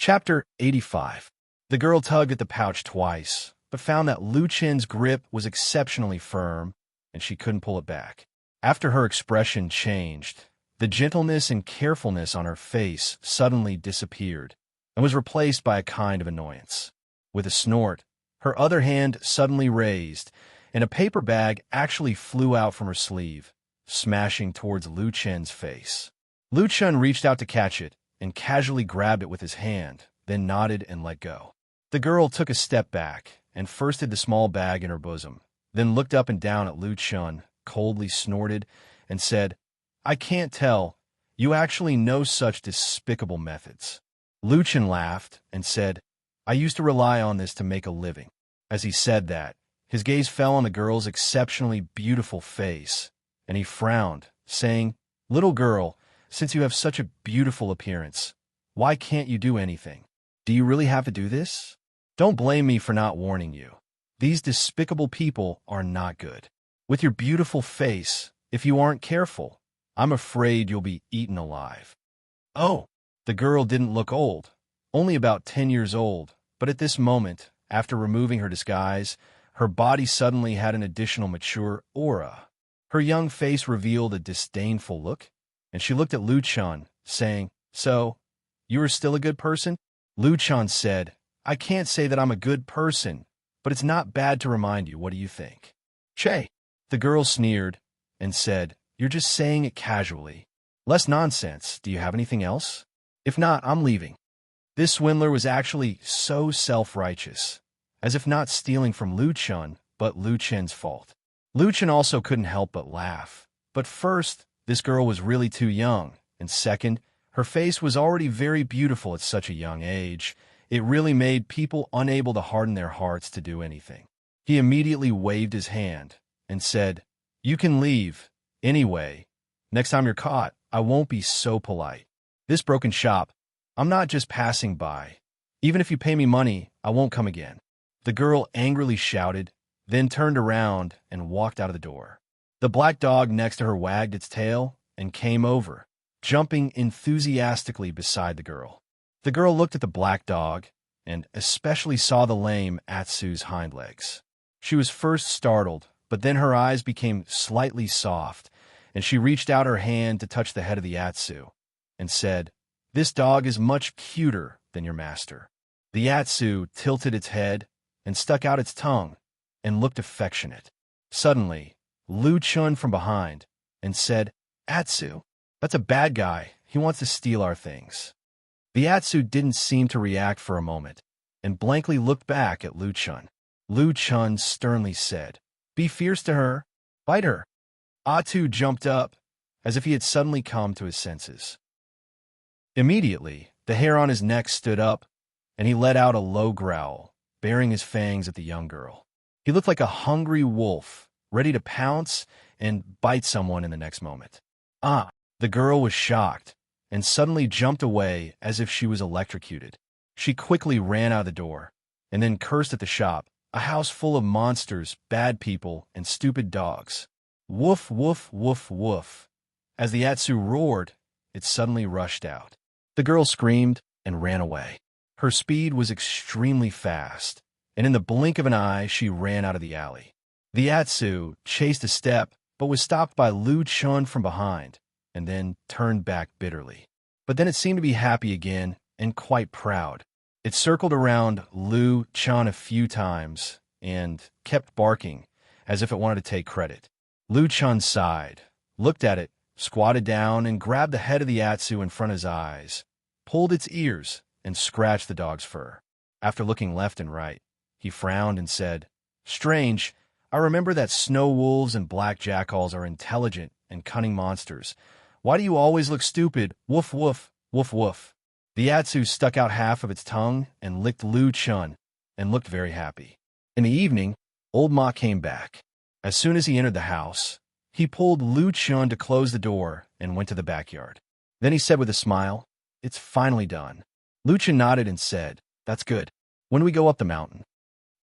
Chapter 85. The girl tugged at the pouch twice, but found that Lu Chen's grip was exceptionally firm, and she couldn't pull it back. After her expression changed, the gentleness and carefulness on her face suddenly disappeared and was replaced by a kind of annoyance. With a snort, her other hand suddenly raised, and a paper bag actually flew out from her sleeve, smashing towards Lu Chen's face. Lu Chen reached out to catch it and casually grabbed it with his hand, then nodded and let go. The girl took a step back and first hid the small bag in her bosom, then looked up and down at Lu Chen, coldly snorted, and said, "I can't tell. You actually know such despicable methods." Lu Chen laughed and said, "I used to rely on this to make a living." As he said that, his gaze fell on the girl's exceptionally beautiful face, and he frowned, saying, "Little girl, since you have such a beautiful appearance, why can't you do anything? Do you really have to do this? Don't blame me for not warning you. These despicable people are not good. With your beautiful face, if you aren't careful, I'm afraid you'll be eaten alive." Oh, the girl didn't look old, only about 10 years old, but at this moment, after removing her disguise, her body suddenly had an additional mature aura. Her young face revealed a disdainful look, and she looked at Lu Chen, saying, "So, you are still a good person?" Lu Chen said, "I can't say that I'm a good person, but it's not bad to remind you. What do you think?" "Che." The girl sneered and said, "You're just saying it casually. Less nonsense. Do you have anything else? If not, I'm leaving." This swindler was actually so self-righteous, as if not stealing from Lu Chen, but Lu Chen's fault. Lu Chen also couldn't help but laugh. But first, this girl was really too young, and second, her face was already very beautiful at such a young age. It really made people unable to harden their hearts to do anything. He immediately waved his hand and said, "You can leave. Anyway, next time you're caught, I won't be so polite. This broken shop, I'm not just passing by. Even if you pay me money, I won't come again." The girl angrily shouted, then turned around and walked out of the door. The black dog next to her wagged its tail and came over, jumping enthusiastically beside the girl. The girl looked at the black dog and especially saw the lame Atsu's hind legs. She was first startled, but then her eyes became slightly soft, and she reached out her hand to touch the head of the Atsu and said, "This dog is much cuter than your master." The Atsu tilted its head and stuck out its tongue and looked affectionate. Suddenly, Lu Chen from behind and said, "Atsu, that's a bad guy. He wants to steal our things." The Atsu didn't seem to react for a moment and blankly looked back at Lu Chen. Lu Chen sternly said, "Be fierce to her. Bite her." Atsu jumped up as if he had suddenly come to his senses. Immediately, the hair on his neck stood up, and he let out a low growl, baring his fangs at the young girl. He looked like a hungry wolf, ready to pounce and bite someone in the next moment. "Ah!" The girl was shocked and suddenly jumped away as if she was electrocuted. She quickly ran out of the door and then cursed at the shop, a house full of monsters, bad people, and stupid dogs. Woof, woof, woof, woof. As the Atsu roared, it suddenly rushed out. The girl screamed and ran away. Her speed was extremely fast, and in the blink of an eye, she ran out of the alley. The Atsu chased a step, but was stopped by Lu Chen from behind, and then turned back bitterly. But then it seemed to be happy again and quite proud. It circled around Lu Chen a few times and kept barking as if it wanted to take credit. Lu Chen sighed, looked at it, squatted down, and grabbed the head of the Atsu in front of his eyes, pulled its ears, and scratched the dog's fur. After looking left and right, he frowned and said, "Strange, I remember that snow wolves and black jackals are intelligent and cunning monsters. Why do you always look stupid? Woof, woof, woof, woof." The Atsu stuck out half of its tongue and licked Lu Chen and looked very happy. In the evening, old Ma came back. As soon as he entered the house, he pulled Lu Chen to close the door and went to the backyard. Then he said with a smile, "It's finally done." Lu Chen nodded and said, "That's good. When do we go up the mountain?"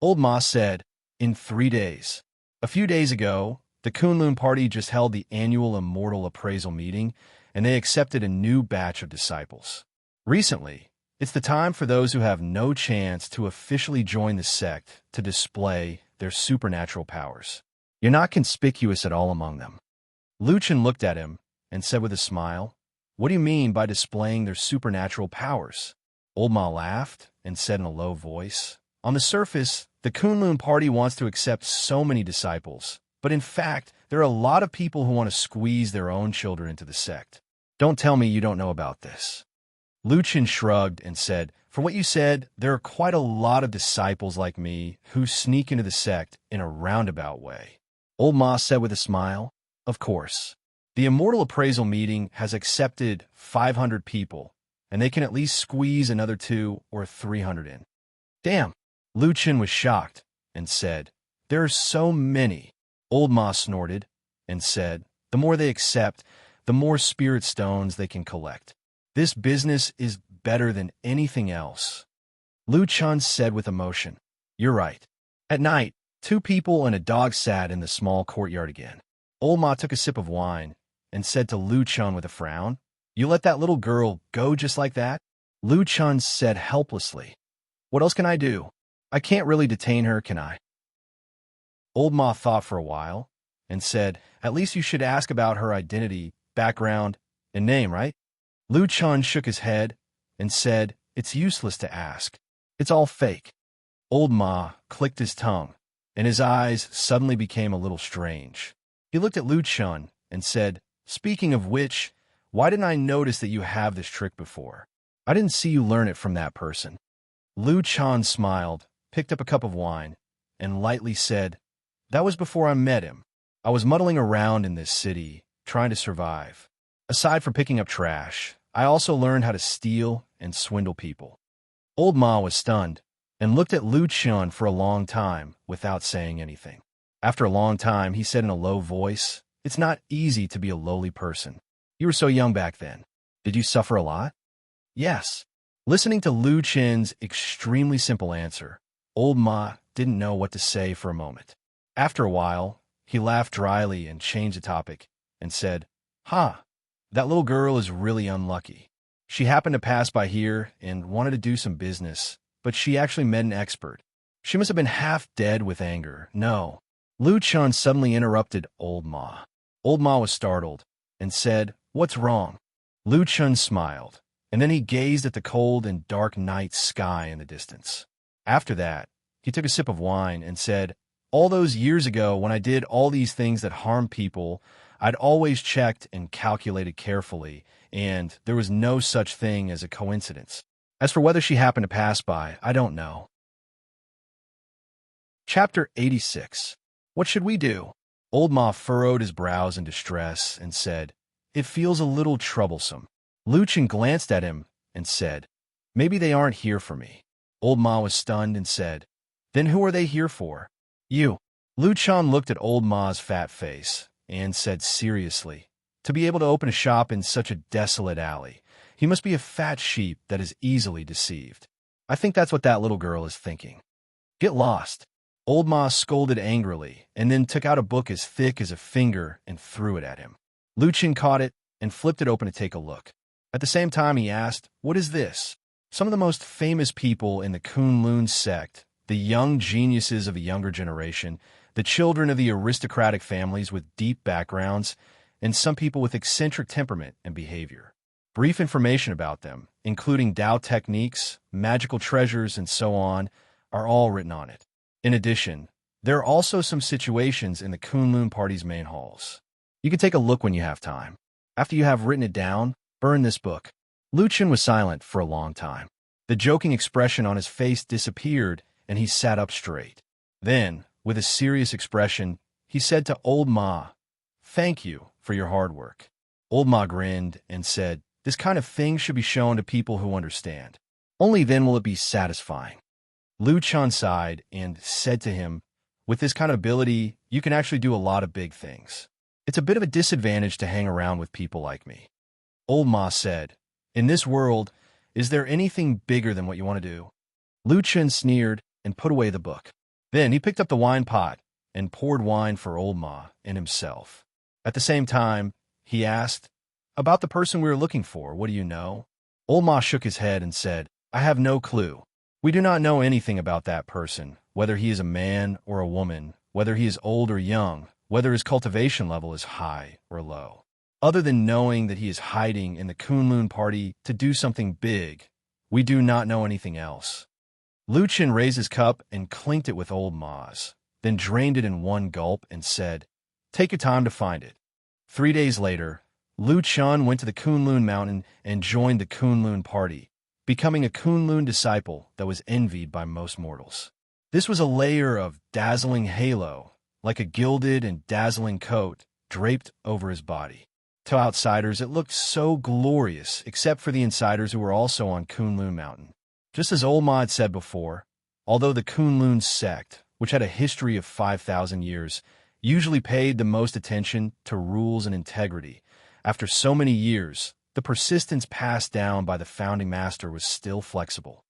Old Ma said, "In 3 days. A few days ago, the Kunlun party just held the annual Immortal appraisal meeting, and they accepted a new batch of disciples. Recently, It's the time for those who have no chance to officially join the sect to display their supernatural powers. You're not conspicuous at all among them. Luchin looked at him and said with a smile, "What do you mean by displaying their supernatural powers?" Old Ma laughed and said in a low voice, "On the surface, the Kunlun party wants to accept so many disciples, but in fact, there are a lot of people who want to squeeze their own children into the sect. Don't tell me you don't know about this." Luchin shrugged and said, "For what you said, there are quite a lot of disciples like me who sneak into the sect in a roundabout way." Old Ma said with a smile, "Of course. The Immortal Appraisal meeting has accepted 500 people, and they can at least squeeze another 200 or 300 in." "Damn." Luchin was shocked and said, "There are so many." Old Ma snorted and said, "The more they accept, the more spirit stones they can collect. This business is better than anything else." Luchan said with emotion, "You're right." At night, 2 people and a dog sat in the small courtyard again. Old Ma took a sip of wine and said to Luchan with a frown, "You let that little girl go just like that?" Luchan said helplessly, "What else can I do? I can't really detain her, can I?" Old Ma thought for a while and said, "At least you should ask about her identity, background, and name, right?" Luchan shook his head and said, "It's useless to ask. It's all fake." Old Ma clicked his tongue, and his eyes suddenly became a little strange. He looked at Luchan and said, "Speaking of which, why didn't I notice that you have this trick before? I didn't see you learn it from that person." Luchan smiled, picked up a cup of wine, and lightly said, "That was before I met him. I was muddling around in this city, trying to survive. Aside from picking up trash, I also learned how to steal and swindle people." Old Ma was stunned and looked at Luchan for a long time without saying anything. After a long time, he said in a low voice, "It's not easy to be a lowly person. You were so young back then. Did you suffer a lot?" "Yes." Listening to Luchan's extremely simple answer, Old Ma didn't know what to say for a moment. After a while, he laughed dryly and changed the topic and said, That little girl is really unlucky. She happened to pass by here and wanted to do some business, but she actually met an expert. She must have been half dead with anger." "No." Luchan suddenly interrupted Old Ma. Old Ma was startled and said, "What's wrong?" Luchan smiled, and then he gazed at the cold and dark night sky in the distance. After that, he took a sip of wine and said, "All those years ago when I did all these things that harm people, I'd always checked and calculated carefully, and there was no such thing as a coincidence. As for whether she happened to pass by, I don't know." Chapter 86. What should we do? Old Ma furrowed his brows in distress and said, "It feels a little troublesome." Luchan glanced at him and said, "Maybe they aren't here for me." Old Ma was stunned and said, "Then who are they here for?" "You." Luchan looked at Old Ma's fat face and said seriously, "To be able to open a shop in such a desolate alley, he must be a fat sheep that is easily deceived. I think that's what that little girl is thinking. Get lost." Old Ma scolded angrily and then took out a book as thick as a finger and threw it at him. Luchan caught it and flipped it open to take a look. At the same time, he asked, "What is this?" Some of the most famous people in the Kunlun sect, the young geniuses of a younger generation, the children of the aristocratic families with deep backgrounds, and some people with eccentric temperament and behavior. Brief information about them, including Tao techniques, magical treasures, and so on, are all written on it. In addition, there are also some situations in the Kunlun party's main halls. You can take a look when you have time. After you have written it down, burn this book." Luchan was silent for a long time. The joking expression on his face disappeared, and he sat up straight. Then, with a serious expression, he said to Old Ma, "Thank you for your hard work." Old Ma grinned and said, "This kind of thing should be shown to people who understand. Only then will it be satisfying." Luchan sighed and said to him, "With this kind of ability, you can actually do a lot of big things. It's a bit of a disadvantage to hang around with people like me." Old Ma said, "In this world, is there anything bigger than what you want to do?" Luchan sneered and put away the book. Then he picked up the wine pot and poured wine for Old Ma and himself. At the same time, he asked, "About the person we were looking for, what do you know?" Old Ma shook his head and said, I have no clue. We do not know anything about that person, whether he is a man or a woman, whether he is old or young, whether his cultivation level is high or low. Other than knowing that he is hiding in the Kunlun party to do something big, we do not know anything else. Luchin raised his cup and clinked it with old Maz, then drained it in one gulp and said, "Take your time to find it." 3 days later, Luchin went to the Kunlun mountain and joined the Kunlun party, becoming a Kunlun disciple that was envied by most mortals. This was a layer of dazzling halo, like a gilded and dazzling coat draped over his body. To outsiders, it looked so glorious, except for the insiders who were also on Kunlun Mountain. Just as Old Ma had said before, although the Kunlun sect, which had a history of 5,000 years, usually paid the most attention to rules and integrity, after so many years, the persistence passed down by the founding master was still flexible.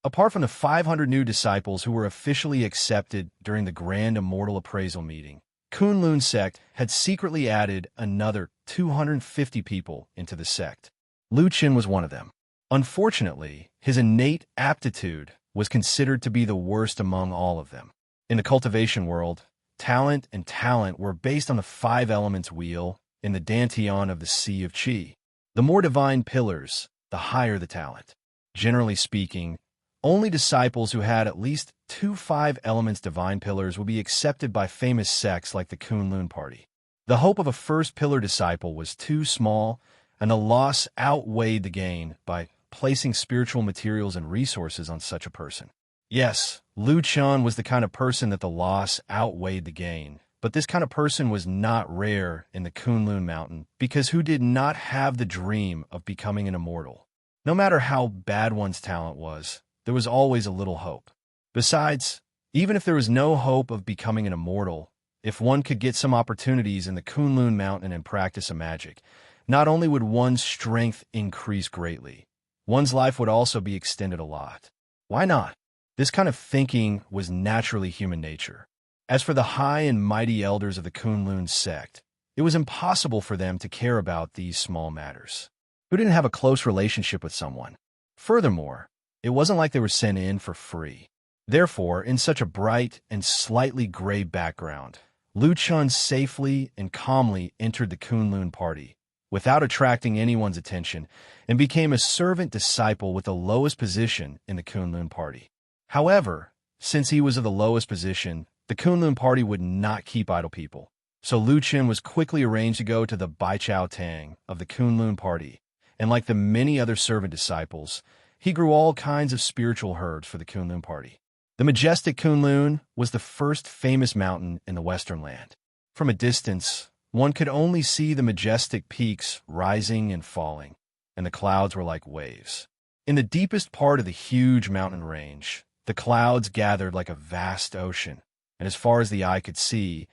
Apart from the 500 new disciples who were officially accepted during the Grand Immortal Appraisal meeting, Kunlun sect had secretly added another 250 people into the sect. Luchin was one of them. Unfortunately, his innate aptitude was considered to be the worst among all of them. In the cultivation world, talent and talent were based on the 5 elements wheel in the dantian of the Sea of Qi. The more divine pillars, the higher the talent. Generally speaking, only disciples who had at least 2 5 elements divine pillars would be accepted by famous sects like the Kunlun party. The hope of a first pillar disciple was too small, and the loss outweighed the gain by placing spiritual materials and resources on such a person. Yes, Luchin was the kind of person that the loss outweighed the gain, but this kind of person was not rare in the Kunlun Mountain because who did not have the dream of becoming an immortal? No matter how bad one's talent was, there was always a little hope. Besides, even if there was no hope of becoming an immortal, if one could get some opportunities in the Kunlun Mountain and practice a magic, not only would one's strength increase greatly, one's life would also be extended a lot. Why not? This kind of thinking was naturally human nature. As for the high and mighty elders of the Kunlun sect, it was impossible for them to care about these small matters. Who didn't have a close relationship with someone? Furthermore, it wasn't like they were sent in for free. Therefore, in such a bright and slightly gray background, Luchin safely and calmly entered the Kunlun party, without attracting anyone's attention, and became a servant disciple with the lowest position in the Kunlun party. However, since he was of the lowest position, the Kunlun party would not keep idle people. So Luchin was quickly arranged to go to the Baichao Tang of the Kunlun party, and like the many other servant disciples, he grew all kinds of spiritual herbs for the Kunlun party. The majestic Kunlun was the first famous mountain in the Western land. From a distance, one could only see the majestic peaks rising and falling, and the clouds were like waves. In the deepest part of the huge mountain range, the clouds gathered like a vast ocean, and as far as the eye could see,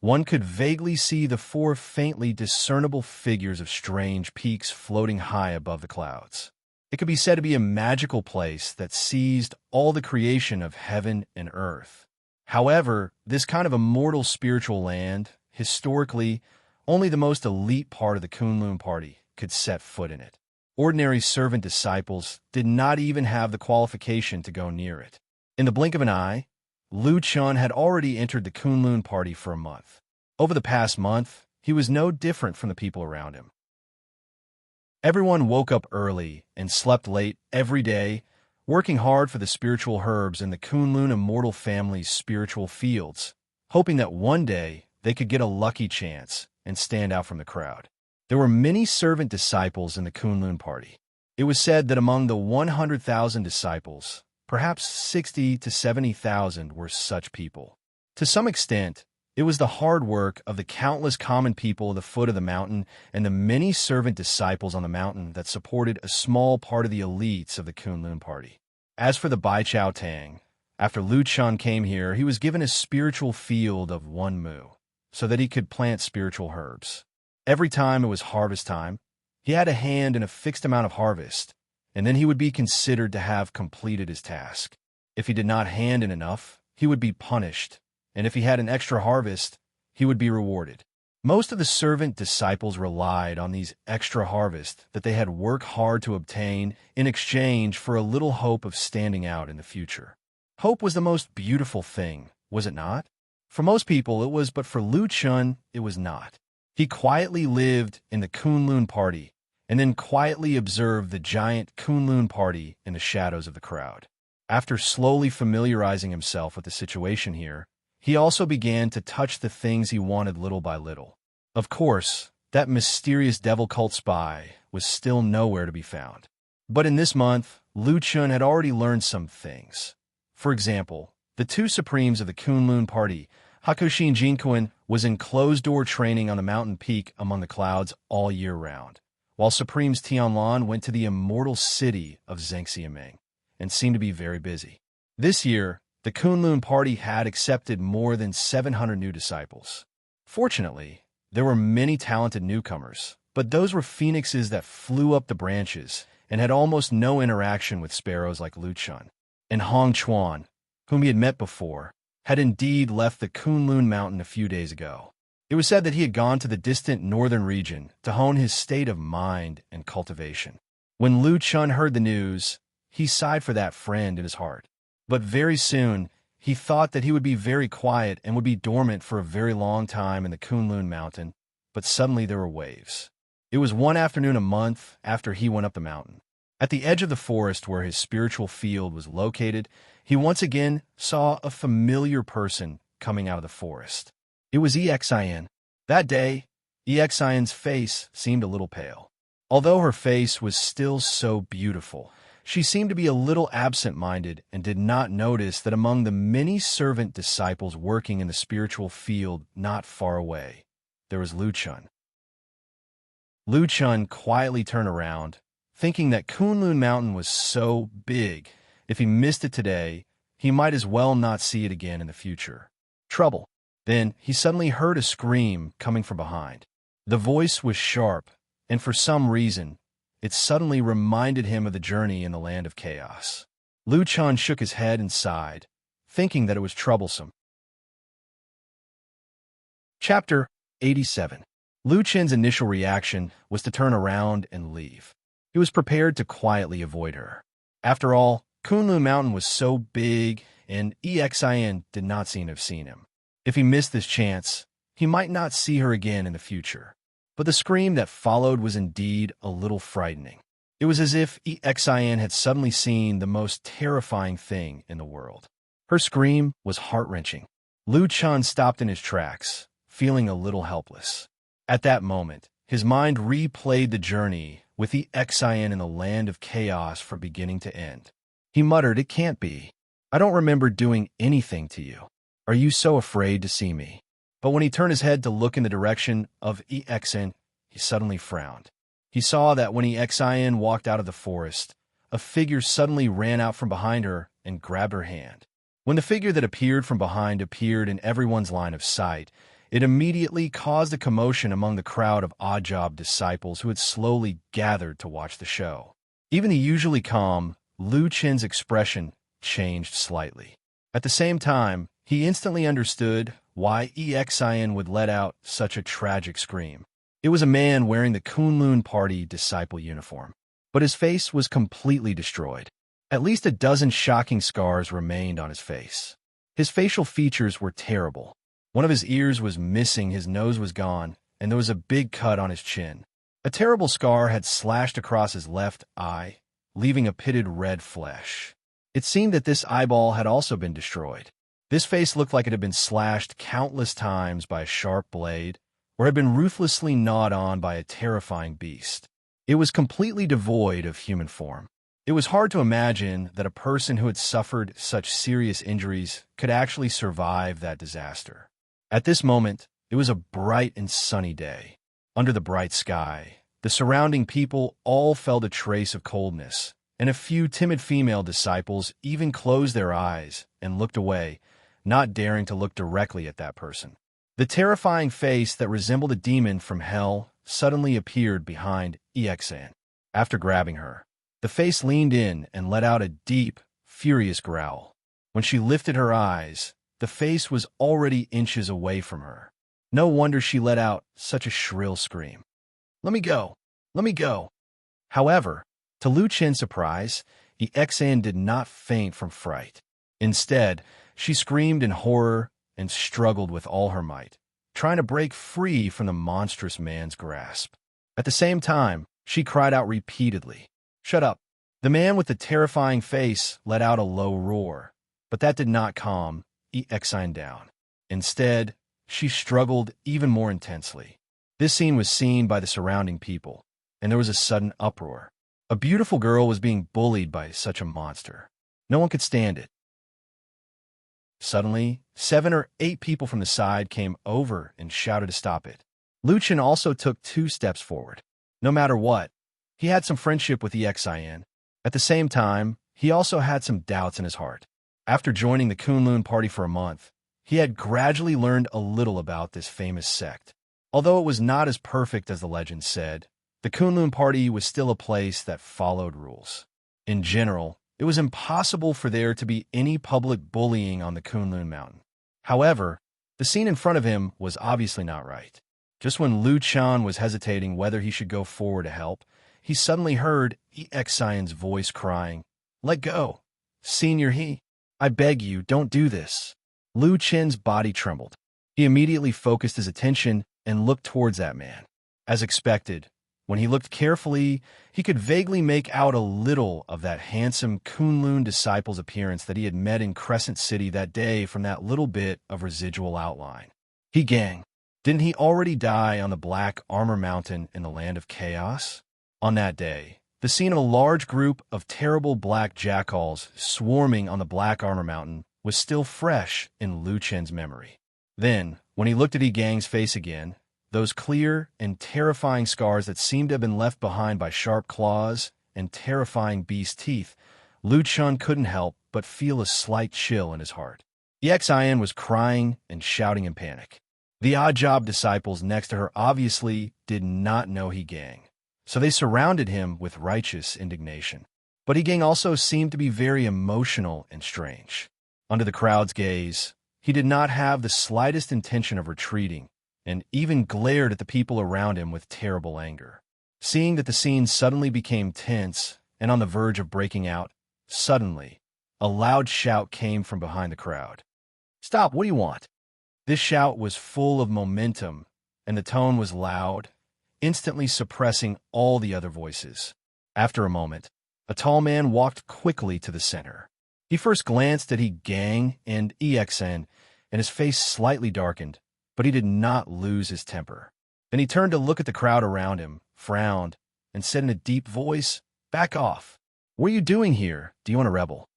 one could vaguely see the 4 faintly discernible figures of strange peaks floating high above the clouds. It could be said to be a magical place that seized all the creation of heaven and earth. However, this kind of immortal spiritual land, historically, only the most elite part of the Kunlun party could set foot in it. Ordinary servant disciples did not even have the qualification to go near it. In the blink of an eye, Luchin had already entered the Kunlun party for a month. Over the past month, he was no different from the people around him. Everyone woke up early and slept late every day, working hard for the spiritual herbs in the Kunlun immortal family's spiritual fields, hoping that one day they could get a lucky chance and stand out from the crowd. There were many servant disciples in the Kunlun party. It was said that among the 100,000 disciples, perhaps 60 to 70,000 were such people. To some extent, it was the hard work of the countless common people at the foot of the mountain and the many servant disciples on the mountain that supported a small part of the elites of the Kunlun party. As for the Baichao Tang, after Luchin came here, he was given a spiritual field of 1 mu, so that he could plant spiritual herbs. Every time it was harvest time, he had a hand in a fixed amount of harvest, and then he would be considered to have completed his task. If he did not hand in enough, he would be punished, and if he had an extra harvest, he would be rewarded. Most of the servant disciples relied on these extra harvests that they had worked hard to obtain in exchange for a little hope of standing out in the future. Hope was the most beautiful thing, was it not? For most people it was, but for Lu Chun it was not. He quietly lived in the Kunlun party, and then quietly observed the giant Kunlun party in the shadows of the crowd. After slowly familiarizing himself with the situation here, he also began to touch the things he wanted little by little. Of course, that mysterious devil cult spy was still nowhere to be found. But in this month, Lu Chun had already learned some things. For example, the two supremes of the Kunlun party, Hakushin Jinkuan, was in closed-door training on the mountain peak among the clouds all year round, while Supremes Tianlan went to the immortal city of Zhengxiaming and seemed to be very busy. This year, the Kunlun party had accepted more than 700 new disciples. Fortunately, there were many talented newcomers, but those were phoenixes that flew up the branches and had almost no interaction with sparrows like Lu Chun. And Hong Chuan, whom he had met before, had indeed left the Kunlun mountain a few days ago. It was said that he had gone to the distant northern region to hone his state of mind and cultivation. When Lu Chun heard the news, he sighed for that friend in his heart. But very soon, he thought that he would be very quiet and would be dormant for a very long time in the Kunlun mountain, but suddenly there were waves. It was one afternoon a month after he went up the mountain. At the edge of the forest where his spiritual field was located, he once again saw a familiar person coming out of the forest. It was Exin. That day, Exin's face seemed a little pale. Although her face was still so beautiful, she seemed to be a little absent-minded and did not notice that among the many servant disciples working in the spiritual field not far away, there was Lu Chun. Lu Chun quietly turned around, thinking that Kunlun Mountain was so big, if he missed it today, he might as well not see it again in the future. Trouble. Then he suddenly heard a scream coming from behind. The voice was sharp, and for some reason, it suddenly reminded him of the journey in the land of chaos. Lu Chun shook his head and sighed, thinking that it was troublesome. Chapter 87. Lu Chun's initial reaction was to turn around and leave. He was prepared to quietly avoid her. After all, Kunlun Mountain was so big, and Exin did not seem to have seen him. If he missed this chance, he might not see her again in the future. But the scream that followed was indeed a little frightening. It was as if Exin had suddenly seen the most terrifying thing in the world. Her scream was heart-wrenching. Lu Chun stopped in his tracks, feeling a little helpless. At that moment, his mind replayed the journey with Exin in the land of chaos from beginning to end. He muttered, "It can't be. I don't remember doing anything to you. Are you so afraid to see me?" But when he turned his head to look in the direction of Exin, he suddenly frowned. He saw that when Exin walked out of the forest, a figure suddenly ran out from behind her and grabbed her hand. When the figure that appeared from behind appeared in everyone's line of sight, it immediately caused a commotion among the crowd of odd-job disciples who had slowly gathered to watch the show. Even the usually calm Lu Chun's expression changed slightly. At the same time, he instantly understood why Exin would let out such a tragic scream. It was a man wearing the Kunlun Party disciple uniform, but his face was completely destroyed. At least a dozen shocking scars remained on his face. His facial features were terrible. One of his ears was missing, his nose was gone, and there was a big cut on his chin. A terrible scar had slashed across his left eye, leaving a pitted red flesh. It seemed that this eyeball had also been destroyed. This face looked like it had been slashed countless times by a sharp blade, or had been ruthlessly gnawed on by a terrifying beast. It was completely devoid of human form. It was hard to imagine that a person who had suffered such serious injuries could actually survive that disaster. At this moment, it was a bright and sunny day. Under the bright sky, the surrounding people all felt a trace of coldness, and a few timid female disciples even closed their eyes and looked away, not daring to look directly at that person. The terrifying face that resembled a demon from hell suddenly appeared behind Exin. After grabbing her, the face leaned in and let out a deep, furious growl. When she lifted her eyes, the face was already inches away from her. No wonder she let out such a shrill scream. Let me go! Let me go! However, to Lu Chen's surprise, the Exan did not faint from fright. Instead, she screamed in horror and struggled with all her might, trying to break free from the monstrous man's grasp. At the same time, she cried out repeatedly, "Shut up!" The man with the terrifying face let out a low roar, but that did not calm Exine down. Instead, she struggled even more intensely. This scene was seen by the surrounding people, and there was a sudden uproar. A beautiful girl was being bullied by such a monster. No one could stand it. Suddenly, 7 or 8 people from the side came over and shouted to stop it. Lu Chen also took 2 steps forward. No matter what, he had some friendship with the Exine. At the same time, he also had some doubts in his heart. After joining the Kunlun party for a month, he had gradually learned a little about this famous sect. Although it was not as perfect as the legend said, the Kunlun party was still a place that followed rules. In general, it was impossible for there to be any public bullying on the Kunlun mountain. However, the scene in front of him was obviously not right. Just when Lu Chen was hesitating whether he should go forward to help, he suddenly heard Exine's voice crying, "Let go! Senior He, I beg you, don't do this." Lu Chen's body trembled. He immediately focused his attention and looked towards that man. As expected, when he looked carefully, he could vaguely make out a little of that handsome Kunlun disciple's appearance that he had met in Crescent City that day from that little bit of residual outline. He gang. Didn't he already die on the Black Armor Mountain in the Land of Chaos? On that day, the scene of a large group of terrible black jackals swarming on the Black Armor Mountain was still fresh in Lu Chen's memory. Then, when he looked at Gang's face again, those clear and terrifying scars that seemed to have been left behind by sharp claws and terrifying beast teeth, Lu Chen couldn't help but feel a slight chill in his heart. The Exine was crying and shouting in panic. The odd job disciples next to her obviously did not know Gang, so they surrounded him with righteous indignation. But Gang also seemed to be very emotional and strange. Under the crowd's gaze, he did not have the slightest intention of retreating, and even glared at the people around him with terrible anger. Seeing that the scene suddenly became tense and on the verge of breaking out, suddenly, a loud shout came from behind the crowd. "Stop, what do you want?" This shout was full of momentum, and the tone was loud, instantly suppressing all the other voices. After a moment, a tall man walked quickly to the center. He first glanced at Gang and EXN, and his face slightly darkened, but he did not lose his temper. Then he turned to look at the crowd around him, frowned, and said in a deep voice, "Back off. What are you doing here? Do you want to rebel?"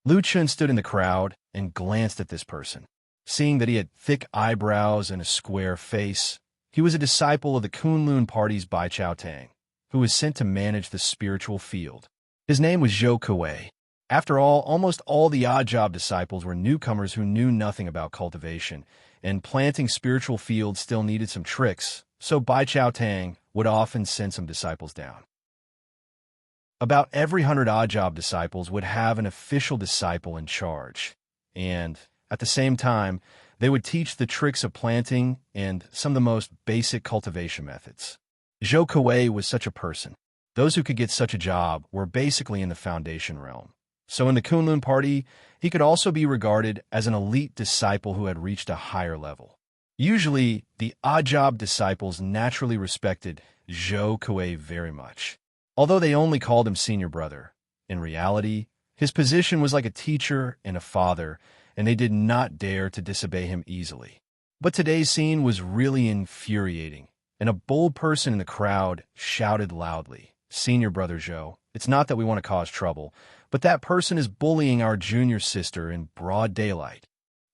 Lu Chen stood in the crowd and glanced at this person. Seeing that he had thick eyebrows and a square face, he was a disciple of the Kunlun party's Bai Chao Tang, who was sent to manage the spiritual field. His name was Zhou Kuei. After all, almost all the odd job disciples were newcomers who knew nothing about cultivation, and planting spiritual fields still needed some tricks, so Bai Chao Tang would often send some disciples down. About every 100 odd job disciples would have an official disciple in charge, and at the same time, they would teach the tricks of planting and some of the most basic cultivation methods. Zhou Kuei was such a person. Those who could get such a job were basically in the foundation realm. So in the Kunlun party, he could also be regarded as an elite disciple who had reached a higher level. Usually, the odd job disciples naturally respected Zhou Kuei very much. Although they only called him senior brother, in reality, his position was like a teacher and a father, and they did not dare to disobey him easily. But today's scene was really infuriating, and a bold person in the crowd shouted loudly, "Senior brother Zhou, it's not that we want to cause trouble, but that person is bullying our junior sister in broad daylight."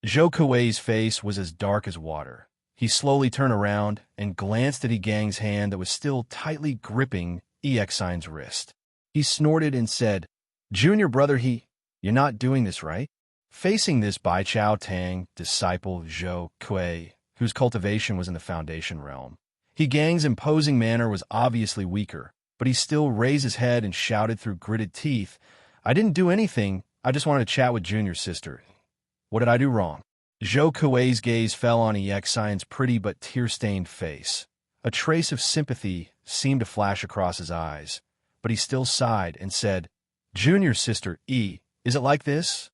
Zhou Kuei's face was as dark as water. He slowly turned around and glanced at Gang's hand that was still tightly gripping Exine's wrist. He snorted and said, "Junior brother you're not doing this right?" Facing this Bai Chao Tang disciple Zhou Kuei, whose cultivation was in the foundation realm, Gang's imposing manner was obviously weaker, but he still raised his head and shouted through gritted teeth, "I didn't do anything, I just wanted to chat with junior sister. What did I do wrong?" Zhou Kuei's gaze fell on Exion's pretty but tear-stained face. A trace of sympathy seemed to flash across his eyes, but he still sighed and said, "Junior sister, is it like this?"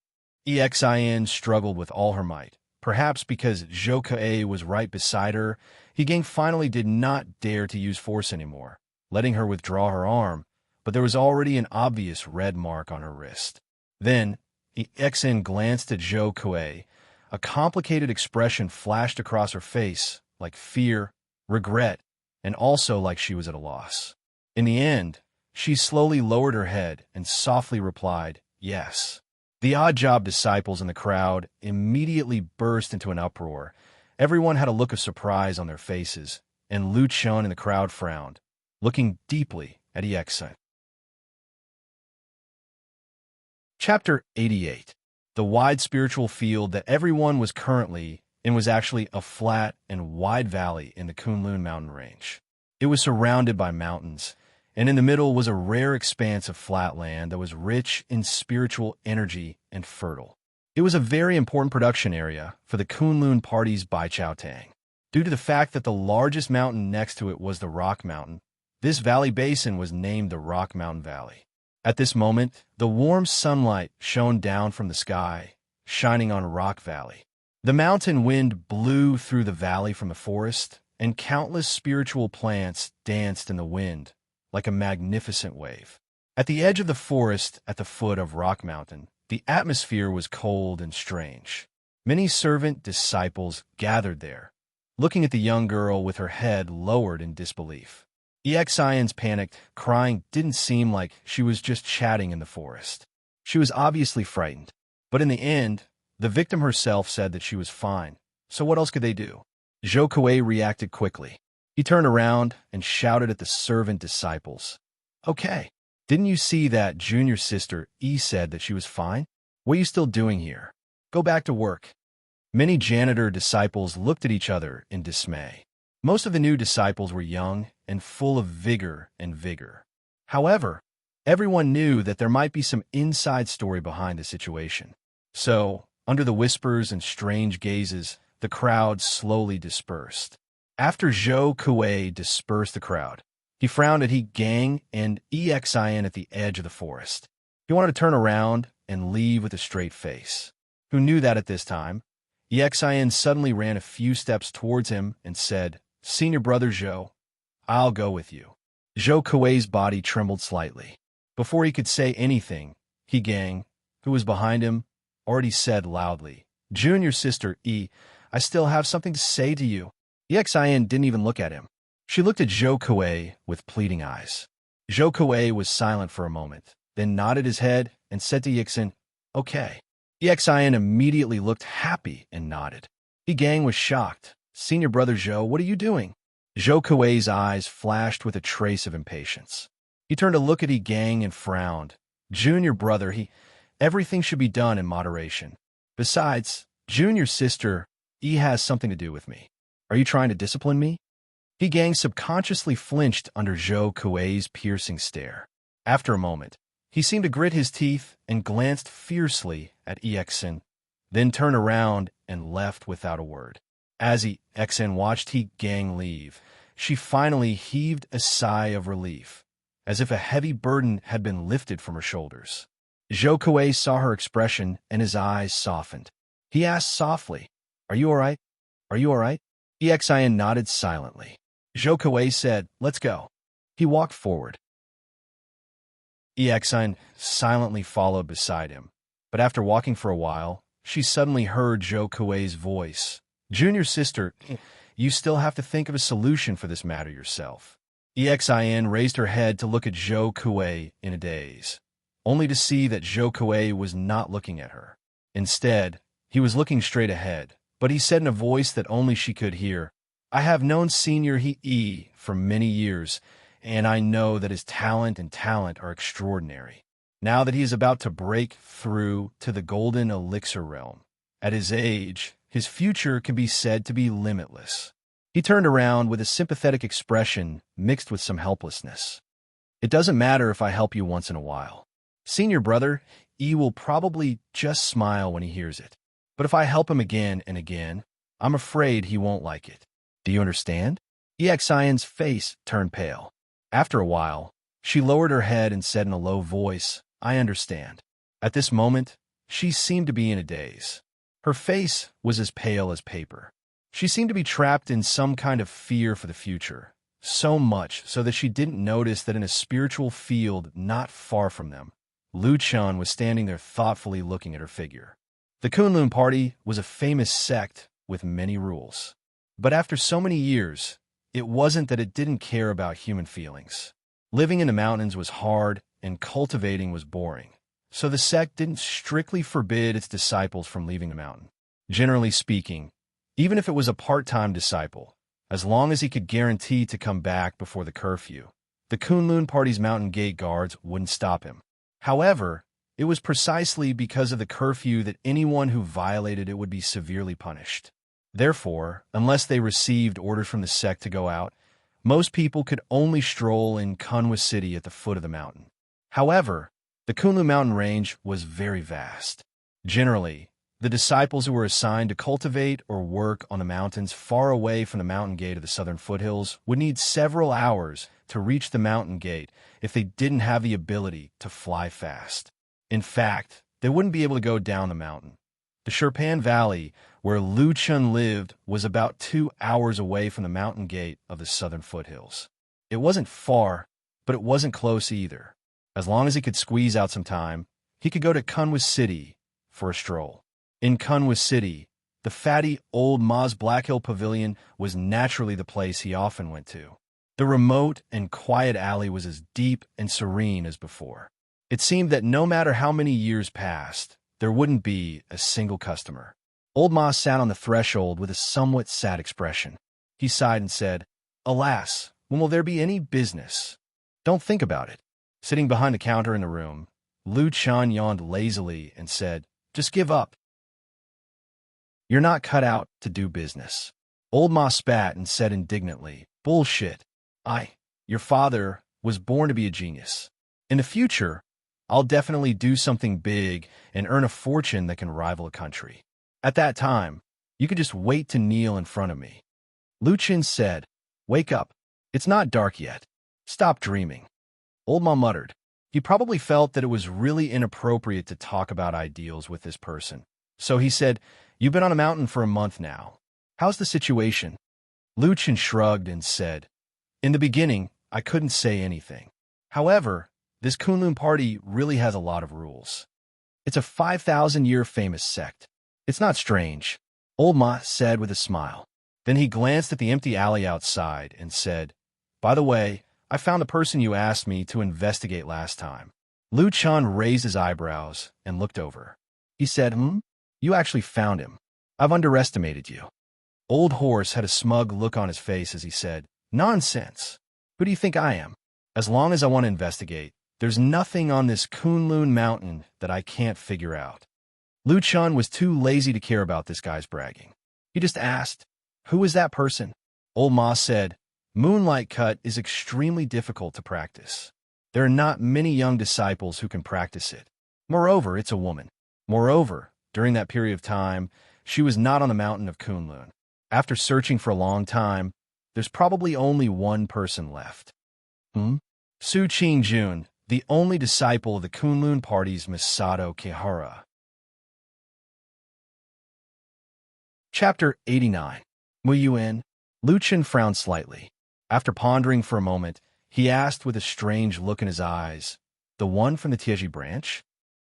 Exion struggled with all her might. Perhaps because Zhou Kuei was right beside her, Gang finally did not dare to use force anymore, letting her withdraw her arm, but there was already an obvious red mark on her wrist. Then, Exin glanced at Zhou Kuei. A complicated expression flashed across her face, like fear, regret, and also like she was at a loss. In the end, she slowly lowered her head and softly replied, "Yes." The odd-job disciples in the crowd immediately burst into an uproar. Everyone had a look of surprise on their faces, and Lu Chun in the crowd frowned, looking deeply at Exin. Chapter 88. The wide spiritual field that everyone was currently in was actually a flat and wide valley in the Kunlun mountain range. It was surrounded by mountains, and in the middle was a rare expanse of flat land that was rich in spiritual energy and fertile. It was a very important production area for the Kunlun party's Baichao Tang. Due to the fact that the largest mountain next to it was the Rock Mountain, this valley basin was named the Rock Mountain Valley. At this moment, the warm sunlight shone down from the sky, shining on Rock Valley. The mountain wind blew through the valley from the forest, and countless spiritual plants danced in the wind, like a magnificent wave. At the edge of the forest at the foot of Rock Mountain, the atmosphere was cold and strange. Many servant disciples gathered there, looking at the young girl with her head lowered in disbelief. Exion's panicked crying didn't seem like she was just chatting in the forest. She was obviously frightened, but in the end, the victim herself said that she was fine, so what else could they do? Zhou Kuei reacted quickly. He turned around and shouted at the servant disciples. "Okay, didn't you see that junior sister said that she was fine? What are you still doing here? Go back to work." Many janitor disciples looked at each other in dismay. Most of the new disciples were young and full of vigor. However, everyone knew that there might be some inside story behind the situation. So, under the whispers and strange gazes, the crowd slowly dispersed. After Zhou Kuei dispersed the crowd, he frowned at Gang and Exion at the edge of the forest. He wanted to turn around and leave with a straight face. Who knew that at this time? Exion suddenly ran a few steps towards him and said, "Senior brother Zhou, I'll go with you." Zhou Kuei's body trembled slightly. Before he could say anything, Gang, who was behind him, already said loudly, "Junior sister I still have something to say to you." Exion didn't even look at him. She looked at Zhou Kuei with pleading eyes. Zhou Kuei was silent for a moment, then nodded his head and said to Exin, "Okay." Exion immediately looked happy and nodded. Gang was shocked. "Senior brother Zhou, what are you doing?" Zhou Kuei's eyes flashed with a trace of impatience. He turned to look at Gang and frowned. "Junior brother, everything should be done in moderation. Besides, junior sister, has something to do with me. Are you trying to discipline me?" Gang subconsciously flinched under Zhou Kuei's piercing stare. After a moment, he seemed to grit his teeth and glanced fiercely at Exin, then turned around and left without a word. As Exin watched Gang leave, she finally heaved a sigh of relief, as if a heavy burden had been lifted from her shoulders. Zhou Kuei saw her expression and his eyes softened. He asked softly, "Are you all right? Are you all right?" Exion nodded silently. Zhou Kuei said, "Let's go." He walked forward. Exin silently followed beside him, but after walking for a while, she suddenly heard Zhou Kuei's voice. "Junior sister, you still have to think of a solution for this matter yourself." Exin raised her head to look at Zhou Kuei in a daze, only to see that Zhou Kuei was not looking at her. Instead, he was looking straight ahead, but he said in a voice that only she could hear, "I have known Senior for many years, and I know that his talent are extraordinary. Now that he is about to break through to the golden elixir realm, at his age, his future can be said to be limitless." He turned around with a sympathetic expression mixed with some helplessness. "It doesn't matter if I help you once in a while. Senior brother, will probably just smile when he hears it. But if I help him again and again, I'm afraid he won't like it. Do you understand? Xian's face turned pale. After a while, she lowered her head and said in a low voice, I understand. At this moment, she seemed to be in a daze. Her face was as pale as paper. She seemed to be trapped in some kind of fear for the future, so much so that she didn't notice that in a spiritual field not far from them, Lu Chun was standing there thoughtfully looking at her figure. The Kunlun party was a famous sect with many rules. But after so many years, it wasn't that it didn't care about human feelings. Living in the mountains was hard and cultivating was boring. So the sect didn't strictly forbid its disciples from leaving the mountain. Generally speaking, even if it was a part-time disciple, as long as he could guarantee to come back before the curfew, the Kunlun party's mountain gate guards wouldn't stop him. However, it was precisely because of the curfew that anyone who violated it would be severely punished. Therefore, unless they received orders from the sect to go out, most people could only stroll in Kunwa City at the foot of the mountain. However, the Kunlun mountain range was very vast. Generally, the disciples who were assigned to cultivate or work on the mountains far away from the mountain gate of the southern foothills would need several hours to reach the mountain gate if they didn't have the ability to fly fast. In fact, they wouldn't be able to go down the mountain. The Sherpan Valley, where Lu Chun lived, was about 2 hours away from the mountain gate of the southern foothills. It wasn't far, but it wasn't close either. As long as he could squeeze out some time, he could go to Kunwa City for a stroll. In Kunwa City, the fatty old Ma's Black Hill Pavilion was naturally the place he often went to. The remote and quiet alley was as deep and serene as before. It seemed that no matter how many years passed, there wouldn't be a single customer. Old Ma sat on the threshold with a somewhat sad expression. He sighed and said, Alas, when will there be any business? Don't think about it. Sitting behind the counter in the room, Lu Chun yawned lazily and said, Just give up. You're not cut out to do business. Old Ma spat and said indignantly, Bullshit. Your father, was born to be a genius. In the future, I'll definitely do something big and earn a fortune that can rival a country. At that time, you could just wait to kneel in front of me. Lu Chun said, Wake up. It's not dark yet. Stop dreaming. Old Ma muttered. He probably felt that it was really inappropriate to talk about ideals with this person. So he said, You've been on a mountain for a month now. How's the situation? Lu Chun shrugged and said, In the beginning, I couldn't say anything. However, this Kunlun party really has a lot of rules. It's a 5,000-year famous sect. It's not strange, Old Ma said with a smile. Then he glanced at the empty alley outside and said, By the way, I found the person you asked me to investigate last time. Lu Chun raised his eyebrows and looked over. He said, You actually found him. I've underestimated you. Old Horse had a smug look on his face as he said, Nonsense. Who do you think I am? As long as I want to investigate, there's nothing on this Kunlun mountain that I can't figure out. Lu Chun was too lazy to care about this guy's bragging. He just asked, Who is that person? Old Ma said, Moonlight cut is extremely difficult to practice. There are not many young disciples who can practice it. Moreover, it's a woman. Moreover, during that period of time, she was not on the mountain of Kunlun. After searching for a long time, there's probably only one person left. Su Qingjun, the only disciple of the Kunlun party's Masato Kihara. Chapter 89. Will you in? Lu Chun frowned slightly. After pondering for a moment, he asked with a strange look in his eyes, The one from the Tieji branch?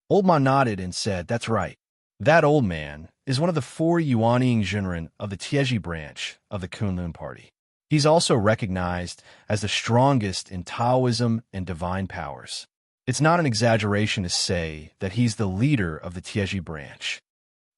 Old Ma nodded and said, That's right. That old man is one of the 4 Yuanying Junren of the Tieji branch of the Kunlun party. He's also recognized as the strongest in Taoism and divine powers. It's not an exaggeration to say that he's the leader of the Tieji branch.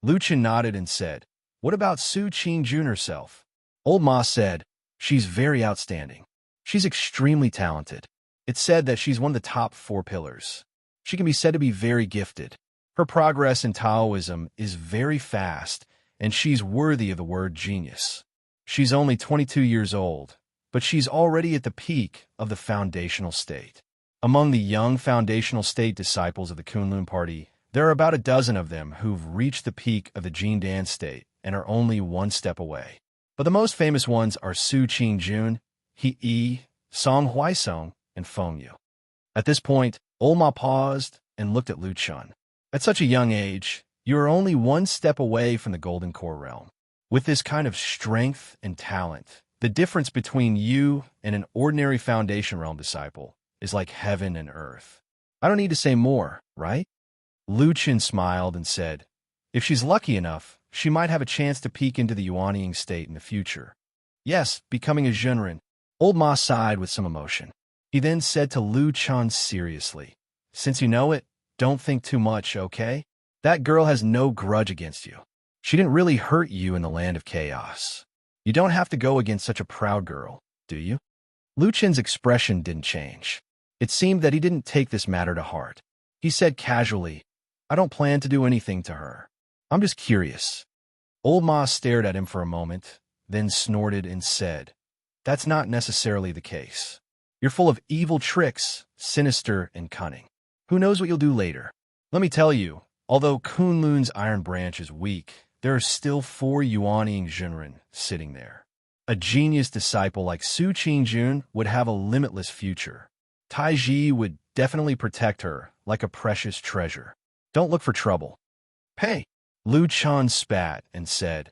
Lu Chun nodded and said, What about Su Qingjun herself? Old Ma said, She's very outstanding. She's extremely talented. It's said that she's one of the top 4 pillars. She can be said to be very gifted. Her progress in Taoism is very fast, and she's worthy of the word genius. She's only 22 years old, but she's already at the peak of the foundational state. Among the young foundational state disciples of the Kunlun party, There are about a dozen of them who've reached the peak of the Jindan state and are only one step away. But the most famous ones are Su Qingjun, He Yi, Song Huaisong, and Feng Yu. At this point, Olma paused and looked at Lu Chun. At such a young age, you are only one step away from the Golden Core realm. With this kind of strength and talent, the difference between you and an ordinary Foundation Realm disciple is like heaven and earth. I don't need to say more, right? Lu Chun smiled and said, if she's lucky enough, she might have a chance to peek into the Yuanying state in the future. Yes, becoming a Zhenren. Old Ma sighed with some emotion. He then said to Lu Chun seriously, since you know it, don't think too much, okay? That girl has no grudge against you. She didn't really hurt you in the land of chaos. You don't have to go against such a proud girl, do you? Lu Chun's expression didn't change. It seemed that he didn't take this matter to heart. He said casually, I don't plan to do anything to her. I'm just curious. Old Ma stared at him for a moment, then snorted and said, that's not necessarily the case. You're full of evil tricks, sinister and cunning. Who knows what you'll do later? Let me tell you, although Kunlun's iron branch is weak, there are still 4 Yuanying Zhenren sitting there. A genius disciple like Su Qingjun would have a limitless future. Taiji would definitely protect her like a precious treasure. Don't look for trouble. Hey! Lu Chun spat and said,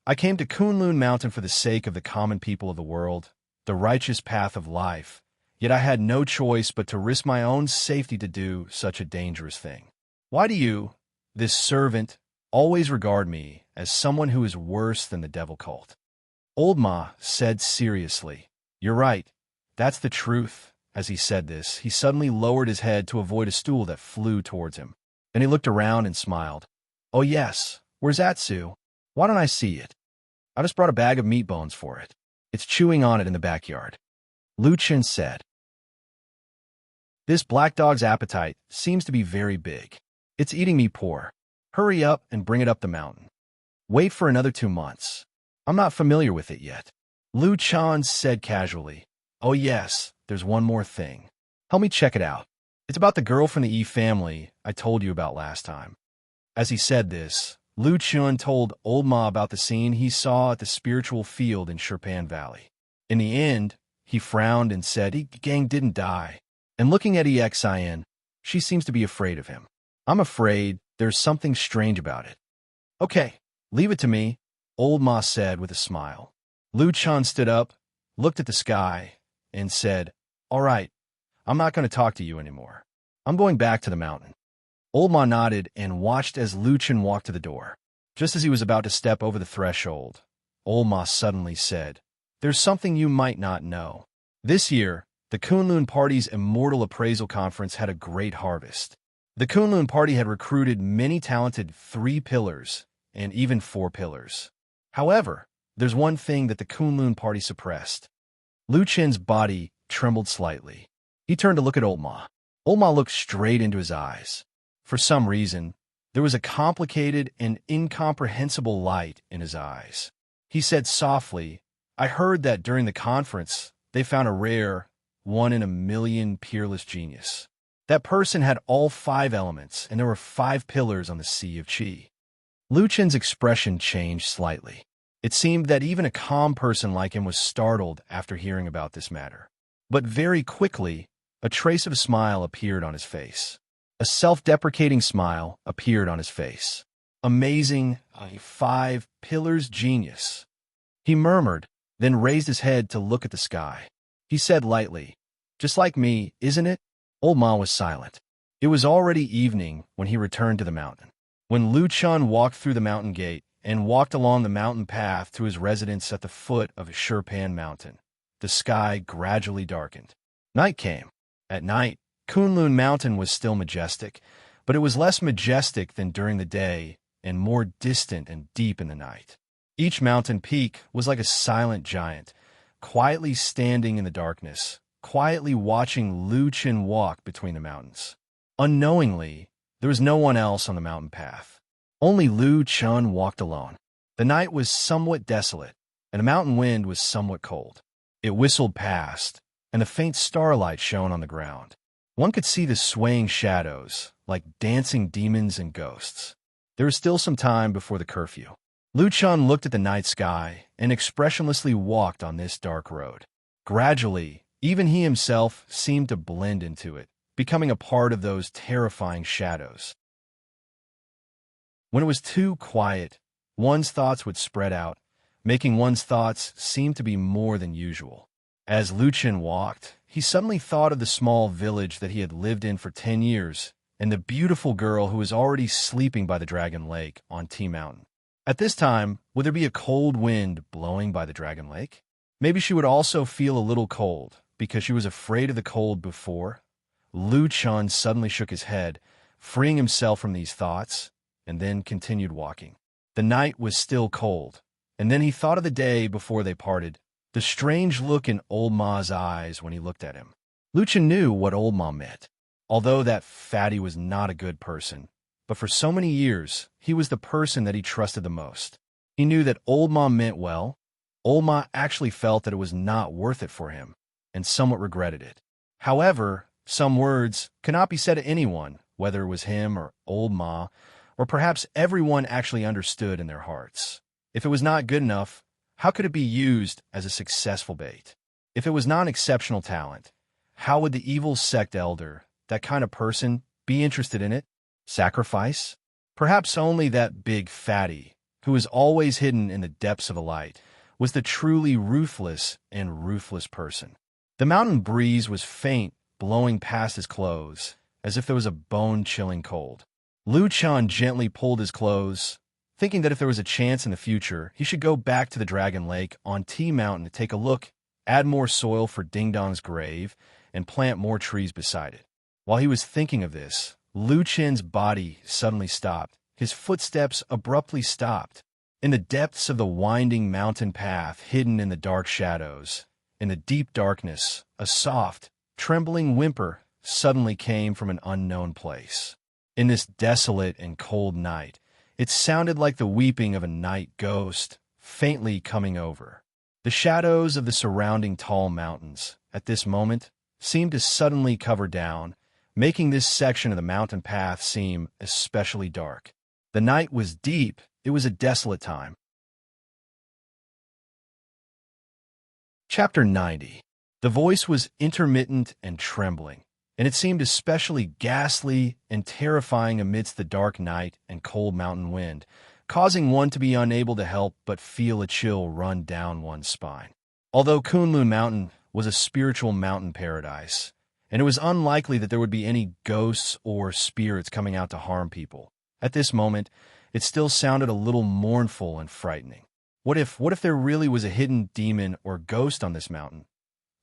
I came to Kunlun Mountain for the sake of the common people of the world, the righteous path of life, yet I had no choice but to risk my own safety to do such a dangerous thing. Why do you, this servant, always regard me as someone who is worse than the devil cult? Old Ma said seriously, you're right, that's the truth. As he said this, he suddenly lowered his head to avoid a stool that flew towards him. Then he looked around and smiled. Oh yes, where's Atsu? Why don't I see it? I just brought a bag of meat bones for it. It's chewing on it in the backyard. Lu Chun said. This black dog's appetite seems to be very big. It's eating me poor. Hurry up and bring it up the mountain. Wait for another 2 months. I'm not familiar with it yet. Lu Chun said casually. Oh yes, there's one more thing. Help me check it out. It's about the girl from the Yi family I told you about last time. As he said this, Lu Chun told Old Ma about the scene he saw at the spiritual field in Shirpan Valley. In the end, he frowned and said the gang didn't die. And looking at EXIN, she seems to be afraid of him. I'm afraid there's something strange about it. Okay, leave it to me, Old Ma said with a smile. Lu Chun stood up, looked at the sky, and said, all right, I'm not going to talk to you anymore. I'm going back to the mountain. Old Ma nodded and watched as Lu Chun walked to the door. Just as he was about to step over the threshold, Old Ma suddenly said, there's something you might not know. This year, the Kunlun Party's Immortal Appraisal Conference had a great harvest. The Kunlun Party had recruited many talented 3 pillars and even 4 pillars. However, there's one thing that the Kunlun Party suppressed. Lu Chun's body trembled slightly. He turned to look at Old Ma. Old Ma looked straight into his eyes. For some reason, there was a complicated and incomprehensible light in his eyes. He said softly, I heard that during the conference, they found a rare, 1 in a million peerless genius. That person had all 5 elements, and there were 5 pillars on the Sea of Qi. Lu Chun's expression changed slightly. It seemed that even a calm person like him was startled after hearing about this matter. But very quickly, a trace of a smile appeared on his face. A self-deprecating smile appeared on his face. Amazing, 5 pillars genius. He murmured, then raised his head to look at the sky. He said lightly, just like me, isn't it? Old Ma was silent. It was already evening when he returned to the mountain. When Lu Chun walked through the mountain gate and walked along the mountain path to his residence at the foot of Shirpan Mountain, the sky gradually darkened. Night came. At night, Kunlun Mountain was still majestic, but it was less majestic than during the day and more distant and deep in the night. Each mountain peak was like a silent giant, quietly standing in the darkness, quietly watching Lu Chun walk between the mountains. Unknowingly, there was no one else on the mountain path. Only Lu Chun walked alone. The night was somewhat desolate, and the mountain wind was somewhat cold. It whistled past, and the faint starlight shone on the ground. One could see the swaying shadows, like dancing demons and ghosts. There was still some time before the curfew. Luchan looked at the night sky and expressionlessly walked on this dark road. Gradually, even he himself seemed to blend into it, becoming a part of those terrifying shadows. When it was too quiet, one's thoughts would spread out, making one's thoughts seem to be more than usual. As Luchan walked, he suddenly thought of the small village that he had lived in for 10 years and the beautiful girl who was already sleeping by the Dragon Lake on T Mountain. At this time, would there be a cold wind blowing by the Dragon Lake? Maybe she would also feel a little cold because she was afraid of the cold before. Luchan suddenly shook his head, freeing himself from these thoughts, and then continued walking. The night was still cold, and then he thought of the day before they parted, the strange look in Old Ma's eyes when he looked at him. Luchan knew what Old Ma meant. Although that fatty was not a good person, but for so many years, he was the person that he trusted the most. He knew that Old Ma meant well. Old Ma actually felt that it was not worth it for him, and somewhat regretted it. However, some words cannot be said to anyone, whether it was him or Old Ma, or perhaps everyone actually understood in their hearts. If it was not good enough, how could it be used as a successful bait? If it was not an exceptional talent, how would the evil sect elder, that kind of person, be interested in it? Sacrifice? Perhaps only that big fatty, who was always hidden in the depths of a light, was the truly ruthless and ruthless person. The mountain breeze was faint, blowing past his clothes, as if there was a bone-chilling cold. Luchan gently pulled his clothes, thinking that if there was a chance in the future, he should go back to the Dragon Lake on T Mountain to take a look, add more soil for Ding Dong's grave, and plant more trees beside it. While he was thinking of this, Luchan's body suddenly stopped. His footsteps abruptly stopped. In the depths of the winding mountain path hidden in the dark shadows, in the deep darkness, a soft, trembling whimper suddenly came from an unknown place. In this desolate and cold night, it sounded like the weeping of a night ghost, faintly coming over. The shadows of the surrounding tall mountains, at this moment, seemed to suddenly cover down, making this section of the mountain path seem especially dark. The night was deep. It was a desolate time. Chapter 90. The voice was intermittent and trembling, and it seemed especially ghastly and terrifying amidst the dark night and cold mountain wind, causing one to be unable to help but feel a chill run down one's spine. Although Kunlun Mountain was a spiritual mountain paradise, and it was unlikely that there would be any ghosts or spirits coming out to harm people, at this moment, it still sounded a little mournful and frightening. What if there really was a hidden demon or ghost on this mountain?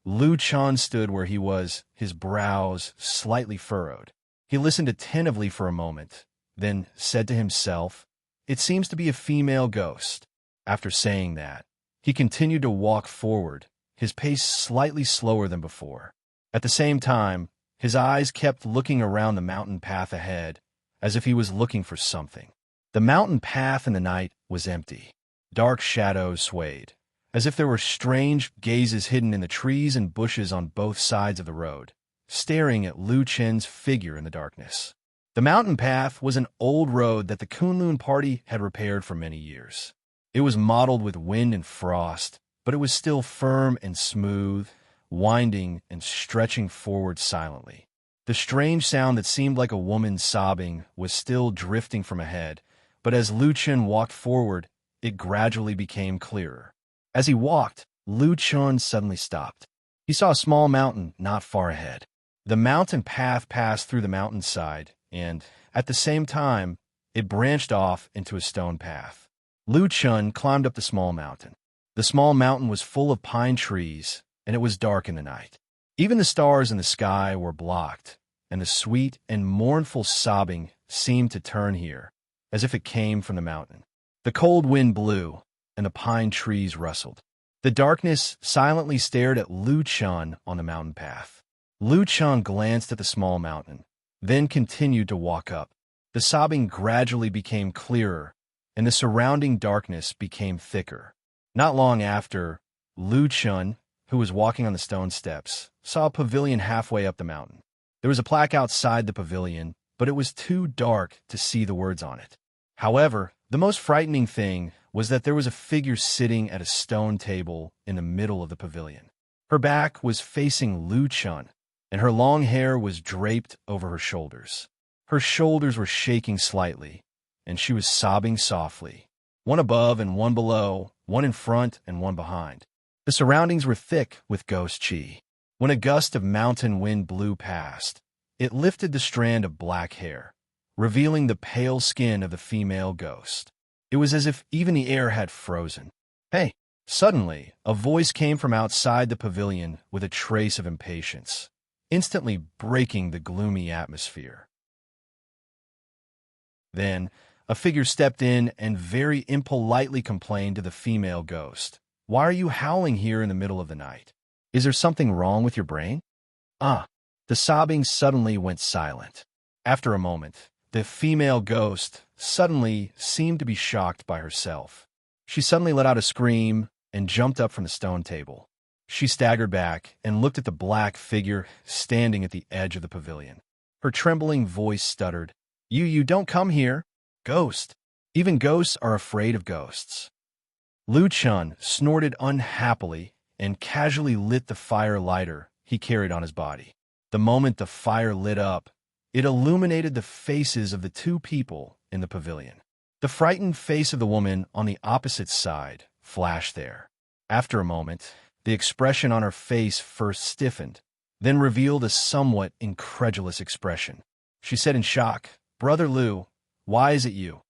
Luchan stood where he was, his brows slightly furrowed. He listened attentively for a moment, then said to himself, "It seems to be a female ghost." After saying that, he continued to walk forward, his pace slightly slower than before. At the same time, his eyes kept looking around the mountain path ahead, as if he was looking for something. The mountain path in the night was empty. Dark shadows swayed, as if there were strange gazes hidden in the trees and bushes on both sides of the road, staring at Luchan's figure in the darkness. The mountain path was an old road that the Kunlun party had repaired for many years. It was mottled with wind and frost, but it was still firm and smooth, winding and stretching forward silently. The strange sound that seemed like a woman sobbing was still drifting from ahead, but as Luchan walked forward, it gradually became clearer. As he walked, Luchan suddenly stopped. He saw a small mountain not far ahead. The mountain path passed through the mountainside, and, at the same time, it branched off into a stone path. Luchan climbed up the small mountain. The small mountain was full of pine trees, and it was dark in the night. Even the stars in the sky were blocked, and the sweet and mournful sobbing seemed to turn here, as if it came from the mountain. The cold wind blew, and the pine trees rustled. The darkness silently stared at Luchan on the mountain path. Luchan glanced at the small mountain, then continued to walk up. The sobbing gradually became clearer, and the surrounding darkness became thicker. Not long after, Luchan, who was walking on the stone steps, saw a pavilion halfway up the mountain. There was a plaque outside the pavilion, but it was too dark to see the words on it. However, the most frightening thing was that there was a figure sitting at a stone table in the middle of the pavilion. Her back was facing Lu Chun, and her long hair was draped over her shoulders. Her shoulders were shaking slightly, and she was sobbing softly, one above and one below, one in front and one behind. The surroundings were thick with ghost chi. When a gust of mountain wind blew past, it lifted the strand of black hair, revealing the pale skin of the female ghost. It was as if even the air had frozen. Hey! Suddenly, a voice came from outside the pavilion with a trace of impatience, instantly breaking the gloomy atmosphere. Then, a figure stepped in and very impolitely complained to the female ghost. "Why are you howling here in the middle of the night? Is there something wrong with your brain?" The sobbing suddenly went silent. After a moment, the female ghost suddenly seemed to be shocked by herself. She suddenly let out a scream and jumped up from the stone table. She staggered back and looked at the black figure standing at the edge of the pavilion. Her trembling voice stuttered, You don't come here. Ghost. Even ghosts are afraid of ghosts." Lu Chun snorted unhappily and casually lit the fire lighter he carried on his body. The moment the fire lit up, it illuminated the faces of the two people in the pavilion. The frightened face of the woman on the opposite side flashed there. After a moment, the expression on her face first stiffened, then revealed a somewhat incredulous expression. She said in shock, "Brother Lu, why is it you?"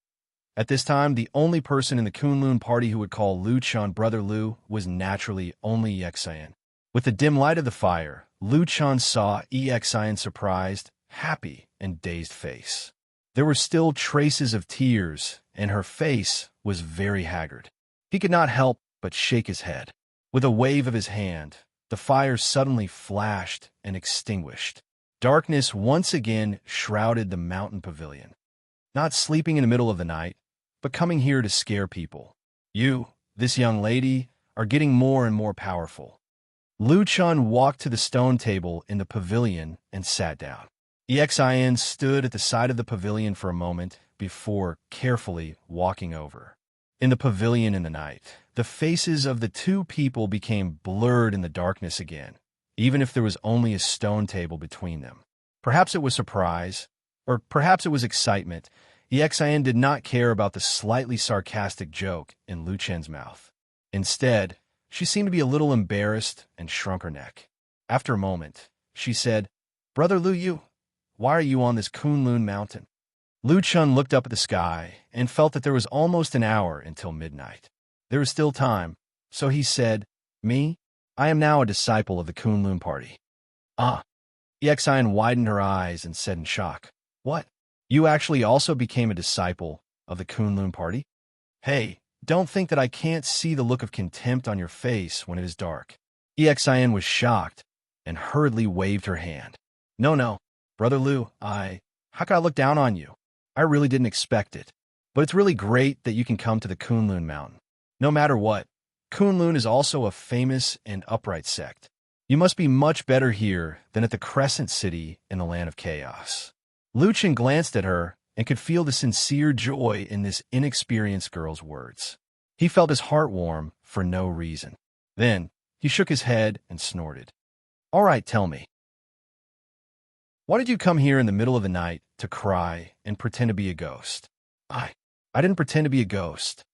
At this time, the only person in the Kunlun party who would call Lu Chun Brother Lu was naturally only Yexayan. With the dim light of the fire, Lu Chun saw Yexayan's surprised, happy, and dazed face. There were still traces of tears, and her face was very haggard. He could not help but shake his head. With a wave of his hand, the fire suddenly flashed and extinguished. Darkness once again shrouded the mountain pavilion. Not sleeping in the middle of the night, but coming here to scare people. You, this young lady, are getting more and more powerful. Lu Chun walked to the stone table in the pavilion and sat down. Exin stood at the side of the pavilion for a moment before carefully walking over. In the pavilion in the night, the faces of the two people became blurred in the darkness again, even if there was only a stone table between them. Perhaps it was surprise, or perhaps it was excitement. Exin did not care about the slightly sarcastic joke in Lu Chen's mouth. Instead, she seemed to be a little embarrassed and shrunk her neck. After a moment, she said, "Brother Lu, why are you on this Kunlun mountain?" Lu Chun looked up at the sky and felt that there was almost an hour until midnight. There was still time, so he said, "Me? I am now a disciple of the Kunlun party." Yexin widened her eyes and said in shock, "What? You actually also became a disciple of the Kunlun party?" "Hey, don't think that I can't see the look of contempt on your face when it is dark." Yexin was shocked and hurriedly waved her hand. No, Brother Lu, how could I look down on you? I really didn't expect it. But it's really great that you can come to the Kunlun mountain. No matter what, Kunlun is also a famous and upright sect. You must be much better here than at the Crescent City in the Land of Chaos. Lu Chun glanced at her and could feel the sincere joy in this inexperienced girl's words. He felt his heart warm for no reason. Then, he shook his head and snorted. "All right, tell me. Why did you come here in the middle of the night to cry and pretend to be a ghost?" I didn't pretend to be a ghost."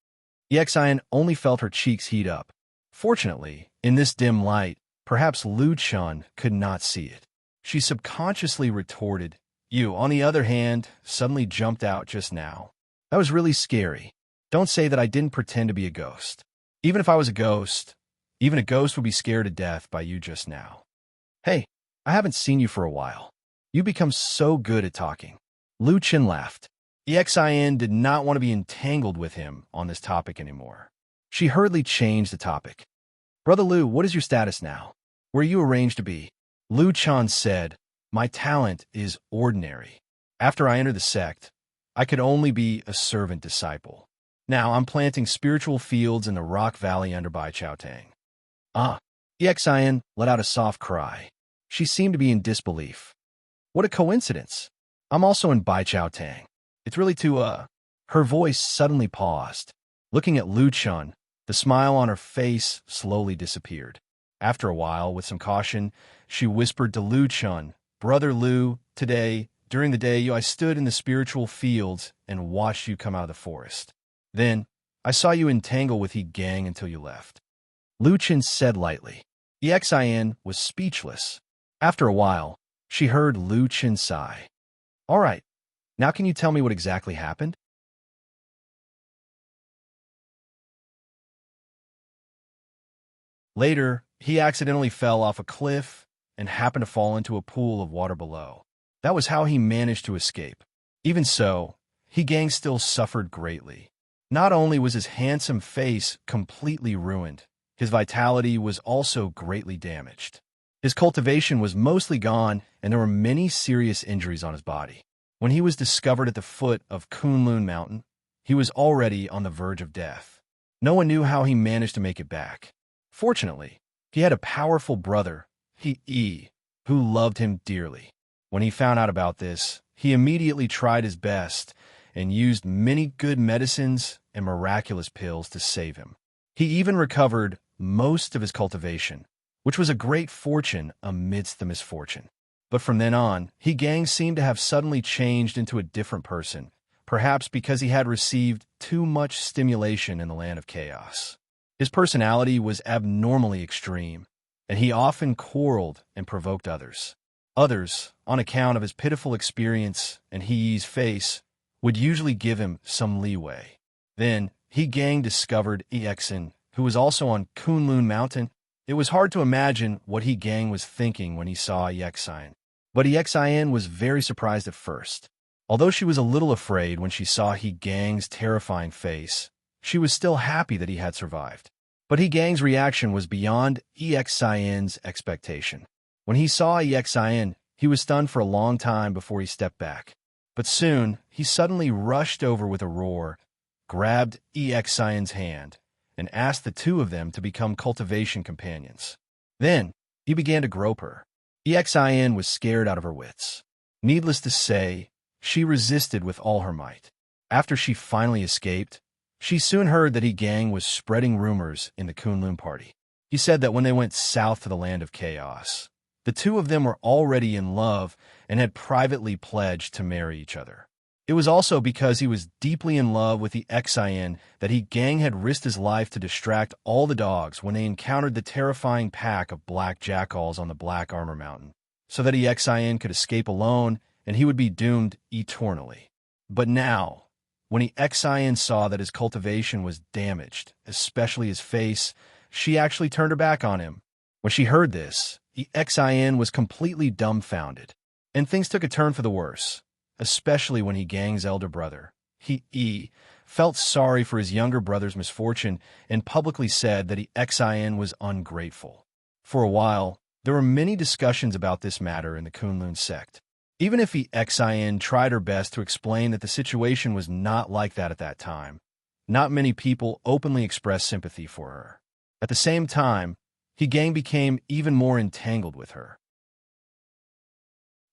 Yexin only felt her cheeks heat up. Fortunately, in this dim light, perhaps Lu Chun could not see it. She subconsciously retorted, "You, on the other hand, suddenly jumped out just now. That was really scary. Don't say that I didn't pretend to be a ghost. Even if I was a ghost, even a ghost would be scared to death by you just now. Hey, I haven't seen you for a while. You become so good at talking." Lu Chun laughed. Exin did not want to be entangled with him on this topic anymore. She hurriedly changed the topic. "Brother Lu, what is your status now? Where are you arranged to be?" Lu Chun said, "My talent is ordinary. After I entered the sect, I could only be a servant disciple. Now I'm planting spiritual fields in the rock valley under Bai Chao Tang." Exin let out a soft cry. She seemed to be in disbelief. What a coincidence. I'm also in Bai Chao Tang. It's really Her voice suddenly paused. Looking at Lu Chun, the smile on her face slowly disappeared. After a while, with some caution, she whispered to Lu Chun, "Brother Lu, today, during the day, I stood in the spiritual fields and watched you come out of the forest. Then, I saw you entangle with He Gang until you left." Lu Chun said lightly. Xin was speechless. After a while, she heard Lu Chun sigh. "All right, now can you tell me what exactly happened?" Later, he accidentally fell off a cliff and happened to fall into a pool of water below. That was how he managed to escape. Even so, He Gang still suffered greatly. Not only was his handsome face completely ruined, his vitality was also greatly damaged. His cultivation was mostly gone, and there were many serious injuries on his body. When he was discovered at the foot of Kunlun Mountain, he was already on the verge of death. No one knew how he managed to make it back. Fortunately, he had a powerful brother, He, who loved him dearly. When he found out about this, he immediately tried his best and used many good medicines and miraculous pills to save him. He even recovered most of his cultivation, which was a great fortune amidst the misfortune. But from then on, He Gang seemed to have suddenly changed into a different person, perhaps because he had received too much stimulation in the land of chaos. His personality was abnormally extreme, and he often quarreled and provoked others. Others, on account of his pitiful experience and He's face, would usually give him some leeway. Then, He Gang discovered Xin, who was also on Kunlun Mountain. It was hard to imagine what He Gang was thinking when he saw Xin. But Xin was very surprised at first. Although she was a little afraid when she saw He Gang's terrifying face, she was still happy that he had survived. But He Gang's reaction was beyond Xin's expectation. When he saw Xin, he was stunned for a long time before he stepped back. But soon, he suddenly rushed over with a roar, grabbed Xin's hand, and asked the two of them to become cultivation companions. Then, he began to grope her. Xin was scared out of her wits. Needless to say, she resisted with all her might. After she finally escaped, she soon heard that He Gang was spreading rumors in the Kunlun party. He said that when they went south to the land of chaos, the two of them were already in love and had privately pledged to marry each other. It was also because he was deeply in love with the Xin that He Gang had risked his life to distract all the dogs when they encountered the terrifying pack of black jackals on the Black Armor Mountain, so that Xin could escape alone and he would be doomed eternally. But now, when Xin saw that his cultivation was damaged, especially his face, she actually turned her back on him. When she heard this, Xin was completely dumbfounded, and things took a turn for the worse, especially when He Gang's elder brother, He, felt sorry for his younger brother's misfortune and publicly said that Xin was ungrateful. For a while, there were many discussions about this matter in the Kunlun sect. Even if Xin tried her best to explain that the situation was not like that at that time, not many people openly expressed sympathy for her. At the same time, He Gang became even more entangled with her.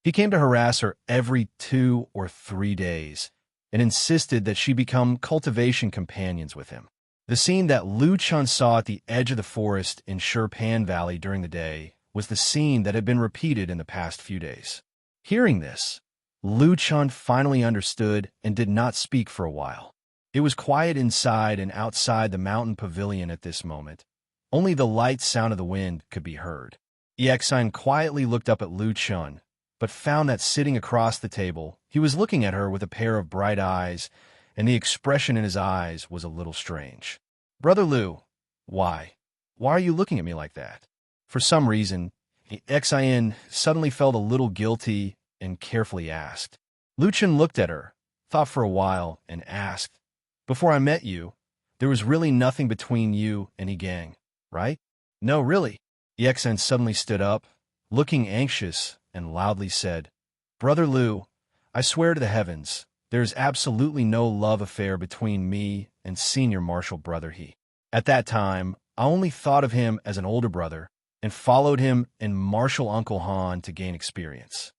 He came to harass her every 2 or 3 days and insisted that she become cultivation companions with him. The scene that Lu Chun saw at the edge of the forest in Shurpan Valley during the day was the scene that had been repeated in the past few days. Hearing this, Lu Chun finally understood and did not speak for a while. It was quiet inside and outside the mountain pavilion at this moment. Only the light sound of the wind could be heard. Xin quietly looked up at Lu Chun, but found that sitting across the table, he was looking at her with a pair of bright eyes, and the expression in his eyes was a little strange. "Brother Lu, why? Why are you looking at me like that?" For some reason, Xin suddenly felt a little guilty and carefully asked. Lu Chun looked at her, thought for a while, and asked, "Before I met you, there was really nothing between you and He Gang, right?" "No, really." Xin suddenly stood up, looking anxious, and loudly said, "Brother Lu, I swear to the heavens, there is absolutely no love affair between me and Senior Martial Brother He. At that time, I only thought of him as an older brother and followed him and Martial Uncle Han to gain experience."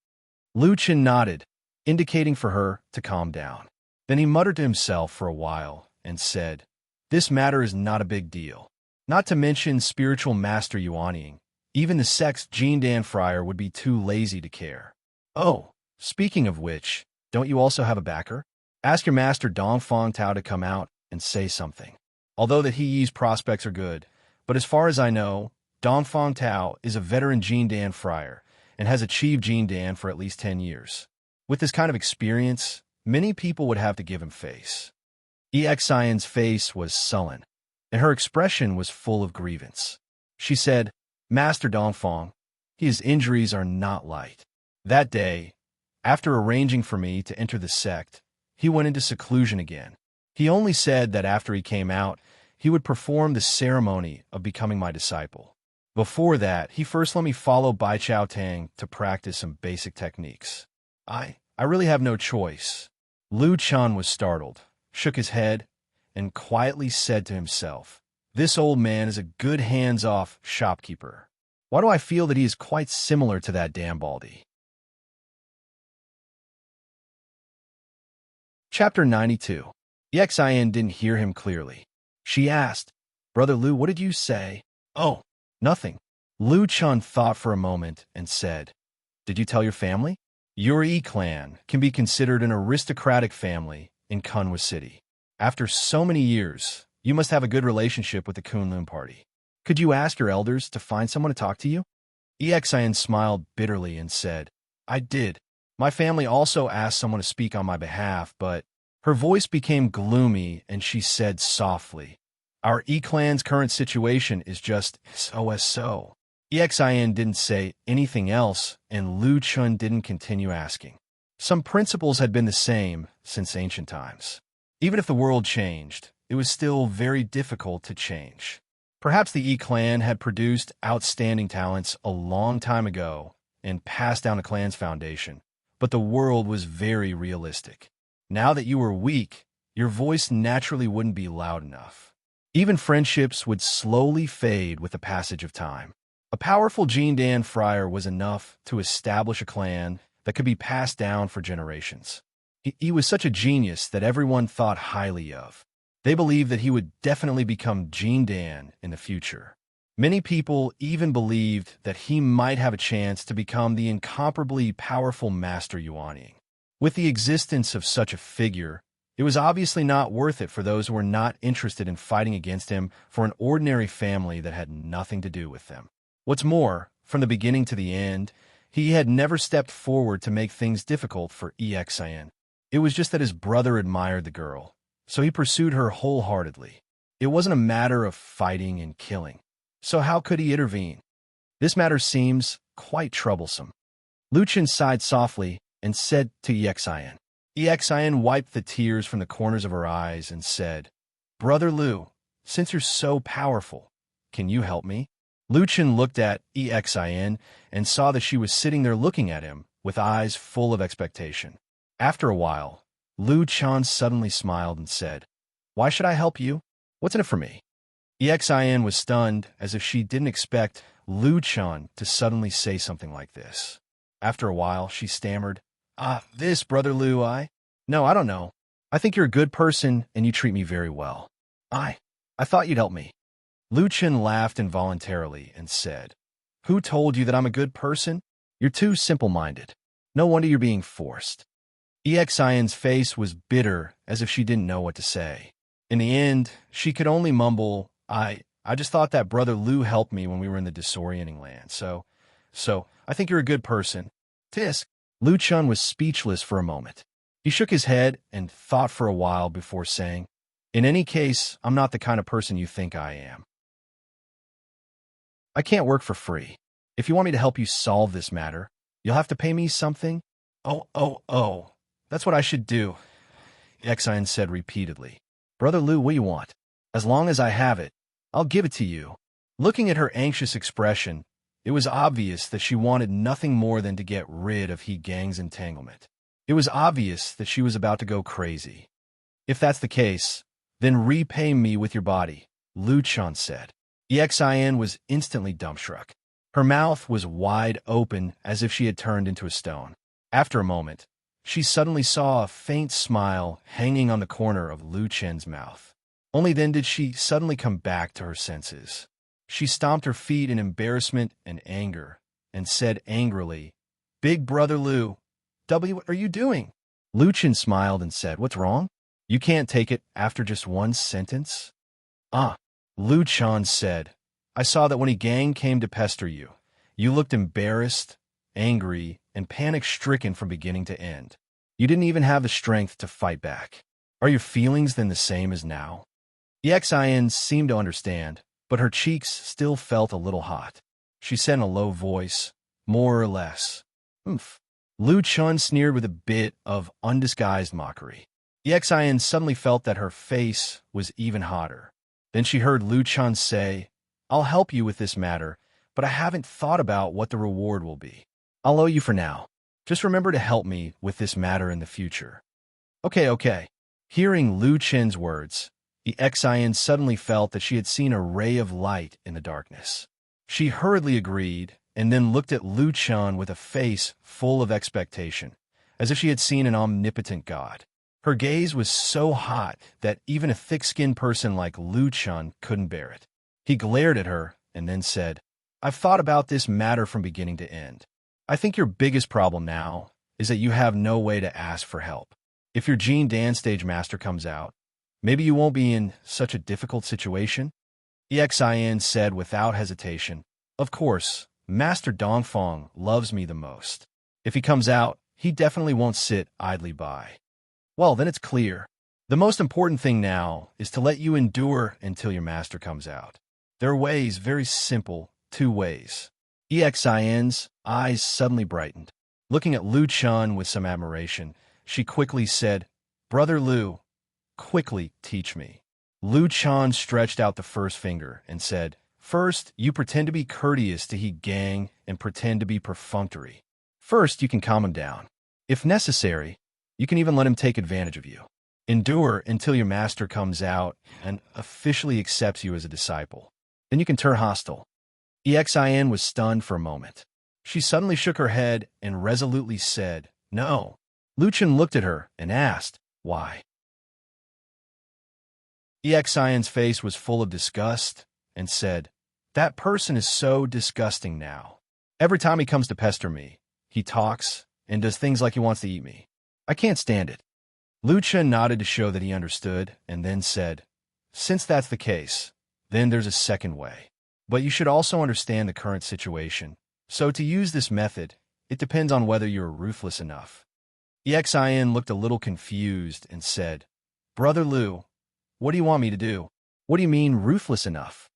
Lu Chun nodded. indicating for her to calm down. Then he muttered to himself for a while and said, "This matter is not a big deal. Not to mention spiritual master Yuanying. Even the sect's Jean Dan Friar would be too lazy to care. Oh, speaking of which, don't you also have a backer? Ask your master Dong Fong Tao to come out and say something. Although the He's prospects are good, but as far as I know, Dong Fong Tao is a veteran Jean Dan Friar and has achieved Jean Dan for at least 10 years. With this kind of experience, many people would have to give him face." Xian's face was sullen, and her expression was full of grievance. She said, "Master Dongfang, his injuries are not light." That day, after arranging for me to enter the sect, he went into seclusion again. He only said that after he came out, he would perform the ceremony of becoming my disciple. Before that, he first let me follow Bai Chao Tang to practice some basic techniques. I really have no choice. Lu Chun was startled, shook his head, and quietly said to himself, "This old man is a good hands-off shopkeeper. Why do I feel that he is quite similar to that damn Baldy?" Chapter 92. Xian didn't hear him clearly. She asked, "Brother Lu, what did you say?" "Oh, nothing." Lu Chun thought for a moment and said, "Did you tell your family? Your Yi clan can be considered an aristocratic family in Kunwa City. After so many years, you must have a good relationship with the Kunlun party. Could you ask your elders to find someone to talk to you?" Xian smiled bitterly and said, "I did. My family also asked someone to speak on my behalf, but..." Her voice became gloomy and she said softly, "Our Yi clan's current situation is just so." Xian didn't say anything else, and Lu Chun didn't continue asking. Some principles had been the same since ancient times. Even if the world changed, it was still very difficult to change. Perhaps the Yi clan had produced outstanding talents a long time ago and passed down the clan's foundation, but the world was very realistic. Now that you were weak, your voice naturally wouldn't be loud enough. Even friendships would slowly fade with the passage of time. A powerful Jean Dan Friar was enough to establish a clan that could be passed down for generations. He was such a genius that everyone thought highly of. They believed that he would definitely become Jean Dan in the future. Many people even believed that he might have a chance to become the incomparably powerful Master Yuanying. With the existence of such a figure, it was obviously not worth it for those who were not interested in fighting against him for an ordinary family that had nothing to do with them. What's more, from the beginning to the end, he had never stepped forward to make things difficult for Xian. It was just that his brother admired the girl, so he pursued her wholeheartedly. It wasn't a matter of fighting and killing. So how could he intervene? This matter seems quite troublesome. Lu Chun sighed softly and said to Xian. Xian wiped the tears from the corners of her eyes and said, "Brother Lu, since you're so powerful, can you help me?" Lu Chun looked at Xian and saw that she was sitting there looking at him with eyes full of expectation. After a while, Lu Chun suddenly smiled and said, "Why should I help you? What's in it for me?" Xian was stunned, as if she didn't expect Lu Chun to suddenly say something like this. After a while, she stammered, This, Brother Lu, No, I don't know. I think you're a good person and you treat me very well. I thought you'd help me." Lu Chun laughed involuntarily and said, "Who told you that I'm a good person? You're too simple-minded. No wonder you're being forced." Xian's face was bitter, as if she didn't know what to say. In the end, she could only mumble, I just thought that Brother Lu helped me when we were in the disorienting land, so I think you're a good person." Tisk. Lu Chun was speechless for a moment. He shook his head and thought for a while before saying, "In any case, I'm not the kind of person you think I am. I can't work for free. If you want me to help you solve this matter, you'll have to pay me something." Oh, that's what I should do," Xian said repeatedly. "Brother Lu, what do you want? As long as I have it, I'll give it to you." Looking at her anxious expression, it was obvious that she wanted nothing more than to get rid of He Gang's entanglement. It was obvious that she was about to go crazy. "If that's the case, then repay me with your body," Lu Chun said. Xian was instantly dumbstruck. Her mouth was wide open as if she had turned into a stone. After a moment, she suddenly saw a faint smile hanging on the corner of Lu Chen's mouth. Only then did she suddenly come back to her senses. She stomped her feet in embarrassment and anger, and said angrily, "Big brother Lu, what are you doing?" Lu Chen smiled and said, "What's wrong? You can't take it after just one sentence?" "Ah," Lu Chen said, "I saw that when a gang came to pester you, you looked embarrassed, angry, and panic-stricken from beginning to end. You didn't even have the strength to fight back. Are your feelings then the same as now?" Xin seemed to understand, but her cheeks still felt a little hot. She said in a low voice, "More or less." "Oomph." Lu Chen sneered with a bit of undisguised mockery. Xin suddenly felt that her face was even hotter. Then she heard Lu Chen say, "I'll help you with this matter, but I haven't thought about what the reward will be. I'll owe you for now. Just remember to help me with this matter in the future." Okay. Hearing Lu Chen's words, Xin suddenly felt that she had seen a ray of light in the darkness. She hurriedly agreed, and then looked at Lu Chen with a face full of expectation, as if she had seen an omnipotent god. Her gaze was so hot that even a thick-skinned person like Lu Chen couldn't bear it. He glared at her and then said, "I've thought about this matter from beginning to end. I think your biggest problem now is that you have no way to ask for help. If your Jin Dan stage master comes out, maybe you won't be in such a difficult situation." Xin said without hesitation, "Of course, Master Dongfeng loves me the most. If he comes out, he definitely won't sit idly by." "Well, then it's clear. The most important thing now is to let you endure until your master comes out. There are ways, very simple, 2 ways. Xin's eyes suddenly brightened. Looking at Lu Chen with some admiration, she quickly said, "Brother Lu, quickly teach me." Lu Chen stretched out the first finger and said, "First, you pretend to be courteous to He Gang and pretend to be perfunctory. First, you can calm him down. If necessary, you can even let him take advantage of you. Endure until your master comes out and officially accepts you as a disciple. Then you can turn hostile." Xin was stunned for a moment. She suddenly shook her head and resolutely said, "No." Lu Chen looked at her and asked, "Why?" Xin's face was full of disgust and said, "That person is so disgusting now. Every time he comes to pester me, he talks and does things like he wants to eat me. I can't stand it." Lu Chen nodded to show that he understood and then said, "Since that's the case, then there's a second way. But you should also understand the current situation. So to use this method, it depends on whether you're ruthless enough." Xin looked a little confused and said, "Brother Lu, what do you want me to do? What do you mean ruthless enough?"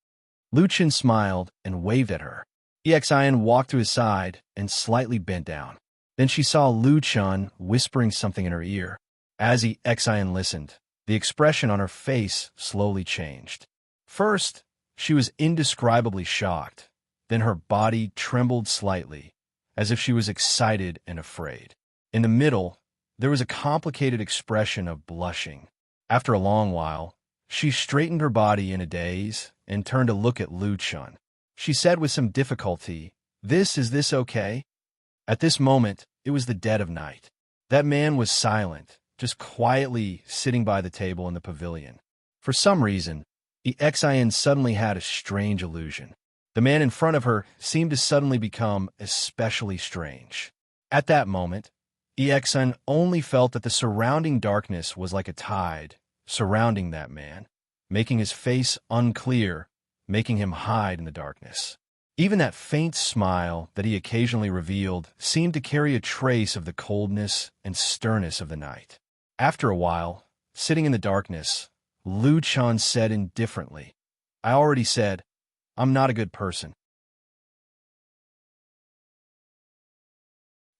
Lu Chen smiled and waved at her. Xin walked to his side and slightly bent down. Then she saw Lu Chen whispering something in her ear. As Xin listened, the expression on her face slowly changed. First, she was indescribably shocked. Then her body trembled slightly, as if she was excited and afraid. In the middle, there was a complicated expression of blushing. After a long while, she straightened her body in a daze and turned to look at Lu Chen. She said with some difficulty, Is this okay?" At this moment, it was the dead of night. That man was silent, just quietly sitting by the table in the pavilion. For some reason, Xin suddenly had a strange illusion. The man in front of her seemed to suddenly become especially strange. At that moment, Xin only felt that the surrounding darkness was like a tide surrounding that man, making his face unclear, making him hide in the darkness. Even that faint smile that he occasionally revealed seemed to carry a trace of the coldness and sternness of the night. After a while, sitting in the darkness, Lu Chen said indifferently, "I already said, I'm not a good person."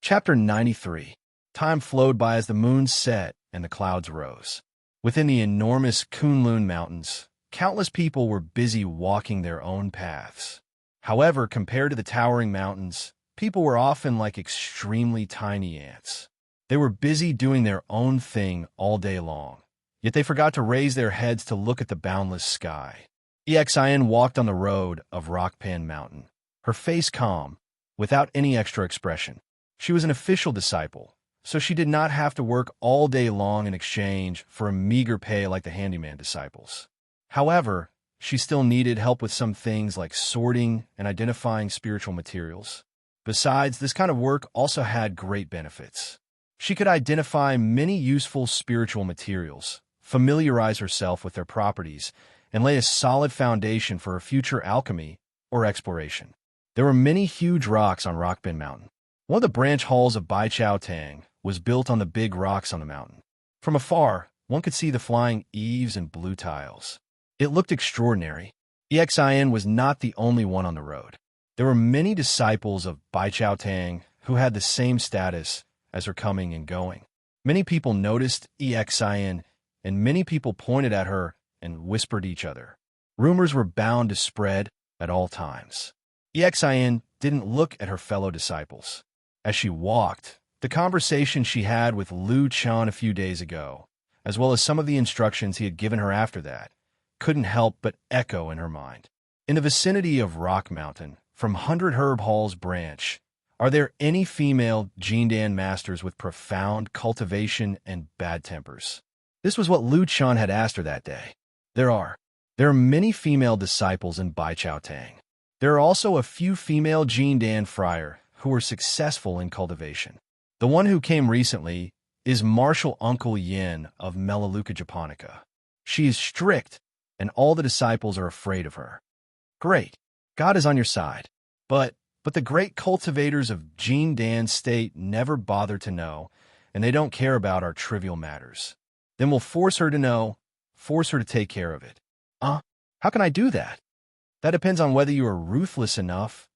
Chapter 93. Time flowed by as the moon set and the clouds rose. Within the enormous Kunlun Mountains, countless people were busy walking their own paths. However, compared to the towering mountains, people were often like extremely tiny ants. They were busy doing their own thing all day long, yet they forgot to raise their heads to look at the boundless sky. Xin walked on the road of Rockpan Mountain, her face calm, without any extra expression. She was an official disciple, so she did not have to work all day long in exchange for a meager pay like the handyman disciples. However, she still needed help with some things like sorting and identifying spiritual materials. Besides, this kind of work also had great benefits. She could identify many useful spiritual materials, familiarize herself with their properties, and lay a solid foundation for her future alchemy or exploration. There were many huge rocks on Rockbend Mountain. One of the branch halls of Bai Chao Tang was built on the big rocks on the mountain. From afar, one could see the flying eaves and blue tiles. It looked extraordinary. Exin was not the only one on the road. There were many disciples of Bai Chao Tang who had the same status as her coming and going. Many people noticed Exin, and many people pointed at her and whispered each other. Rumors were bound to spread at all times. Exin didn't look at her fellow disciples. As she walked, the conversation she had with Lu Chan a few days ago, as well as some of the instructions he had given her after that, couldn't help but echo in her mind. In the vicinity of Rock Mountain, from 100 Herb Hall's branch, are there any female Jindan masters with profound cultivation and bad tempers? This was what Lu Chan had asked her that day. There are many female disciples in Bai Chao Tang. There are also a few female Jindan friar who were successful in cultivation. The one who came recently is Martial Uncle Yin of Melaleuca Japonica. She is strict, and all the disciples are afraid of her. Great. God is on your side. But the great cultivators of Jindan State never bother to know, and they don't care about our trivial matters. Then we'll force her to know, force her to take care of it. How can I do that? That depends on whether you are ruthless enough.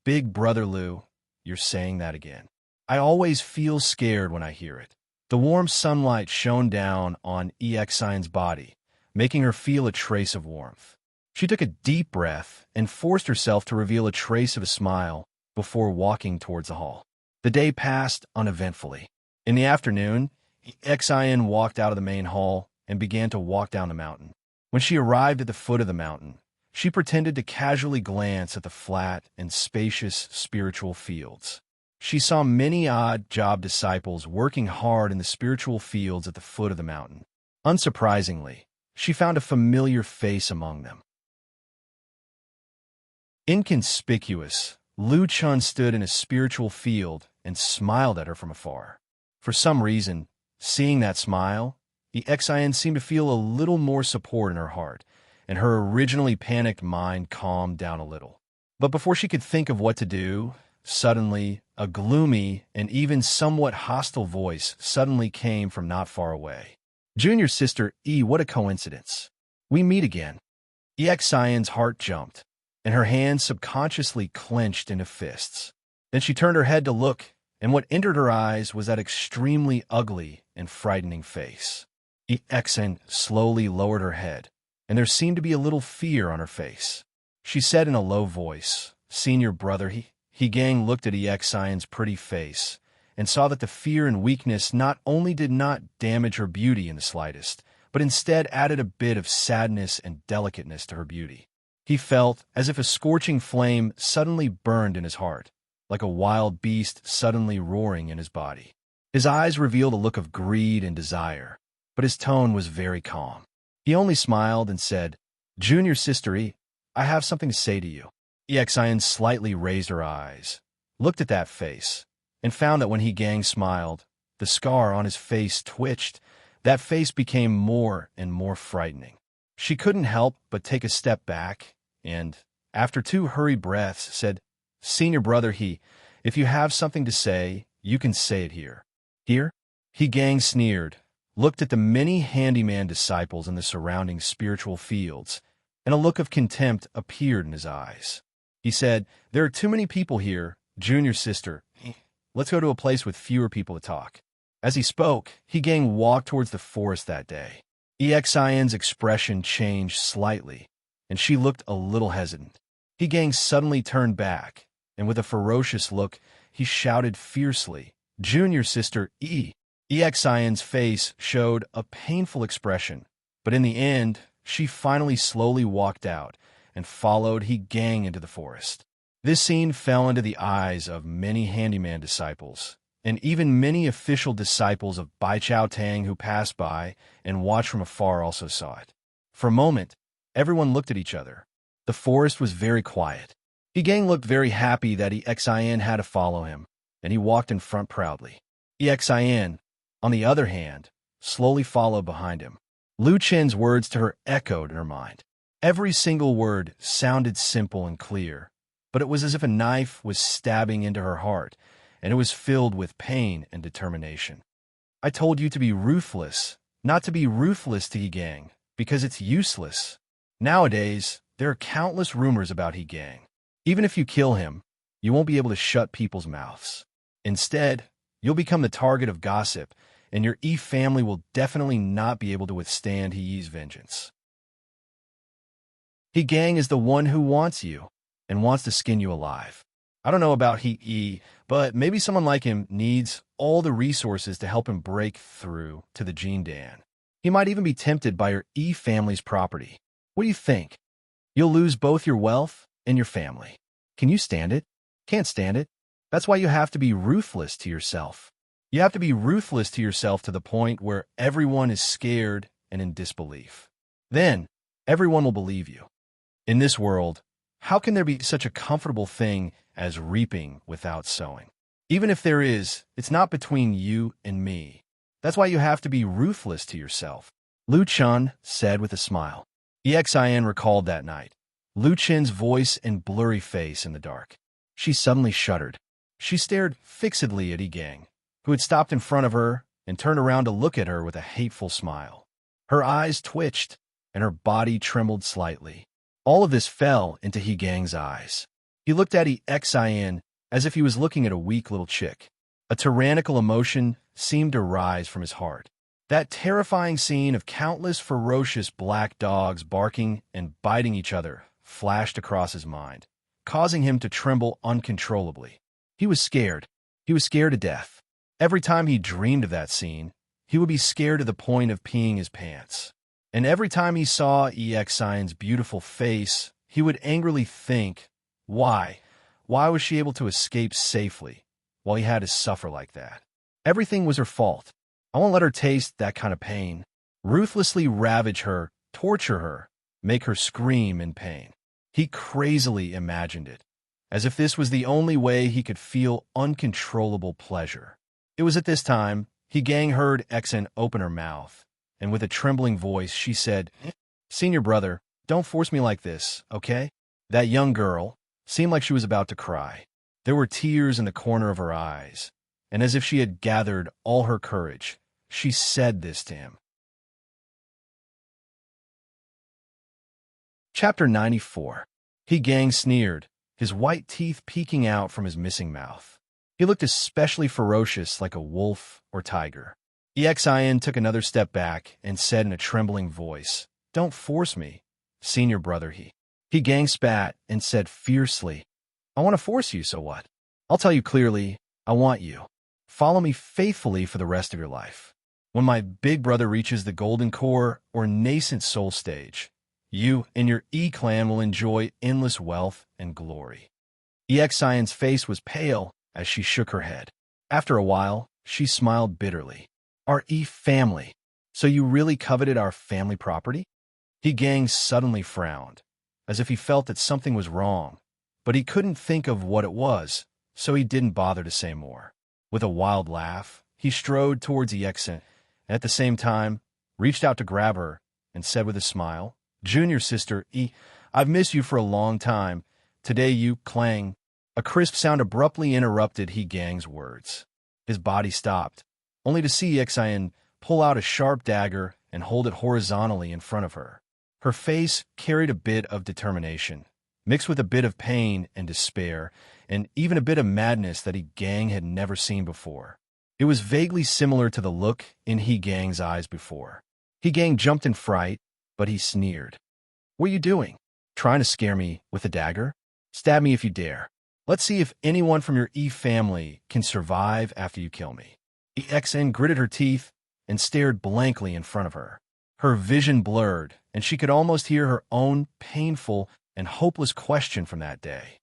Big Brother Lu, you're saying that again. I always feel scared when I hear it. The warm sunlight shone down on Exin's body, making her feel a trace of warmth. She took a deep breath and forced herself to reveal a trace of a smile before walking towards the hall. The day passed uneventfully. In the afternoon, Exin walked out of the main hall and began to walk down the mountain. When she arrived at the foot of the mountain, she pretended to casually glance at the flat and spacious spiritual fields. She saw many odd job disciples working hard in the spiritual fields at the foot of the mountain. Unsurprisingly, she found a familiar face among them. Inconspicuous, Lu Chun stood in a spiritual field and smiled at her from afar. For some reason, seeing that smile, the Exin seemed to feel a little more support in her heart, and her originally panicked mind calmed down a little. But before she could think of what to do, suddenly, a gloomy and even somewhat hostile voice suddenly came from not far away. Junior sister E, what a coincidence. We meet again. Exin's heart jumped, and her hands subconsciously clenched into fists. Then she turned her head to look, and what entered her eyes was that extremely ugly and frightening face. Exin slowly lowered her head, and there seemed to be a little fear on her face. She said in a low voice, Senior brother, he gang looked at Exin's pretty face, and saw that the fear and weakness not only did not damage her beauty in the slightest, but instead added a bit of sadness and delicateness to her beauty. He felt as if a scorching flame suddenly burned in his heart, like a wild beast suddenly roaring in his body. His eyes revealed a look of greed and desire, but his tone was very calm. He only smiled and said, Junior sister E, I have something to say to you. Exin slightly raised her eyes, looked at that face, and found that when he gang smiled, the scar on his face twitched. That face became more and more frightening. She couldn't help but take a step back and, after 2 hurried breaths, said, Senior brother if you have something to say, you can say it here. Here? He gang sneered, looked at the many handyman disciples in the surrounding spiritual fields, and a look of contempt appeared in his eyes. He said, There are too many people here, junior sister. Let's go to a place with fewer people to talk. As he spoke, he gang walked towards the forest that day. Exin's expression changed slightly, and she looked a little hesitant. He gang suddenly turned back, and with a ferocious look, he shouted fiercely, Junior sister E. Exin's face showed a painful expression, but in the end, she finally slowly walked out and followed he gang into the forest. This scene fell into the eyes of many handyman disciples, and even many official disciples of Bai Chao Tang who passed by and watched from afar also saw it. For a moment, everyone looked at each other. The forest was very quiet. He Gang looked very happy that Exin had to follow him, and he walked in front proudly. Exin, on the other hand, slowly followed behind him. Lu Chen's words to her echoed in her mind. Every single word sounded simple and clear, but it was as if a knife was stabbing into her heart, and it was filled with pain and determination. I told you to be ruthless, not to be ruthless to He Gang, because it's useless. Nowadays, there are countless rumors about He Gang. Even if you kill him, you won't be able to shut people's mouths. Instead, you'll become the target of gossip, and your E family will definitely not be able to withstand He Yi's vengeance. He Gang is the one who wants you, and wants to skin you alive. I don't know about He Yi, but maybe someone like him needs all the resources to help him break through to the Jin Dan. He might even be tempted by your E family's property. What do you think? You'll lose both your wealth and your family. Can you stand it? Can't stand it. That's why you have to be ruthless to yourself. You have to be ruthless to yourself to the point where everyone is scared and in disbelief. Then, everyone will believe you. In this world, how can there be such a comfortable thing as reaping without sowing? Even if there is, it's not between you and me. That's why you have to be ruthless to yourself. Lu Chen said with a smile. Exin recalled that night. Lu Chen's voice and blurry face in the dark. She suddenly shuddered. She stared fixedly at Yi Gang, who had stopped in front of her and turned around to look at her with a hateful smile. Her eyes twitched, and her body trembled slightly. All of this fell into He Gang's eyes. He looked at Exin as if he was looking at a weak little chick. A tyrannical emotion seemed to rise from his heart. That terrifying scene of countless ferocious black dogs barking and biting each other flashed across his mind, causing him to tremble uncontrollably. He was scared. He was scared to death. Every time he dreamed of that scene, he would be scared to the point of peeing his pants. And every time he saw Exin's beautiful face, he would angrily think, why? Why was she able to escape safely, while he had to suffer like that? Everything was her fault. I won't let her taste that kind of pain. Ruthlessly ravage her, torture her, make her scream in pain. He crazily imagined it, as if this was the only way he could feel uncontrollable pleasure. It was at this time He Gang heard Exin open her mouth, and with a trembling voice she said, "Senior brother, don't force me like this, okay?" That young girl seemed like she was about to cry. There were tears in the corner of her eyes, and as if she had gathered all her courage, she said this to him. Chapter 94. He Gang sneered, his white teeth peeking out from his missing mouth. He looked especially ferocious, like a wolf or tiger. Exin took another step back and said in a trembling voice, "Don't force me, senior brother." He Gang spat and said fiercely, "I want to force you, so what? I'll tell you clearly, I want you. Follow me faithfully for the rest of your life. When my big brother reaches the golden core or nascent soul stage, you and your E-clan will enjoy endless wealth and glory." Exin's face was pale as she shook her head. After a while, she smiled bitterly. "Our E family. So you really coveted our family property?" He Gang suddenly frowned, as if he felt that something was wrong, but he couldn't think of what it was, so he didn't bother to say more. With a wild laugh, he strode towards Exin, and at the same time, reached out to grab her, and said with a smile, "Junior sister E, I've missed you for a long time. Today you clang." A crisp sound abruptly interrupted He Gang's words. His body stopped, only to see Exin pull out a sharp dagger and hold it horizontally in front of her. Her face carried a bit of determination, mixed with a bit of pain and despair, and even a bit of madness that He Gang had never seen before. It was vaguely similar to the look in He Gang's eyes before. He Gang jumped in fright, but he sneered. "What are you doing? Trying to scare me with a dagger? Stab me if you dare. Let's see if anyone from your E family can survive after you kill me." Exin gritted her teeth and stared blankly in front of her. Her vision blurred, and she could almost hear her own painful and hopeless question from that day.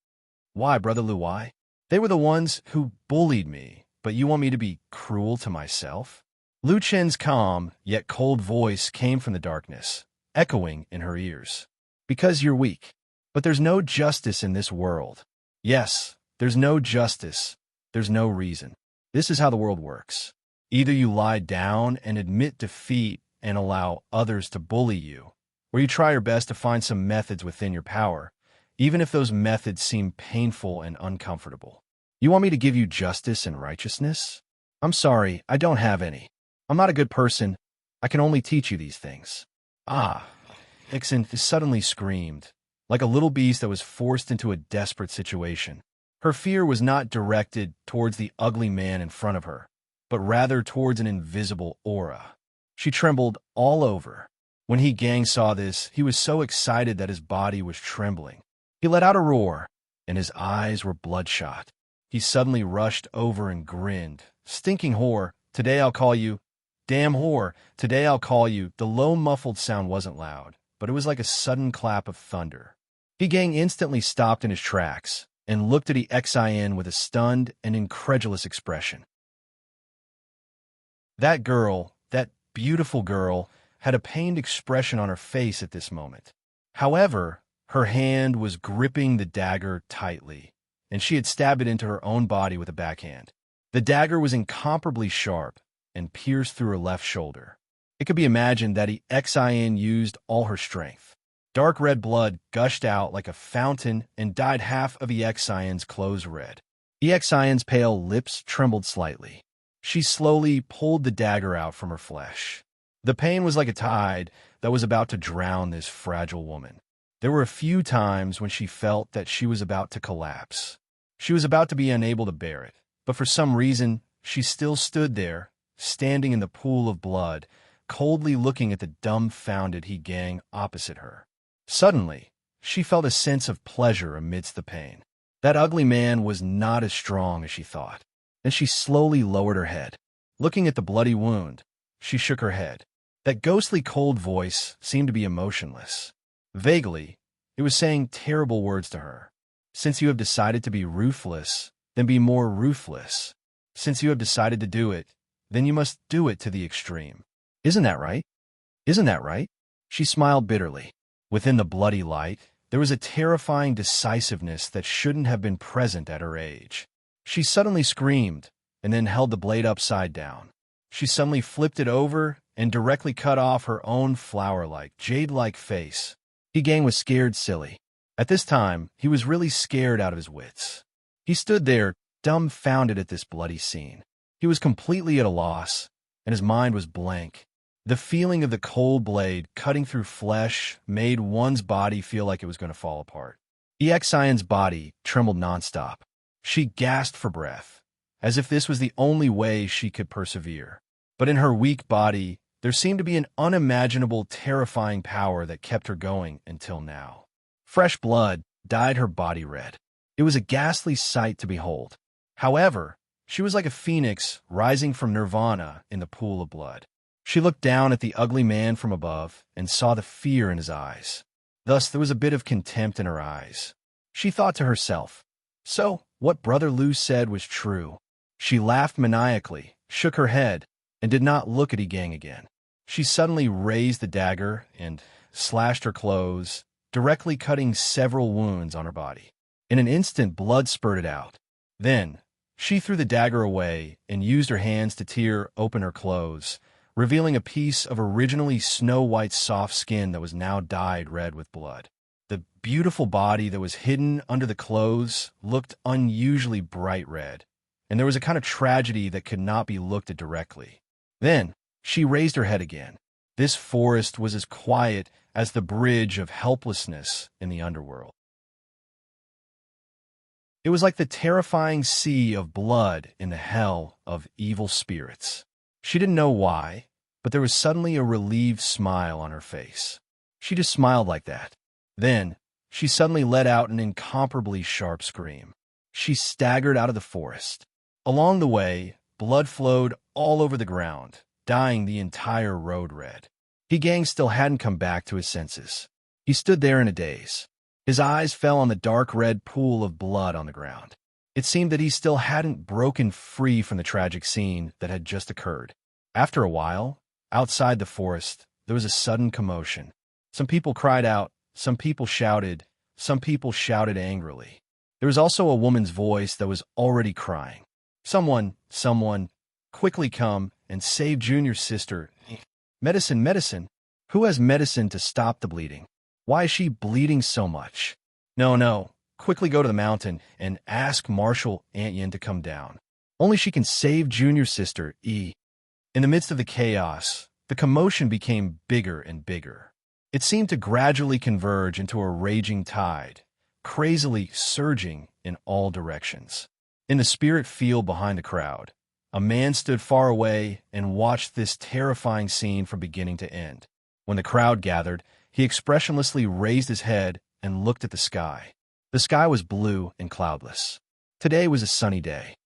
"Why, Brother Lu, why? They were the ones who bullied me But you want me to be cruel to myself? Lu Chen's calm, yet cold voice came from the darkness, echoing in her ears. Because you're weak. But there's no justice in this world. Yes, there's no justice. There's no reason. This is how the world works. Either you lie down and admit defeat and allow others to bully you, or you try your best to find some methods within your power, even if those methods seem painful and uncomfortable. You want me to give you justice and righteousness? I'm sorry, I don't have any. I'm not a good person. I can only teach you these things. Ah, Ixen suddenly screamed, like a little beast that was forced into a desperate situation. Her fear was not directed towards the ugly man in front of her, but rather towards an invisible aura. She trembled all over. When He Gang saw this, he was so excited that his body was trembling. He let out a roar, and his eyes were bloodshot. He suddenly rushed over and grinned. Stinking whore, today I'll call you. Damn whore, today I'll call you. The low muffled sound wasn't loud, but it was like a sudden clap of thunder. He Gang instantly stopped in his tracks and looked at the Xin with a stunned and incredulous expression. That girl, that beautiful girl, had a pained expression on her face at this moment. However, her hand was gripping the dagger tightly, and she had stabbed it into her own body with a backhand. The dagger was incomparably sharp and pierced through her left shoulder. It could be imagined that the Xin used all her strength. Dark red blood gushed out like a fountain and dyed half of the Xion's clothes red. The Xion's pale lips trembled slightly. She slowly pulled the dagger out from her flesh. The pain was like a tide that was about to drown this fragile woman. There were a few times when she felt that she was about to collapse. She was about to be unable to bear it, but for some reason, she still stood there, standing in the pool of blood, coldly looking at the dumbfounded He Gang opposite her. Suddenly, she felt a sense of pleasure amidst the pain. That ugly man was not as strong as she thought. Then she slowly lowered her head. Looking at the bloody wound, she shook her head. That ghostly cold voice seemed to be emotionless. Vaguely, it was saying terrible words to her. Since you have decided to be ruthless, then be more ruthless. Since you have decided to do it, then you must do it to the extreme. Isn't that right? Isn't that right? She smiled bitterly. Within the bloody light, there was a terrifying decisiveness that shouldn't have been present at her age. She suddenly screamed, and then held the blade upside down. She suddenly flipped it over and directly cut off her own flower-like, jade-like face. He Gang was scared silly. At this time, he was really scared out of his wits. He stood there, dumbfounded at this bloody scene. He was completely at a loss, and his mind was blank. The feeling of the cold blade cutting through flesh made one's body feel like it was going to fall apart. The Xion's body trembled nonstop. She gasped for breath, as if this was the only way she could persevere. But in her weak body, there seemed to be an unimaginable, terrifying power that kept her going until now. Fresh blood dyed her body red. It was a ghastly sight to behold. However, she was like a phoenix rising from nirvana in the pool of blood. She looked down at the ugly man from above and saw the fear in his eyes. Thus, there was a bit of contempt in her eyes. She thought to herself, so, what Brother Lu said was true. She laughed maniacally, shook her head, and did not look at He Gang again. She suddenly raised the dagger and slashed her clothes, directly cutting several wounds on her body. In an instant, blood spurted out. Then, she threw the dagger away and used her hands to tear open her clothes, revealing a piece of originally snow-white soft skin that was now dyed red with blood. The beautiful body that was hidden under the clothes looked unusually bright red, and there was a kind of tragedy that could not be looked at directly. Then, she raised her head again. This forest was as quiet as the bridge of helplessness in the underworld. It was like the terrifying sea of blood in the hell of evil spirits. She didn't know why, but there was suddenly a relieved smile on her face. She just smiled like that. Then, she suddenly let out an incomparably sharp scream. She staggered out of the forest. Along the way, blood flowed all over the ground, dyeing the entire road red. He Gang still hadn't come back to his senses. He stood there in a daze. His eyes fell on the dark red pool of blood on the ground. It seemed that he still hadn't broken free from the tragic scene that had just occurred. After a while, outside the forest, there was a sudden commotion. Some people cried out, some people shouted angrily. There was also a woman's voice that was already crying. Someone, quickly come and save Junior's sister. Medicine. Who has medicine to stop the bleeding? Why is she bleeding so much? No. Quickly go to the mountain and ask Marshal Aunt Yin to come down. Only she can save Junior's sister, In the midst of the chaos, the commotion became bigger and bigger. It seemed to gradually converge into a raging tide, crazily surging in all directions. In the spirit field behind the crowd, a man stood far away and watched this terrifying scene from beginning to end. When the crowd gathered, he expressionlessly raised his head and looked at the sky. The sky was blue and cloudless. Today was a sunny day.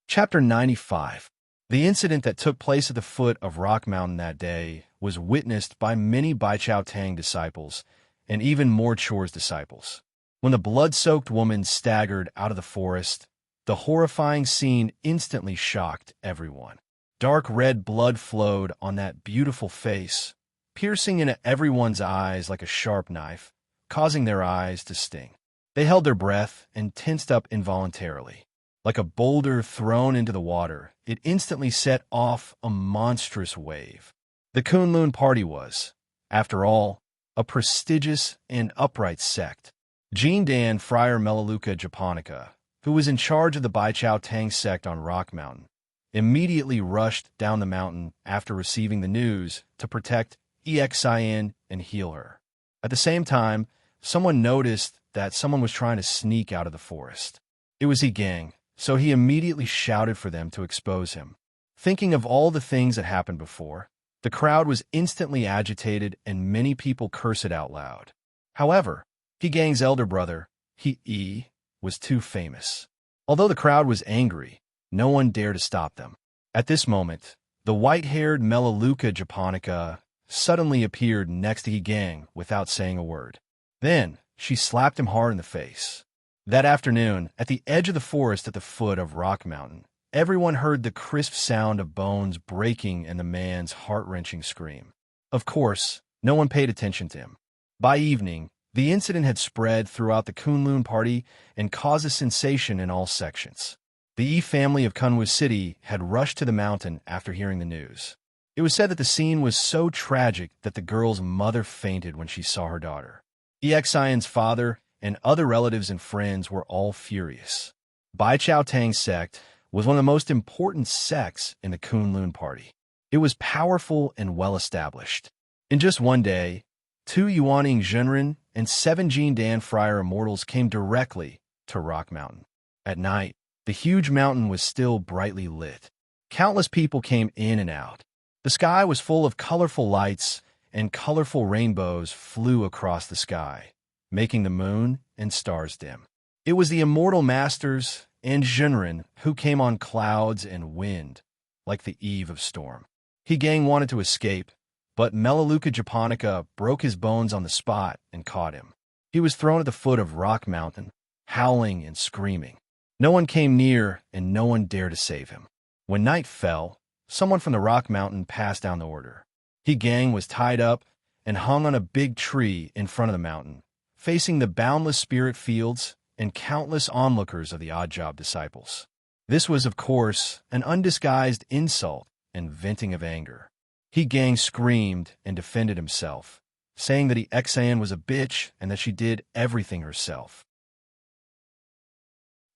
Chapter 95. The incident that took place at the foot of Rock Mountain that day was witnessed by many Bai Chao Tang disciples and even more Chor's disciples. When the blood-soaked woman staggered out of the forest, the horrifying scene instantly shocked everyone. Dark red blood flowed on that beautiful face, piercing into everyone's eyes like a sharp knife, causing their eyes to sting. They held their breath and tensed up involuntarily. Like a boulder thrown into the water, it instantly set off a monstrous wave. The Kunlun party was, after all, a prestigious and upright sect. Jindan Friar Melaleuca Japonica, who was in charge of the Bai Chao Tang sect on Rock Mountain, immediately rushed down the mountain after receiving the news to protect Xian and heal her. At the same time, someone noticed that someone was trying to sneak out of the forest. It was Gang, so he immediately shouted for them to expose him. Thinking of all the things that happened before, the crowd was instantly agitated and many people cursed out loud. However, Gang's elder brother, He was too famous. Although the crowd was angry, no one dared to stop them. At this moment, the white-haired Melaleuca Japonica suddenly appeared next to Gang without saying a word. Then, she slapped him hard in the face. That afternoon, at the edge of the forest at the foot of Rock Mountain, everyone heard the crisp sound of bones breaking and the man's heart-wrenching scream. Of course, no one paid attention to him. By evening, the incident had spread throughout the Kunlun party and caused a sensation in all sections. The Yi family of Kunwu City had rushed to the mountain after hearing the news. It was said that the scene was so tragic that the girl's mother fainted when she saw her daughter. Xian's father and other relatives and friends were all furious. Bai Chao Tang sect was one of the most important sects in the Kunlun party. It was powerful and well-established. In just one day, 2 Yuaning Zhenren and 7 Jindan Friar Immortals came directly to Rock Mountain. At night, the huge mountain was still brightly lit. Countless people came in and out. The sky was full of colorful lights, and colorful rainbows flew across the sky, making the moon and stars dim. It was the immortal masters and Zhenren who came on clouds and wind, like the eve of storm. Gang wanted to escape, but Melaleuca Japonica broke his bones on the spot and caught him. He was thrown at the foot of Rock Mountain, howling and screaming. No one came near, and no one dared to save him. When night fell, someone from the Rock Mountain passed down the order. Gang was tied up and hung on a big tree in front of the mountain, facing the boundless spirit fields and countless onlookers of the Odd Job disciples. This was, of course, an undisguised insult and venting of anger. Gang screamed and defended himself, saying that Xian was a bitch and that she did everything herself.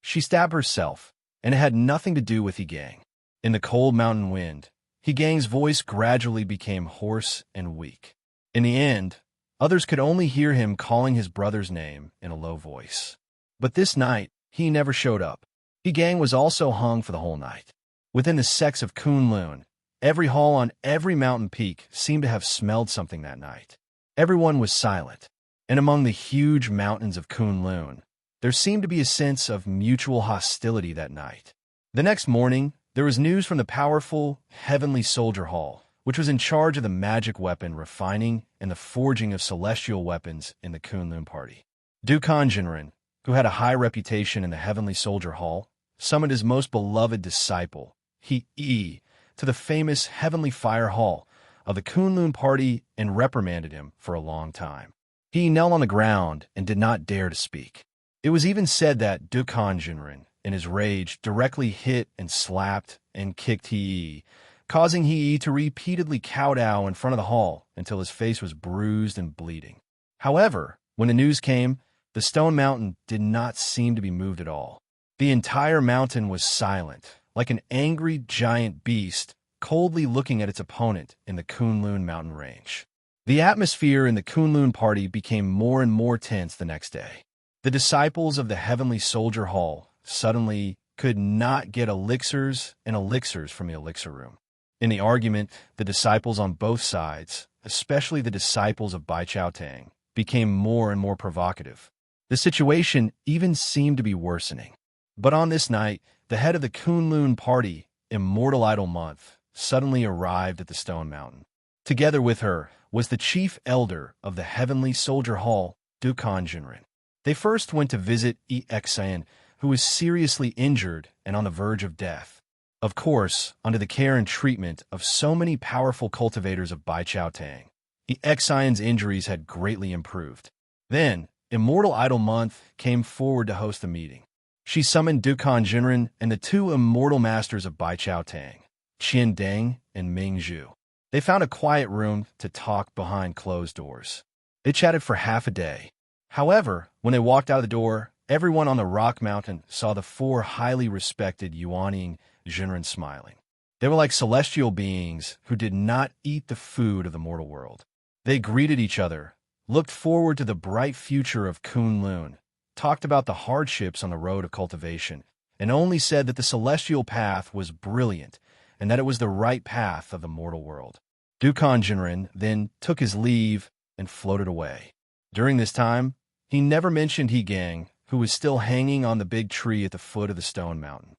She stabbed herself, and it had nothing to do with Gang. In the cold mountain wind, Gang's voice gradually became hoarse and weak. In the end, others could only hear him calling his brother's name in a low voice. But this night, he never showed up. Gang was also hung for the whole night. Within the sects of Kunlun, every hall on every mountain peak seemed to have smelled something that night. Everyone was silent, and among the huge mountains of Kunlun, there seemed to be a sense of mutual hostility that night. The next morning, there was news from the powerful Heavenly Soldier Hall, which was in charge of the magic weapon refining and the forging of celestial weapons in the Kunlun party. Dukan Jinren, who had a high reputation in the Heavenly Soldier Hall, summoned his most beloved disciple, He, to the famous Heavenly Fire Hall of the Kunlun party and reprimanded him for a long time. He knelt on the ground and did not dare to speak. It was even said that Dukan Jinren, in his rage, directly hit and slapped and kicked He, causing He to repeatedly kowtow in front of the hall until his face was bruised and bleeding. However, when the news came, the stone mountain did not seem to be moved at all. The entire mountain was silent, like an angry giant beast coldly looking at its opponent in the Kunlun mountain range. The atmosphere in the Kunlun party became more and more tense the next day. The disciples of the Heavenly Soldier Hall suddenly could not get elixirs and elixirs from the elixir room. In the argument, the disciples on both sides, especially the disciples of Bai Chao Tang, became more and more provocative. The situation even seemed to be worsening. But on this night, the head of the Kunlun party, Immortal Idol Month, suddenly arrived at the Stone Mountain. Together with her was the chief elder of the Heavenly Soldier Hall, Dukan Jinren. They first went to visit Exan, who was seriously injured and on the verge of death. Of course, under the care and treatment of so many powerful cultivators of Bai Chao Tang, Exan's injuries had greatly improved. Then, Immortal Idol Month came forward to host a meeting. She summoned Dukan Jinren and the two immortal masters of Bai Chao Tang, Qian Deng and Ming Zhu. They found a quiet room to talk behind closed doors. They chatted for half a day. However, when they walked out of the door, everyone on the rock mountain saw the four highly respected Yuaning Jinren smiling. They were like celestial beings who did not eat the food of the mortal world. They greeted each other, looked forward to the bright future of Kunlun, talked about the hardships on the road of cultivation, and only said that the celestial path was brilliant and that it was the right path of the mortal world. Dukan Jinren then took his leave and floated away. During this time, he never mentioned He Gang, who was still hanging on the big tree at the foot of the stone mountain.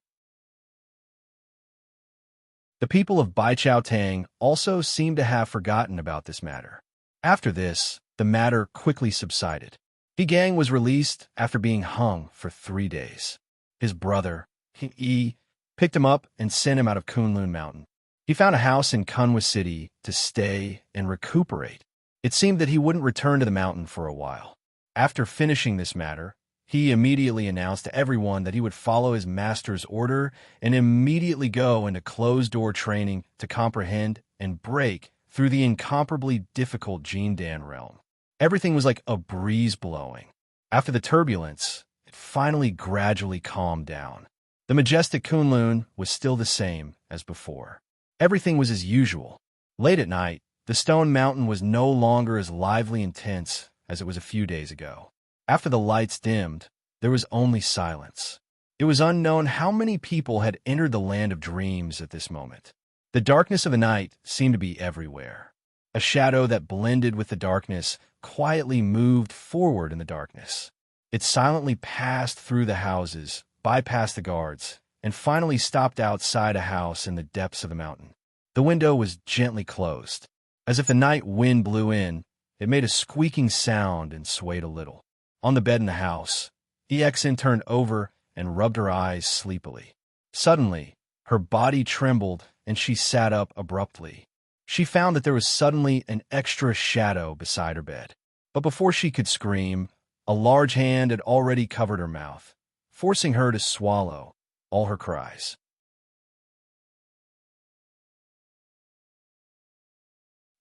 The people of Bai Chao Tang also seemed to have forgotten about this matter. After this, the matter quickly subsided. He Gang was released after being hung for 3 days. His brother, He, picked him up and sent him out of Kunlun Mountain. He found a house in Kunwa City to stay and recuperate. It seemed that he wouldn't return to the mountain for a while. After finishing this matter, he immediately announced to everyone that he would follow his master's order and immediately go into closed-door training to comprehend and break through the incomparably difficult Jin Dan realm. Everything was like a breeze blowing. After the turbulence, it finally gradually calmed down. The majestic Kunlun was still the same as before. Everything was as usual. Late at night, the stone mountain was no longer as lively and tense as it was a few days ago. After the lights dimmed, there was only silence. It was unknown how many people had entered the land of dreams at this moment. The darkness of the night seemed to be everywhere. A shadow that blended with the darkness quietly moved forward in the darkness. It silently passed through the houses, bypassed the guards, and finally stopped outside a house in the depths of the mountain. The window was gently closed. As if the night wind blew in, it made a squeaking sound and swayed a little. On the bed in the house, Exin turned over and rubbed her eyes sleepily. Suddenly, her body trembled and she sat up abruptly. She found that there was suddenly an extra shadow beside her bed. But before she could scream, a large hand had already covered her mouth, forcing her to swallow all her cries.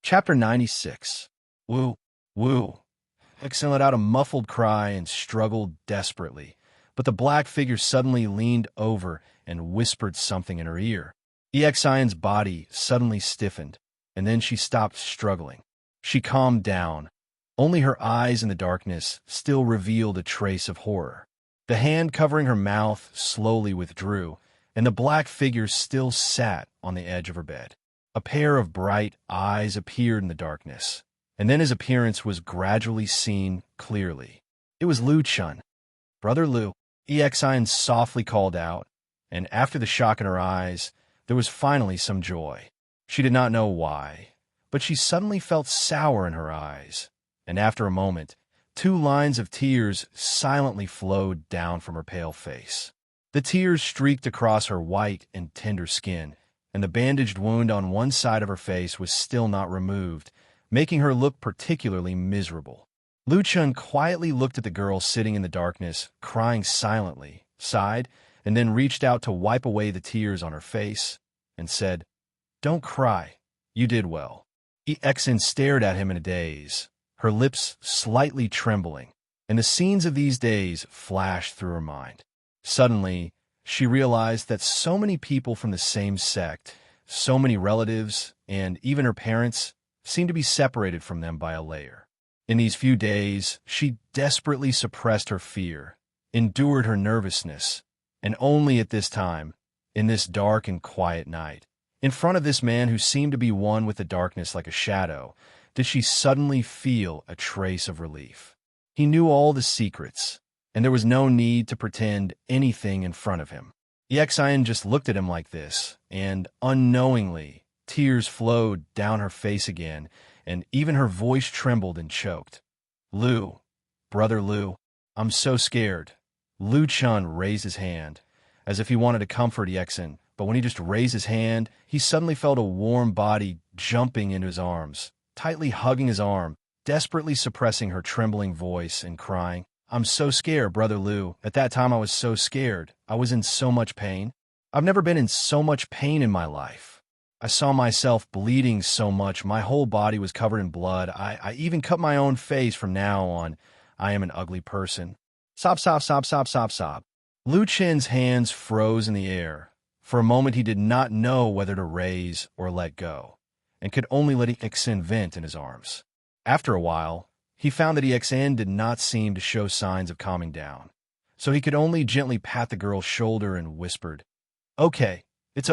Chapter 96. Woo, woo. Exin let out a muffled cry and struggled desperately, but the black figure suddenly leaned over and whispered something in her ear. Exion's body suddenly stiffened, and then she stopped struggling. She calmed down. Only her eyes in the darkness still revealed a trace of horror. The hand covering her mouth slowly withdrew, and the black figure still sat on the edge of her bed. A pair of bright eyes appeared in the darkness, and then his appearance was gradually seen clearly. It was Lu Chun. "Brother Lu," Exion softly called out, and after the shock in her eyes, there was finally some joy. She did not know why, but she suddenly felt sour in her eyes, and after a moment, 2 lines of tears silently flowed down from her pale face. The tears streaked across her white and tender skin, and the bandaged wound on one side of her face was still not removed, making her look particularly miserable. Lu Chun quietly looked at the girl sitting in the darkness, crying silently, sighed, and then reached out to wipe away the tears on her face, and said, "Don't cry. You did well." Exin stared at him in a daze, her lips slightly trembling, and the scenes of these days flashed through her mind. Suddenly, she realized that so many people from the same sect, so many relatives, and even her parents, seemed to be separated from them by a layer. In these few days, she desperately suppressed her fear, endured her nervousness, and only at this time, in this dark and quiet night, in front of this man who seemed to be one with the darkness like a shadow, did she suddenly feel a trace of relief. He knew all the secrets, and there was no need to pretend anything in front of him. Yexian just looked at him like this, and unknowingly, tears flowed down her face again, and even her voice trembled and choked. "Lu, brother Lu, I'm so scared." Lu Chun raised his hand, as if he wanted to comfort Yexin, but when he just raised his hand, he suddenly felt a warm body jumping into his arms, tightly hugging his arm, desperately suppressing her trembling voice and crying, "I'm so scared, brother Lu. At that time I was so scared. I was in so much pain. I've never been in so much pain in my life. I saw myself bleeding so much, my whole body was covered in blood. I even cut my own face. From now on, I am an ugly person." Sob, sob, sob, sob, sob, sob. Lu Chen's hands froze in the air. For a moment he did not know whether to raise or let go, and could only let Exin vent in his arms. After a while, he found that Exin did not seem to show signs of calming down, so he could only gently pat the girl's shoulder and whispered, "Okay, it's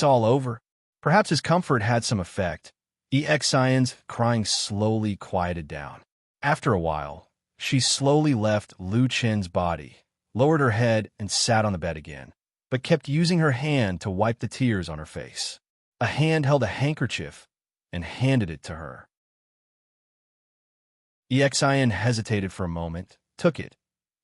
all over." Perhaps his comfort had some effect. Exin's crying slowly quieted down. After a while, she slowly left Lu Chen's body, lowered her head, and sat on the bed again, but kept using her hand to wipe the tears on her face. A hand held a handkerchief and handed it to her. Exin hesitated for a moment, took it,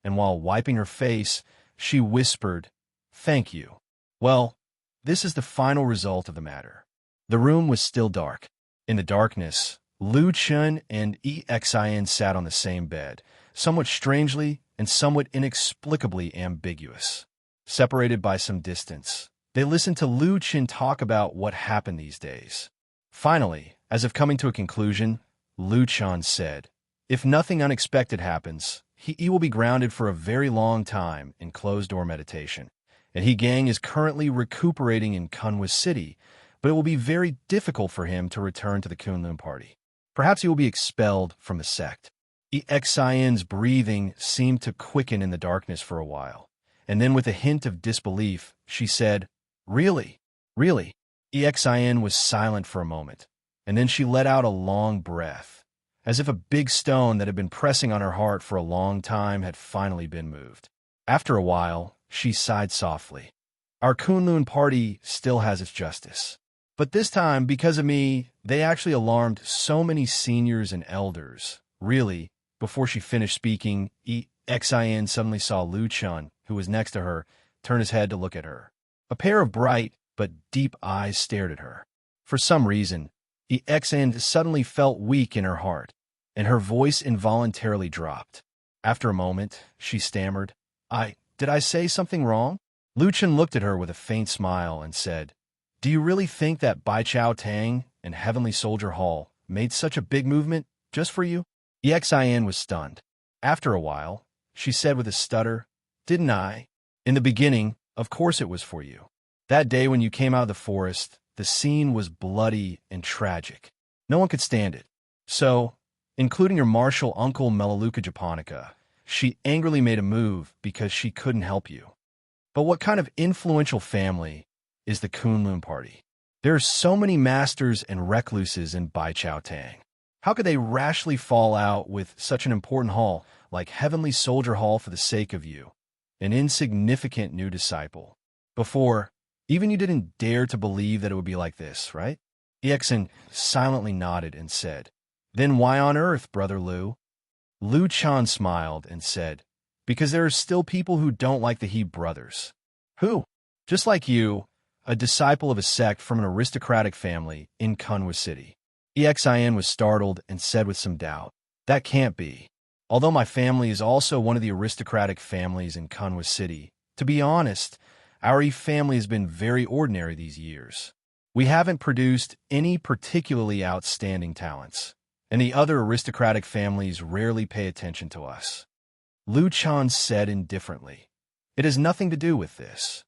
and while wiping her face, she whispered, "Thank you." Well, this is the final result of the matter. The room was still dark. In the darkness, Lu Chun and Exin sat on the same bed, somewhat strangely and somewhat inexplicably ambiguous. Separated by some distance, they listened to Lu Chun talk about what happened these days. Finally, as if coming to a conclusion, Lu Chun said, "If nothing unexpected happens, he will be grounded for a very long time in closed-door meditation, and he gang is currently recuperating in Kunwa City, but it will be very difficult for him to return to the Kunlun party. Perhaps he will be expelled from the sect." Exin's breathing seemed to quicken in the darkness for a while, and then with a hint of disbelief, she said, "Really? Really?" Exin was silent for a moment, and then she let out a long breath, as if a big stone that had been pressing on her heart for a long time had finally been moved. After a while, she sighed softly. "Our Kunlun party still has its justice. But this time, because of me, they actually alarmed so many seniors and elders. Really." Before she finished speaking, Exin suddenly saw Lu Chun, who was next to her, turn his head to look at her. A pair of bright but deep eyes stared at her. For some reason, Exin suddenly felt weak in her heart, and her voice involuntarily dropped. After a moment, she stammered, Did I say something wrong?" Lu Chun looked at her with a faint smile and said, "Do you really think that Bai Chao Tang and Heavenly Soldier Hall made such a big movement just for you?" Exin was stunned. After a while, she said with a stutter, "Didn't I? In the beginning, of course it was for you. That day when you came out of the forest, the scene was bloody and tragic. No one could stand it. So, including your martial uncle Melaleuca Japonica, she angrily made a move because she couldn't help you. But what kind of influential family is the Kunlun party? There are so many masters and recluses in Bai Chao Tang. How could they rashly fall out with such an important hall like Heavenly Soldier Hall for the sake of you, an insignificant new disciple? Before, even you didn't dare to believe that it would be like this, right?" Exin silently nodded and said, "Then why on earth, Brother Lu?" Lu Chan smiled and said, because there are still people who don't like the He brothers. Who? Just like you, a disciple of a sect from an aristocratic family in Kunwa City. Xin was startled and said with some doubt, that can't be. Although my family is also one of the aristocratic families in Kunwa City, to be honest, our family has been very ordinary these years. We haven't produced any particularly outstanding talents, and the other aristocratic families rarely pay attention to us. Lu Chan said indifferently, it has nothing to do with this.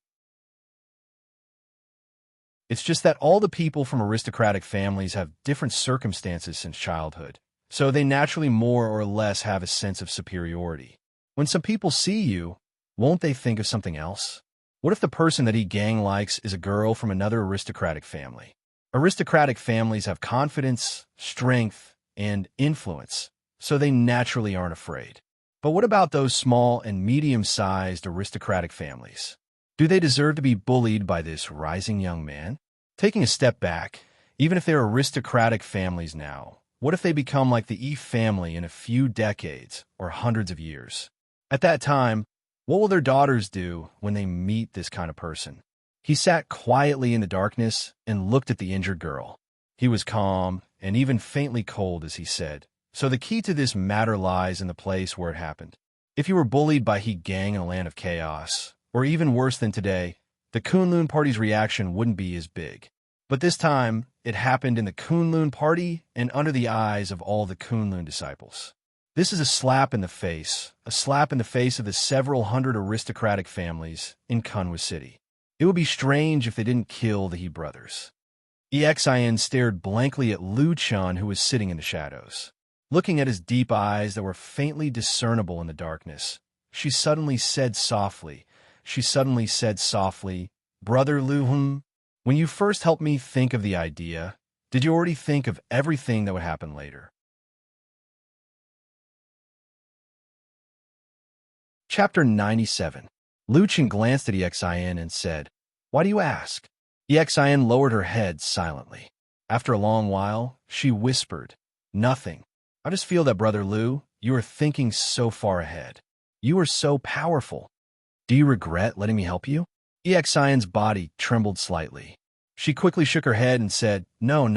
It's just that all the people from aristocratic families have different circumstances since childhood, so they naturally more or less have a sense of superiority. When some people see you, won't they think of something else? What if the person that he gang likes is a girl from another aristocratic family? Aristocratic families have confidence, strength, and influence, so they naturally aren't afraid. But what about those small and medium-sized aristocratic families? Do they deserve to be bullied by this rising young man? Taking a step back, even if they're aristocratic families now, what if they become like the E family in a few decades or hundreds of years? At that time, what will their daughters do when they meet this kind of person? He sat quietly in the darkness and looked at the injured girl. He was calm and even faintly cold as he said, so the key to this matter lies in the place where it happened. If you were bullied by He gang in a land of chaos, or even worse than today, the Kunlun party's reaction wouldn't be as big. But this time, it happened in the Kunlun party and under the eyes of all the Kunlun disciples. This is a slap in the face of the several hundred aristocratic families in Kunwa City. It would be strange if they didn't kill the He brothers. Xin stared blankly at Lu Chan, who was sitting in the shadows. Looking at his deep eyes that were faintly discernible in the darkness, she suddenly said softly, Brother Lu, when you first helped me think of the idea, did you already think of everything that would happen later? Chapter 97. Lu Chan glanced at Xin and said, why do you ask? Xin lowered her head silently. After a long while, she whispered, nothing. I just feel that, Brother Lu, you are thinking so far ahead. You are so powerful. Do you regret letting me help you? Xion's body trembled slightly. She quickly shook her head and said, no.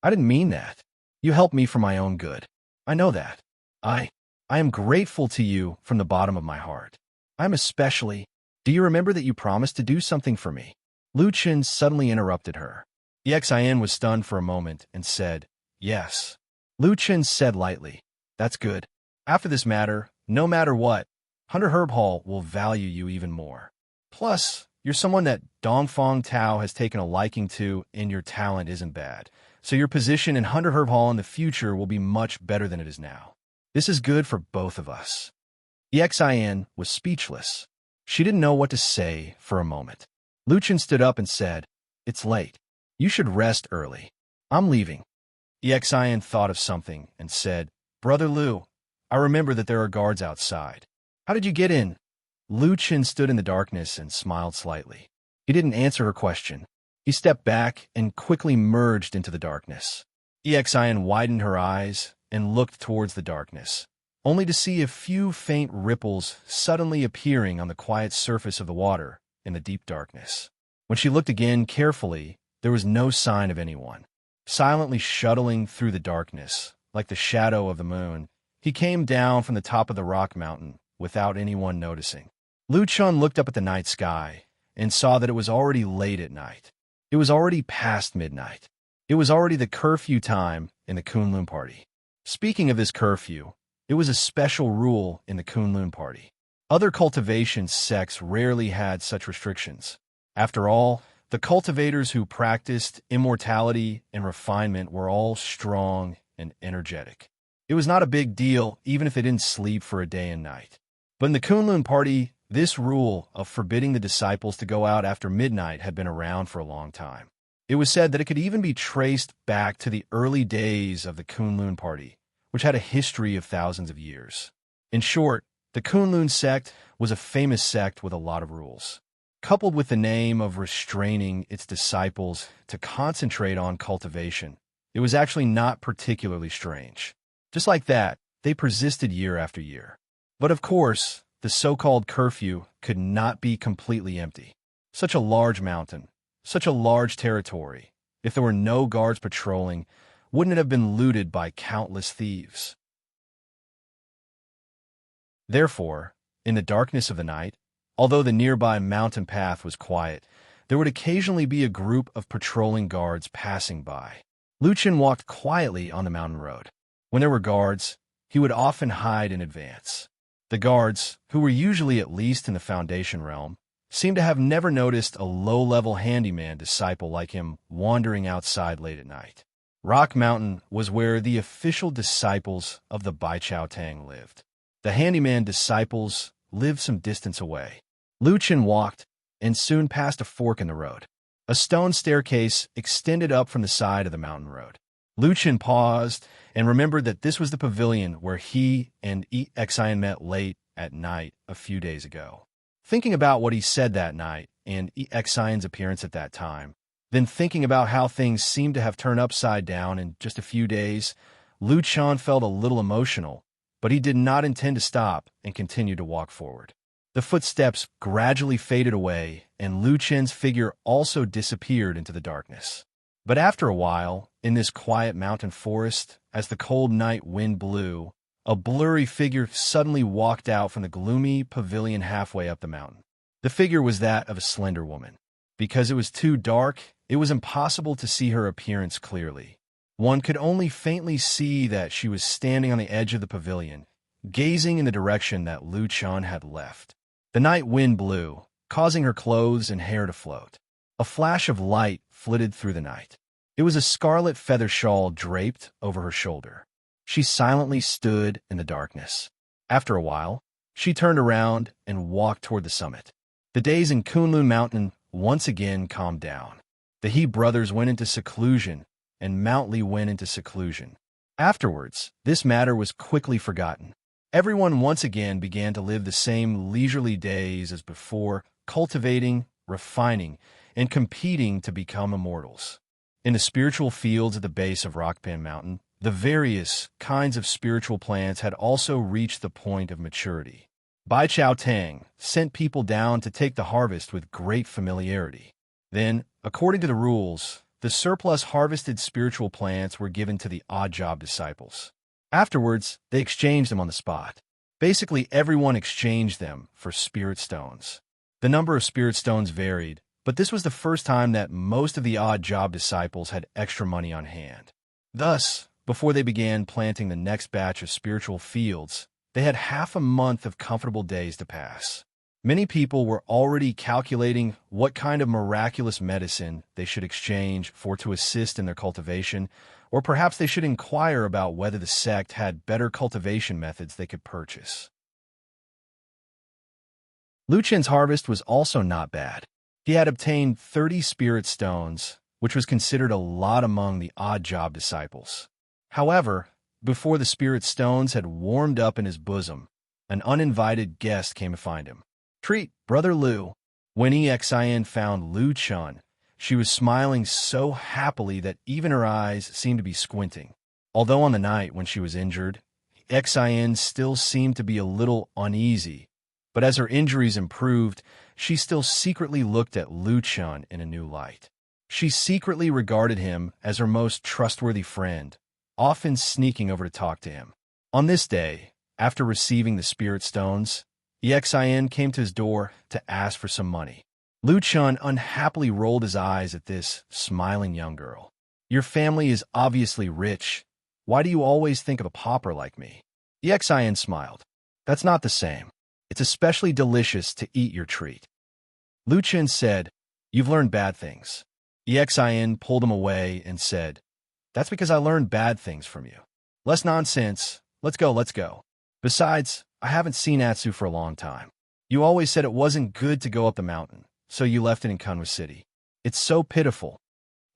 I didn't mean that. You helped me for my own good. I know that. I am grateful to you from the bottom of my heart. I'm especially... Do you remember that you promised to do something for me? Lu Chan suddenly interrupted her. Xin was stunned for a moment and said, yes. Lu Chan said lightly, that's good. After this matter, no matter what, Hunter Herb Hall will value you even more. Plus, you're someone that Dongfang Tao has taken a liking to, and your talent isn't bad. So your position in Hunter Herb Hall in the future will be much better than it is now. This is good for both of us. Xin was speechless. She didn't know what to say for a moment. Lu Chan stood up and said, it's late. You should rest early. I'm leaving. Xin thought of something and said, Brother Lu, I remember that there are guards outside. How did you get in? Lu Chan stood in the darkness and smiled slightly. He didn't answer her question. He stepped back and quickly merged into the darkness. Xin widened her eyes and looked towards the darkness, only to see a few faint ripples suddenly appearing on the quiet surface of the water in the deep darkness. When she looked again carefully, there was no sign of anyone. Silently shuttling through the darkness, like the shadow of the moon, he came down from the top of the rock mountain without anyone noticing. Lu Chan looked up at the night sky and saw that it was already late at night. It was already past midnight. It was already the curfew time in the Kunlun party. Speaking of this curfew, it was a special rule in the Kunlun party. Other cultivation sects rarely had such restrictions. After all, the cultivators who practiced immortality and refinement were all strong and energetic. It was not a big deal even if they didn't sleep for a day and night. But in the Kunlun party, this rule of forbidding the disciples to go out after midnight had been around for a long time. It was said that it could even be traced back to the early days of the Kunlun party, which had a history of thousands of years. In short, the Kunlun sect was a famous sect with a lot of rules. Coupled with the name of restraining its disciples to concentrate on cultivation, it was actually not particularly strange. Just like that, they persisted year after year. But of course, the so-called curfew could not be completely empty. Such a large mountain, such a large territory, if there were no guards patrolling, wouldn't it have been looted by countless thieves? Therefore, in the darkness of the night, although the nearby mountain path was quiet, there would occasionally be a group of patrolling guards passing by. Lucien walked quietly on the mountain road. When there were guards, he would often hide in advance. The guards, who were usually at least in the Foundation realm, seemed to have never noticed a low-level handyman disciple like him wandering outside late at night. Rock Mountain was where the official disciples of the Bai Chao Tang lived. The handyman disciples lived some distance away. Lucien walked and soon passed a fork in the road. A stone staircase extended up from the side of the mountain road. Lucien paused and remembered that this was the pavilion where he and Xian met late at night a few days ago. Thinking about what he said that night and Xian's appearance at that time, then thinking about how things seemed to have turned upside down in just a few days, Lucien felt a little emotional, but he did not intend to stop and continued to walk forward. The footsteps gradually faded away, and Lucien's figure also disappeared into the darkness. But after a while, in this quiet mountain forest, as the cold night wind blew, a blurry figure suddenly walked out from the gloomy pavilion halfway up the mountain. The figure was that of a slender woman. Because it was too dark, it was impossible to see her appearance clearly. One could only faintly see that she was standing on the edge of the pavilion, gazing in the direction that Lucien had left. The night wind blew, causing her clothes and hair to float. A flash of light flitted through the night. It was a scarlet feather shawl draped over her shoulder. She silently stood in the darkness. After a while, she turned around and walked toward the summit. The days in Kunlun Mountain once again calmed down. The He brothers went into seclusion, and Mount Li went into seclusion. Afterwards, this matter was quickly forgotten. Everyone once again began to live the same leisurely days as before, cultivating, refining, and competing to become immortals. In the spiritual fields at the base of Rockpan Mountain, the various kinds of spiritual plants had also reached the point of maturity. Bai Chao Tang sent people down to take the harvest with great familiarity. Then, according to the rules, the surplus harvested spiritual plants were given to the odd job disciples. Afterwards, they exchanged them on the spot. Basically, everyone exchanged them for spirit stones. The number of spirit stones varied, but this was the first time that most of the odd job disciples had extra money on hand. Thus, before they began planting the next batch of spiritual fields, they had half a month of comfortable days to pass. Many people were already calculating what kind of miraculous medicine they should exchange for to assist in their cultivation, or perhaps they should inquire about whether the sect had better cultivation methods they could purchase. Lucien's harvest was also not bad. He had obtained 30 spirit stones, which was considered a lot among the odd job disciples. However, before the spirit stones had warmed up in his bosom, an uninvited guest came to find him. "Treat, Brother Liu." When Xian found Lucien, she was smiling so happily that even her eyes seemed to be squinting. Although on the night when she was injured, Xian still seemed to be a little uneasy, but as her injuries improved, she still secretly looked at Lucien in a new light. She secretly regarded him as her most trustworthy friend, often sneaking over to talk to him. On this day, after receiving the spirit stones, Xian came to his door to ask for some money. Lucien unhappily rolled his eyes at this smiling young girl. "Your family is obviously rich. Why do you always think of a pauper like me?" Xian smiled. "That's not the same. It's especially delicious to eat your treat." Lucien said, "You've learned bad things." Xian pulled him away and said, "That's because I learned bad things from you. Less nonsense. Let's go. Besides, I haven't seen Atsu for a long time. You always said it wasn't good to go up the mountain, so you left it in Kunwa City. It's so pitiful."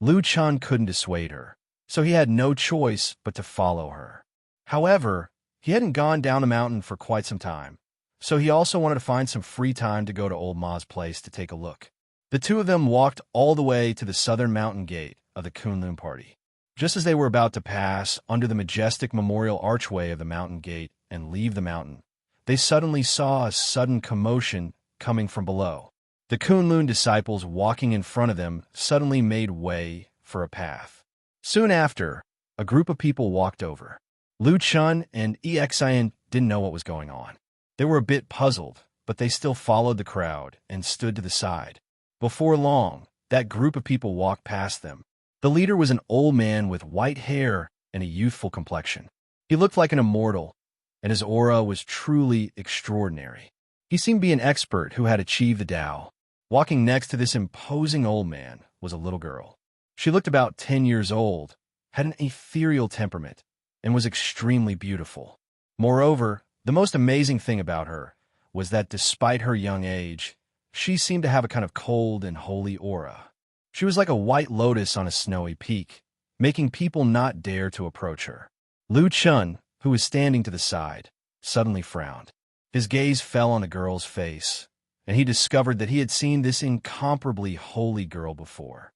Lucien couldn't dissuade her, so he had no choice but to follow her. However, he hadn't gone down the mountain for quite some time, so he also wanted to find some free time to go to Old Ma's place to take a look. The two of them walked all the way to the southern mountain gate of the Kunlun party. Just as they were about to pass under the majestic memorial archway of the mountain gate and leave the mountain, they suddenly saw a sudden commotion coming from below. The Kunlun disciples walking in front of them suddenly made way for a path. Soon after, a group of people walked over. Lu Chun and Exian didn't know what was going on. They were a bit puzzled, but they still followed the crowd and stood to the side. Before long, that group of people walked past them. The leader was an old man with white hair and a youthful complexion. He looked like an immortal, and his aura was truly extraordinary. He seemed to be an expert who had achieved the Tao. Walking next to this imposing old man was a little girl. She looked about 10 years old, had an ethereal temperament, and was extremely beautiful. Moreover, the most amazing thing about her was that despite her young age, she seemed to have a kind of cold and holy aura. She was like a white lotus on a snowy peak, making people not dare to approach her. Lu Chun, who was standing to the side, suddenly frowned. His gaze fell on the girl's face, and he discovered that he had seen this incomparably holy girl before.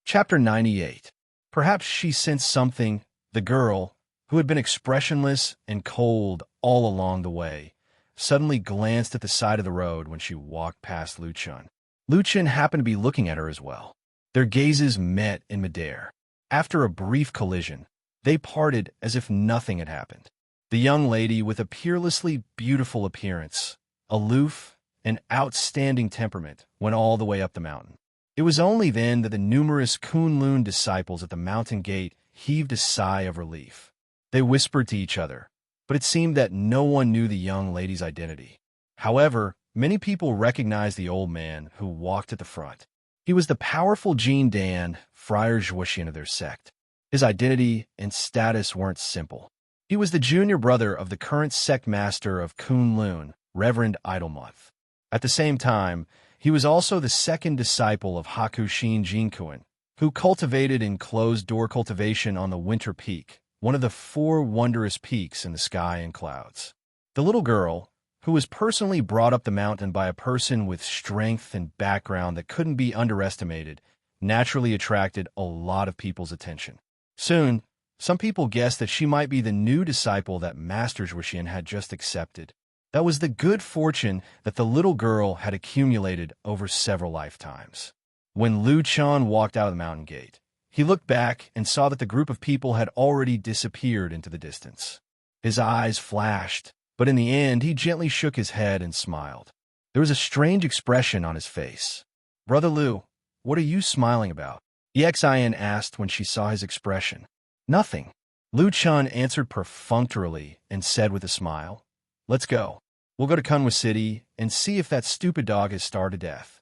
Chapter 98. Perhaps she sensed something. The girl, who had been expressionless and cold all along the way, suddenly glanced at the side of the road when she walked past Lu Chun. Lu Chun happened to be looking at her as well. Their gazes met in midair. After a brief collision, they parted as if nothing had happened. The young lady, with a peerlessly beautiful appearance, aloof, and outstanding temperament, went all the way up the mountain. It was only then that the numerous Kunlun disciples at the mountain gate heaved a sigh of relief. They whispered to each other, but it seemed that no one knew the young lady's identity. However, many people recognized the old man who walked at the front. He was the powerful Jin Dan, Friar Zhuoxian of their sect. His identity and status weren't simple. He was the junior brother of the current sect master of Kunlun, Reverend Idlemonth. At the same time, he was also the second disciple of Hakushin Jinkuan, who cultivated in closed-door cultivation on the Winter Peak, one of the 4 wondrous peaks in the sky and clouds. The little girl, who was personally brought up the mountain by a person with strength and background that couldn't be underestimated, naturally attracted a lot of people's attention. Soon, some people guessed that she might be the new disciple that Master Zhuoxian had just accepted. That was the good fortune that the little girl had accumulated over several lifetimes. When Lu Chun walked out of the mountain gate, he looked back and saw that the group of people had already disappeared into the distance. His eyes flashed, but in the end he gently shook his head and smiled. There was a strange expression on his face. "Brother Lu, what are you smiling about?" Exian asked when she saw his expression. "Nothing." Lu Chun answered perfunctorily and said with a smile, "Let's go. We'll go to Kunwa City and see if that stupid dog has starved to death."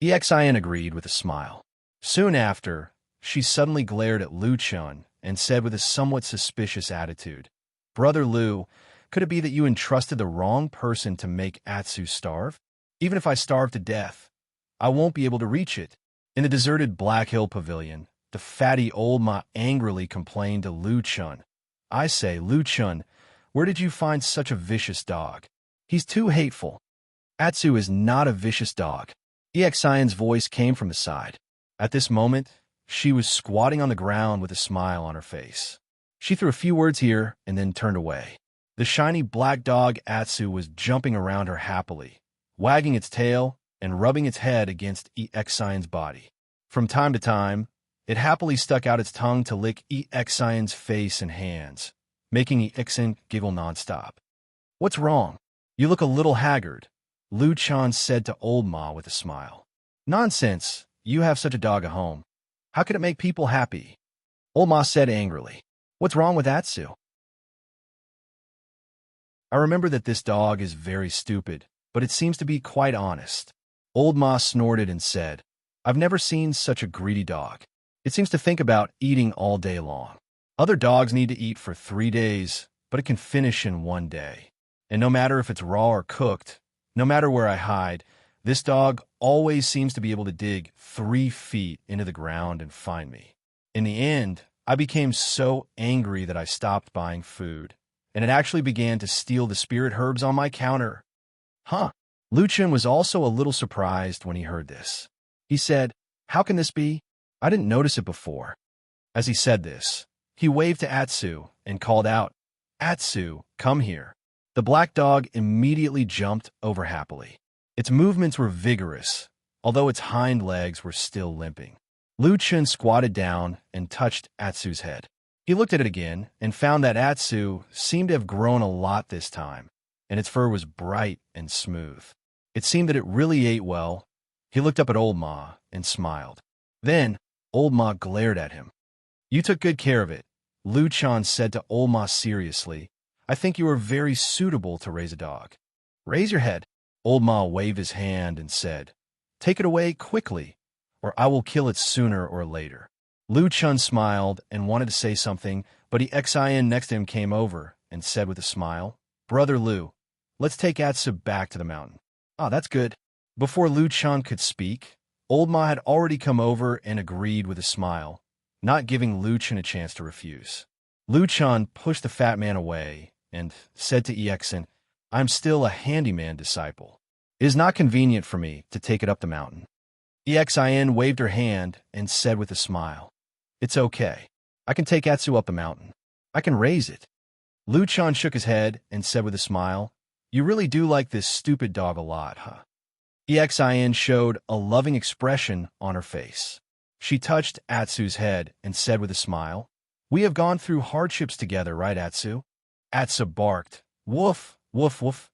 Exian agreed with a smile. Soon after, she suddenly glared at Lu Chun and said with a somewhat suspicious attitude, "Brother Lu, could it be that you entrusted the wrong person to make Atsu starve? Even if I starve to death, I won't be able to reach it." In the deserted Black Hill Pavilion, the fatty old Ma angrily complained to Lu Chun. "I say, Lu Chun, where did you find such a vicious dog? He's too hateful." "Atsu is not a vicious dog." Exian's voice came from the side. At this moment, she was squatting on the ground with a smile on her face. She threw a few words here and then turned away. The shiny black dog Atsu was jumping around her happily, wagging its tail and rubbing its head against Exian's body. From time to time, it happily stuck out its tongue to lick Exian's face and hands, making Exian giggle nonstop. "What's wrong? You look a little haggard," Lu Chun said to old Ma with a smile. "Nonsense, you have such a dog at home. How could it make people happy?" Old Ma said angrily. "What's wrong with Atsu?" "I remember that this dog is very stupid, but it seems to be quite honest." Old Ma snorted and said, "I've never seen such a greedy dog. It seems to think about eating all day long. Other dogs need to eat for 3 days, but it can finish in 1 day. And no matter if it's raw or cooked, no matter where I hide, this dog always seems to be able to dig 3 feet into the ground and find me. In the end, I became so angry that I stopped buying food, and it actually began to steal the spirit herbs on my counter." Lu Chun was also a little surprised when he heard this. He said, "How can this be? I didn't notice it before." As he said this, he waved to Atsu and called out, "Atsu, come here." The black dog immediately jumped over happily. Its movements were vigorous, although its hind legs were still limping. Lu Chun squatted down and touched Atsu's head. He looked at it again and found that Atsu seemed to have grown a lot this time, and its fur was bright and smooth. It seemed that it really ate well. He looked up at Old Ma and smiled. Then, Old Ma glared at him. "You took good care of it," Lu Chun said to Old Ma seriously. "I think you are very suitable to raise a dog." "Raise your head." Old Ma waved his hand and said, "Take it away quickly, or I will kill it sooner or later." Lu Chun smiled and wanted to say something, but Xin next to him came over and said with a smile, "Brother Lu, let's take Atsu back to the mountain." "Ah, that's good." Before Lu Chun could speak, Old Ma had already come over and agreed with a smile, not giving Lu Chun a chance to refuse. Lu Chun pushed the fat man away and said to Xin, "I'm still a handyman disciple. It is not convenient for me to take it up the mountain." Xin waved her hand and said with a smile, "It's okay. I can take Atsu up the mountain. I can raise it." Lu Chun shook his head and said with a smile, "You really do like this stupid dog a lot, huh?" Xin showed a loving expression on her face. She touched Atsu's head and said with a smile, "We have gone through hardships together, right, Atsu?" Atsu barked, "Woof, woof, woof."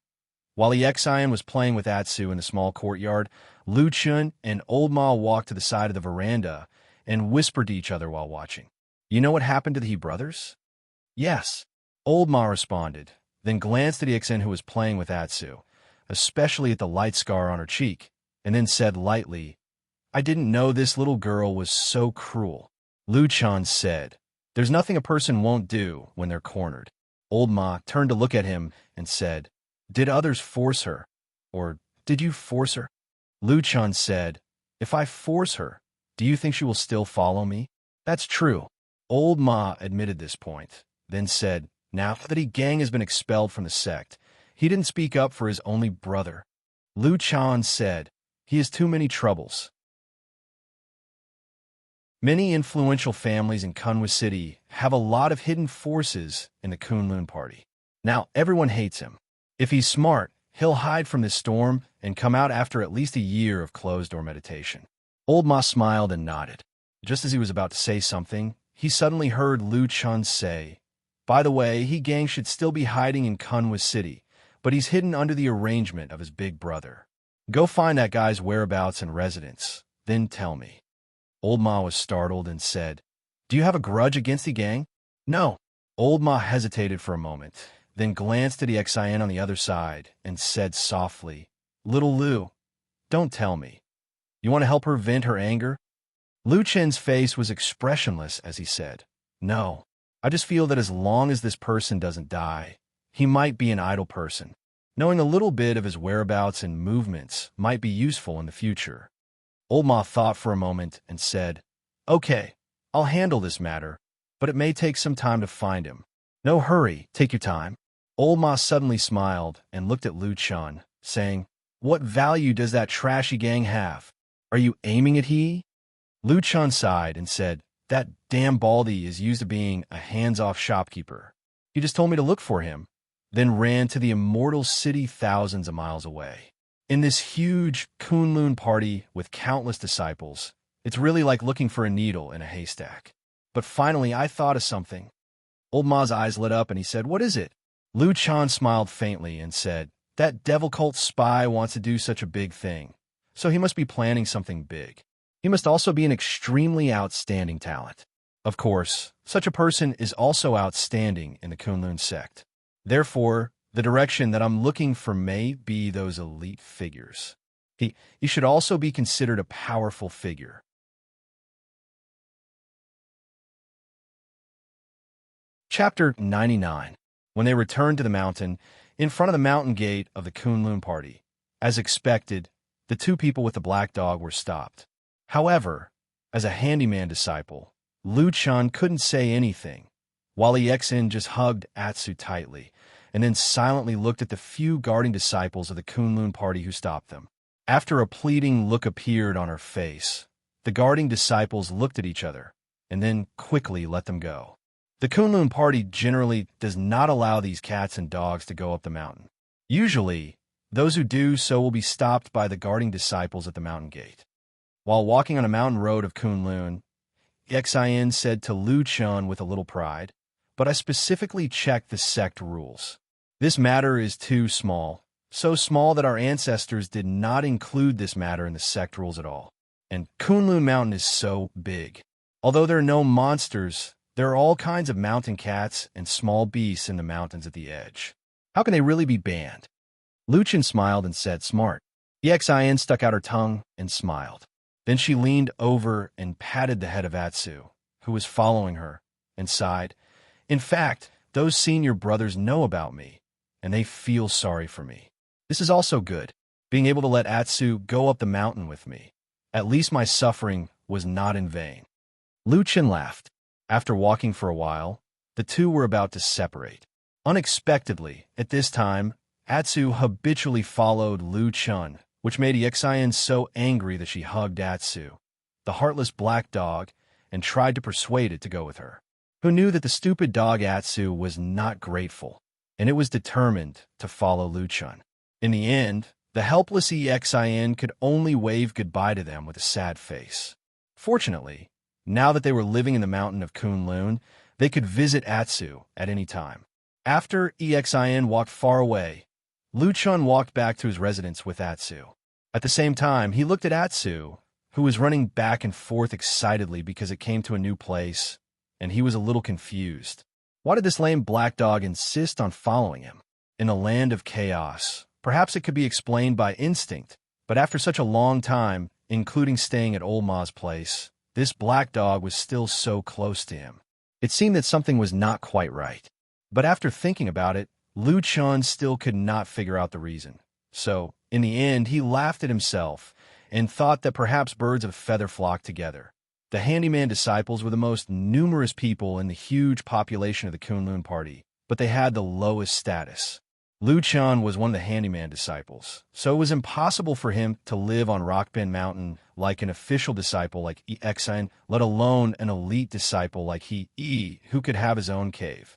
While Xin was playing with Atsu in the small courtyard, Lu Chun and Old Ma walked to the side of the veranda and whispered to each other while watching. "You know what happened to the He brothers?" "Yes," Old Ma responded, then glanced at Xin who was playing with Atsu, especially at the light scar on her cheek, and then said lightly, "I didn't know this little girl was so cruel." Lu Chun said, "There's nothing a person won't do when they're cornered." Old Ma turned to look at him and said, "Did others force her? Or did you force her?" Lu Chun said, "If I force her, do you think she will still follow me?" "That's true." Old Ma admitted this point, then said, "Now that He Gang has been expelled from the sect, he didn't speak up for his only brother." Lu Chun said, "He has too many troubles." Many influential families in Kunwa City have a lot of hidden forces in the Kunlun party. Now, everyone hates him. If he's smart, he'll hide from this storm and come out after at least a year of closed-door meditation. Old Ma smiled and nodded. Just as he was about to say something, he suddenly heard Lu Chun say, "By the way, He Gang should still be hiding in Kunwa City, but he's hidden under the arrangement of his big brother. Go find that guy's whereabouts and residence, then tell me." Old Ma was startled and said, "Do you have a grudge against the gang?" "No." Old Ma hesitated for a moment, then glanced at Xin on the other side and said softly, "Little Lu, don't tell me. You want to help her vent her anger?" Lu Chen's face was expressionless as he said, "No, I just feel that as long as this person doesn't die, he might be an idle person. Knowing a little bit of his whereabouts and movements might be useful in the future." Old Ma thought for a moment and said, "Okay, I'll handle this matter, but it may take some time to find him." "No hurry, take your time." Old Ma suddenly smiled and looked at Lu Chun, saying, "What value does that trashy gang have? Are you aiming at he?" Lu Chun sighed and said, "That damn Baldy is used to being a hands-off shopkeeper. He just told me to look for him, then ran to the Immortals city thousands of miles away. In this huge Kunlun party with countless disciples, it's really like looking for a needle in a haystack. But finally, I thought of something." Old Ma's eyes lit up and he said, "What is it?" Lu Chun smiled faintly and said, "That devil cult spy wants to do such a big thing, so he must be planning something big. He must also be an extremely outstanding talent. Of course, such a person is also outstanding in the Kunlun sect. Therefore, the direction that I'm looking for may be those elite figures. He should also be considered a powerful figure." Chapter 99. When they returned to the mountain, in front of the mountain gate of the Kunlun party, as expected, the two people with the black dog were stopped. However, as a handyman disciple, Lu Chun couldn't say anything, while Xin just hugged Atsu tightly, and then silently looked at the few guarding disciples of the Kunlun party who stopped them. After a pleading look appeared on her face, the guarding disciples looked at each other and then quickly let them go. The Kunlun party generally does not allow these cats and dogs to go up the mountain. Usually, those who do so will be stopped by the guarding disciples at the mountain gate. While walking on a mountain road of Kunlun, Xin said to Lu Chun with a little pride, "But I specifically checked the sect rules. This matter is too small, so small that our ancestors did not include this matter in the sect rules at all. And Kunlun Mountain is so big. Although there are no monsters, there are all kinds of mountain cats and small beasts in the mountains at the edge. How can they really be banned?" Lu Chun smiled and said, "Smart." Xin stuck out her tongue and smiled. Then she leaned over and patted the head of Atsu, who was following her, and sighed. "In fact, those senior brothers know about me, and they feel sorry for me. This is also good, being able to let Atsu go up the mountain with me. At least my suffering was not in vain." Lu Chun laughed. After walking for a while, the two were about to separate. Unexpectedly, at this time, Atsu habitually followed Lu Chun, which made Xin so angry that she hugged Atsu, the heartless black dog, and tried to persuade it to go with her, who knew that the stupid dog Atsu was not grateful, and it was determined to follow Lu Chun. In the end, the helpless Xin could only wave goodbye to them with a sad face. Fortunately, now that they were living in the mountain of Kunlun, they could visit Atsu at any time. After Xin walked far away, Lu Chun walked back to his residence with Atsu. At the same time, he looked at Atsu, who was running back and forth excitedly because it came to a new place, and he was a little confused. Why did this lame black dog insist on following him? In a land of chaos, perhaps it could be explained by instinct, but after such a long time, including staying at Old Ma's place, this black dog was still so close to him. It seemed that something was not quite right. But after thinking about it, Lu Chun still could not figure out the reason. So, in the end, he laughed at himself and thought that perhaps birds of a feather flock together. The handyman disciples were the most numerous people in the huge population of the Kunlun party, but they had the lowest status. Lu Chun was one of the handyman disciples, so it was impossible for him to live on Rockbend Mountain like an official disciple like Xin, let alone an elite disciple like he, who could have his own cave.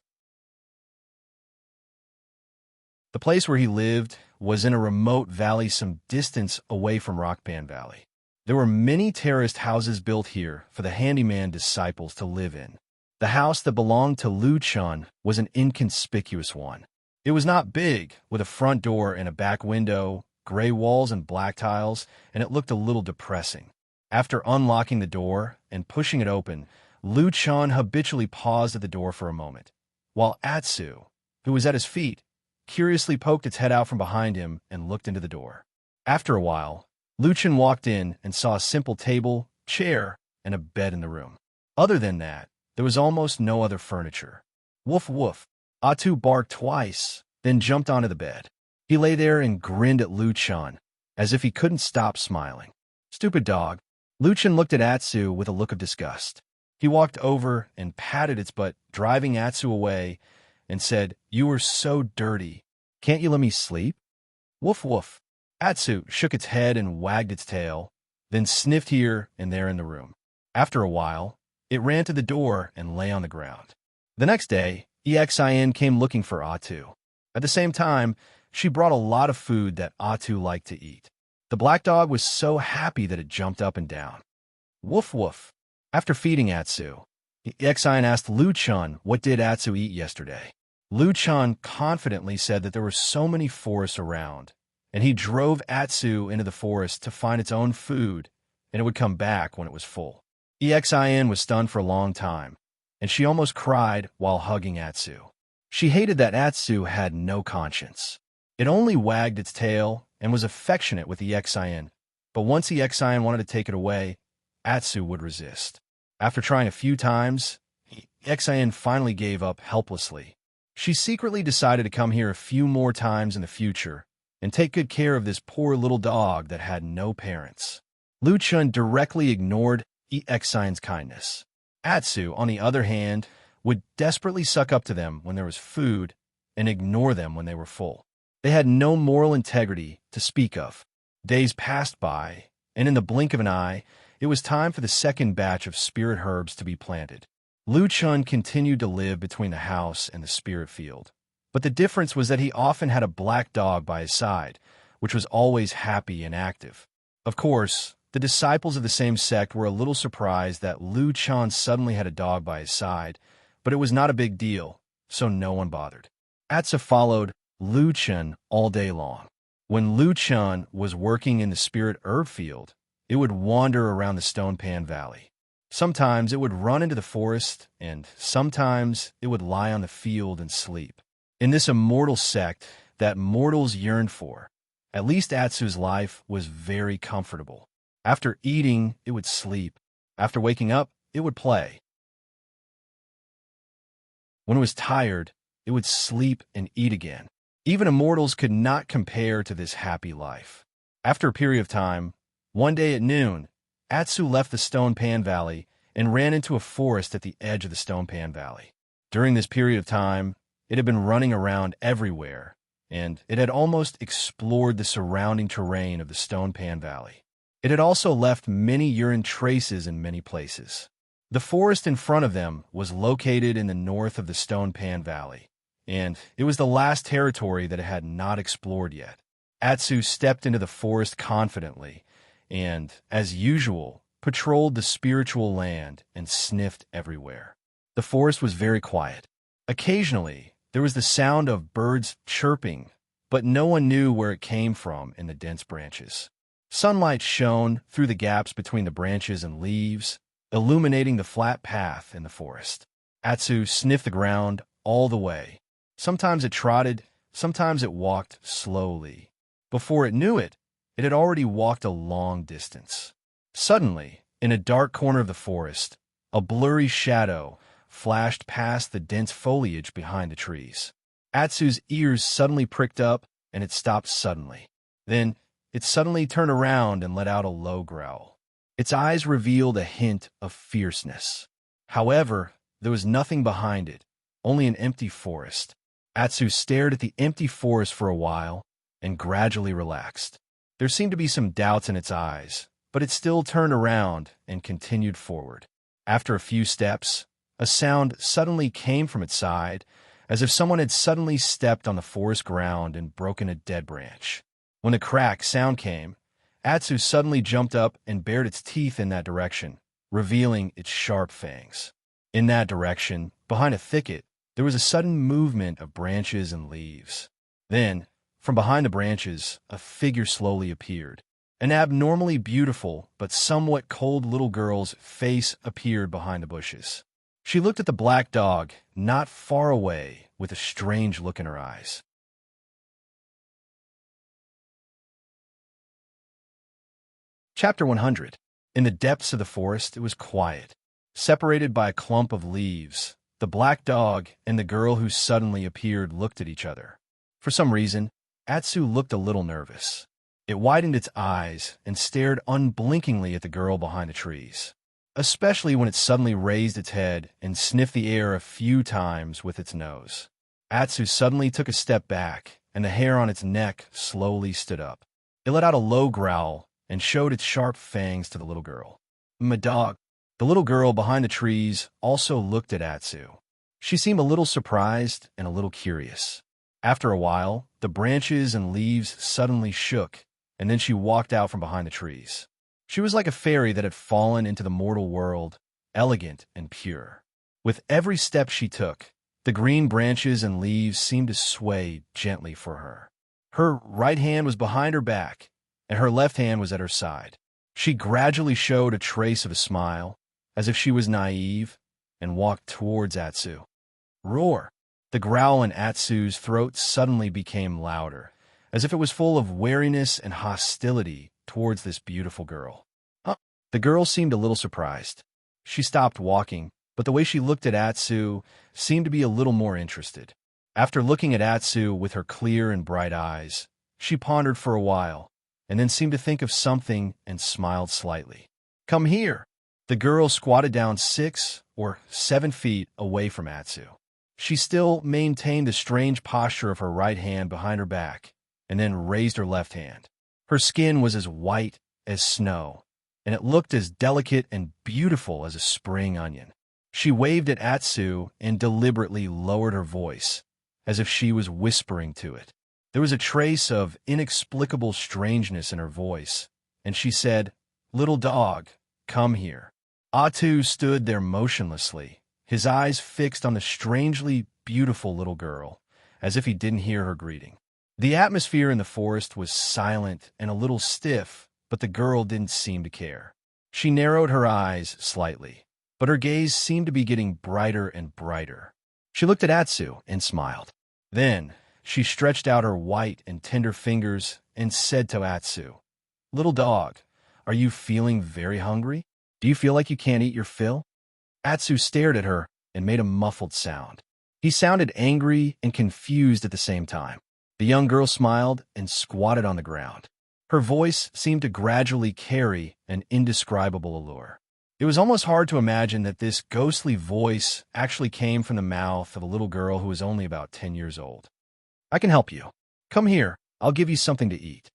The place where he lived was in a remote valley some distance away from Rockband Valley. There were many terraced houses built here for the handyman disciples to live in. The house that belonged to Lu Chun was an inconspicuous one. It was not big, with a front door and a back window, gray walls and black tiles, and it looked a little depressing. After unlocking the door and pushing it open, Lu Chun habitually paused at the door for a moment, while Atsu, who was at his feet, curiously poked its head out from behind him and looked into the door. After a while, Lu Chun walked in and saw a simple table, chair, and a bed in the room. Other than that, there was almost no other furniture. Woof woof. Atsu barked twice, then jumped onto the bed. He lay there and grinned at Lu Chun, as if he couldn't stop smiling. "Stupid dog." Lu Chun looked at Atsu with a look of disgust. He walked over and patted its butt, driving Atsu away, and said, "You are so dirty. Can't you let me sleep?" Woof woof. Atsu shook its head and wagged its tail, then sniffed here and there in the room. After a while, it ran to the door and lay on the ground. The next day, Xin came looking for Atsu. At the same time, she brought a lot of food that Atsu liked to eat. The black dog was so happy that it jumped up and down. Woof woof. After feeding Atsu, Xin asked Lu Chun what did Atsu eat yesterday. Lu Chun confidently said that there were so many forests around, and he drove Atsu into the forest to find its own food, and it would come back when it was full. Xin was stunned for a long time, and she almost cried while hugging Atsu. She hated that Atsu had no conscience. It only wagged its tail and was affectionate with Xin, but once Xin wanted to take it away, Atsu would resist. After trying a few times, Xin finally gave up helplessly. She secretly decided to come here a few more times in the future and take good care of this poor little dog that had no parents. Lu Chun directly ignored Xion's kindness. Atsu, on the other hand, would desperately suck up to them when there was food and ignore them when they were full. They had no moral integrity to speak of. Days passed by, and in the blink of an eye, it was time for the second batch of spirit herbs to be planted. Lu Chun continued to live between the house and the spirit field. But the difference was that he often had a black dog by his side, which was always happy and active. Of course, the disciples of the same sect were a little surprised that Lu Chun suddenly had a dog by his side, but it was not a big deal, so no one bothered. Atsu followed Lu Chun all day long. When Lu Chun was working in the spirit herb field, it would wander around the Stone Pan Valley. Sometimes it would run into the forest, and sometimes it would lie on the field and sleep. In this immortal sect that mortals yearned for, at least Atsu's life was very comfortable. After eating, it would sleep. After waking up, it would play. When it was tired, it would sleep and eat again. Even immortals could not compare to this happy life. After a period of time, one day at noon, Atsu left the Stone Pan Valley and ran into a forest at the edge of the Stone Pan Valley. During this period of time, it had been running around everywhere, and it had almost explored the surrounding terrain of the Stone Pan Valley. It had also left many urine traces in many places. The forest in front of them was located in the north of the Stone Pan Valley, and it was the last territory that it had not explored yet. Atsu stepped into the forest confidently, and, as usual, patrolled the spiritual land and sniffed everywhere. The forest was very quiet. Occasionally, there was the sound of birds chirping, but no one knew where it came from in the dense branches. Sunlight shone through the gaps between the branches and leaves, illuminating the flat path in the forest. Atsu sniffed the ground all the way. Sometimes it trotted, sometimes it walked slowly. Before it knew it, it had already walked a long distance. Suddenly, in a dark corner of the forest, a blurry shadow flashed past the dense foliage behind the trees. Atsu's ears suddenly pricked up, and it stopped suddenly. Then, it suddenly turned around and let out a low growl. Its eyes revealed a hint of fierceness. However, there was nothing behind it, only an empty forest. Atsu stared at the empty forest for a while and gradually relaxed. There seemed to be some doubts in its eyes, but it still turned around and continued forward. After a few steps, a sound suddenly came from its side, as if someone had suddenly stepped on the forest ground and broken a dead branch. When the crack sound came, Atsu suddenly jumped up and bared its teeth in that direction, revealing its sharp fangs. In that direction, behind a thicket, there was a sudden movement of branches and leaves. Then, from behind the branches, a figure slowly appeared. An abnormally beautiful but somewhat cold little girl's face appeared behind the bushes. She looked at the black dog not far away with a strange look in her eyes. Chapter 100. In the depths of the forest, it was quiet. Separated by a clump of leaves, the black dog and the girl who suddenly appeared looked at each other. For some reason, Atsu looked a little nervous. It widened its eyes and stared unblinkingly at the girl behind the trees, especially when it suddenly raised its head and sniffed the air a few times with its nose. Atsu suddenly took a step back, and the hair on its neck slowly stood up. It let out a low growl and showed its sharp fangs to the little girl. "My dog." The little girl behind the trees also looked at Atsu. She seemed a little surprised and a little curious. After a while, the branches and leaves suddenly shook, and then she walked out from behind the trees. She was like a fairy that had fallen into the mortal world, elegant and pure. With every step she took, the green branches and leaves seemed to sway gently for her. Her right hand was behind her back, and her left hand was at her side. She gradually showed a trace of a smile, as if she was naive, and walked towards Atsu. Roar! The growl in Atsu's throat suddenly became louder, as if it was full of wariness and hostility towards this beautiful girl. Huh? The girl seemed a little surprised. She stopped walking, but the way she looked at Atsu seemed to be a little more interested. After looking at Atsu with her clear and bright eyes, she pondered for a while, and then seemed to think of something and smiled slightly. "Come here." The girl squatted down 6 or 7 feet away from Atsu. She still maintained the strange posture of her right hand behind her back, and then raised her left hand. Her skin was as white as snow, and it looked as delicate and beautiful as a spring onion. She waved at Atsu and deliberately lowered her voice, as if she was whispering to it. There was a trace of inexplicable strangeness in her voice, and she said, "Little dog, come here." Atsu stood there motionlessly, his eyes fixed on the strangely beautiful little girl, as if he didn't hear her greeting. The atmosphere in the forest was silent and a little stiff, but the girl didn't seem to care. She narrowed her eyes slightly, but her gaze seemed to be getting brighter and brighter. She looked at Atsu and smiled. Then, she stretched out her white and tender fingers and said to Atsu, "Little dog, are you feeling very hungry? Do you feel like you can't eat your fill?" Atsu stared at her and made a muffled sound. He sounded angry and confused at the same time. The young girl smiled and squatted on the ground. Her voice seemed to gradually carry an indescribable allure. It was almost hard to imagine that this ghostly voice actually came from the mouth of a little girl who was only about 10 years old. "I can help you. Come here, I'll give you something to eat.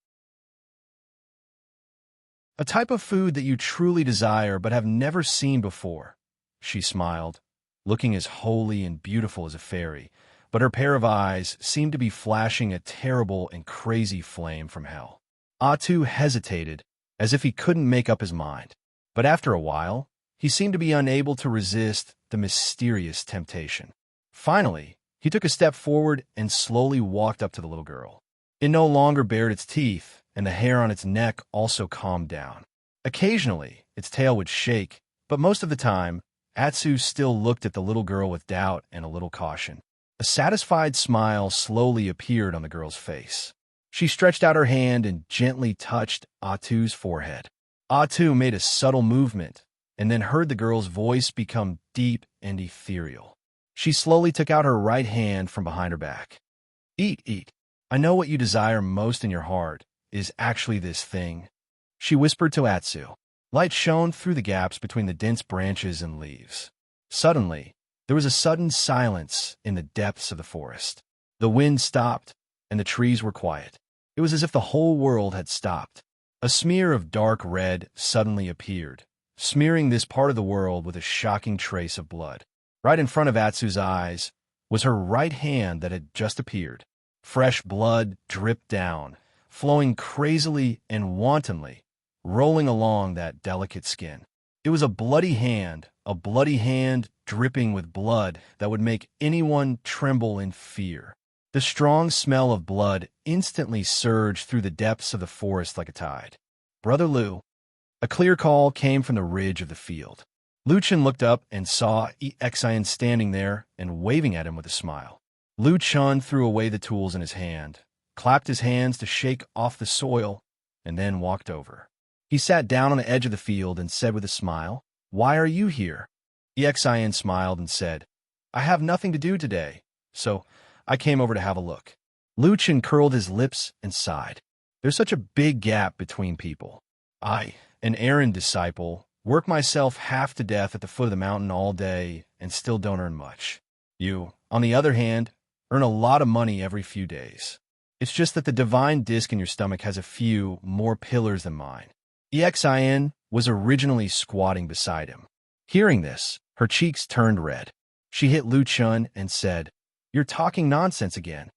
A type of food that you truly desire but have never seen before." She smiled, looking as holy and beautiful as a fairy, but her pair of eyes seemed to be flashing a terrible and crazy flame from hell. Atsu hesitated, as if he couldn't make up his mind. But after a while, he seemed to be unable to resist the mysterious temptation. Finally, he took a step forward and slowly walked up to the little girl. It no longer bared its teeth, and the hair on its neck also calmed down. Occasionally, its tail would shake, but most of the time, Atsu still looked at the little girl with doubt and a little caution. A satisfied smile slowly appeared on the girl's face. She stretched out her hand and gently touched Atsu's forehead. Atsu made a subtle movement and then heard the girl's voice become deep and ethereal. She slowly took out her right hand from behind her back. "Eat, eat. I know what you desire most in your heart is actually this thing," she whispered to Atsu. Light shone through the gaps between the dense branches and leaves. Suddenly, there was a sudden silence in the depths of the forest. The wind stopped, and the trees were quiet. It was as if the whole world had stopped. A smear of dark red suddenly appeared, smearing this part of the world with a shocking trace of blood. Right in front of Atsu's eyes was her right hand that had just appeared. Fresh blood dripped down, flowing crazily and wantonly, rolling along that delicate skin. It was a bloody hand dripping with blood that would make anyone tremble in fear. The strong smell of blood instantly surged through the depths of the forest like a tide. "Brother Lu." A clear call came from the ridge of the field. Lu Chen looked up and saw Xian standing there and waving at him with a smile. Lu Chen threw away the tools in his hand, clapped his hands to shake off the soil, and then walked over. He sat down on the edge of the field and said with a smile, "Why are you here?" Xian smiled and said, "I have nothing to do today, so I came over to have a look." Lu Chen curled his lips and sighed. "There's such a big gap between people. I, an errand disciple, work myself half to death at the foot of the mountain all day and still don't earn much. You, on the other hand, earn a lot of money every few days. It's just that the divine disc in your stomach has a few more pillars than mine." Xian was originally squatting beside him. Hearing this, her cheeks turned red. She hit Lu Chen and said, "You're talking nonsense again."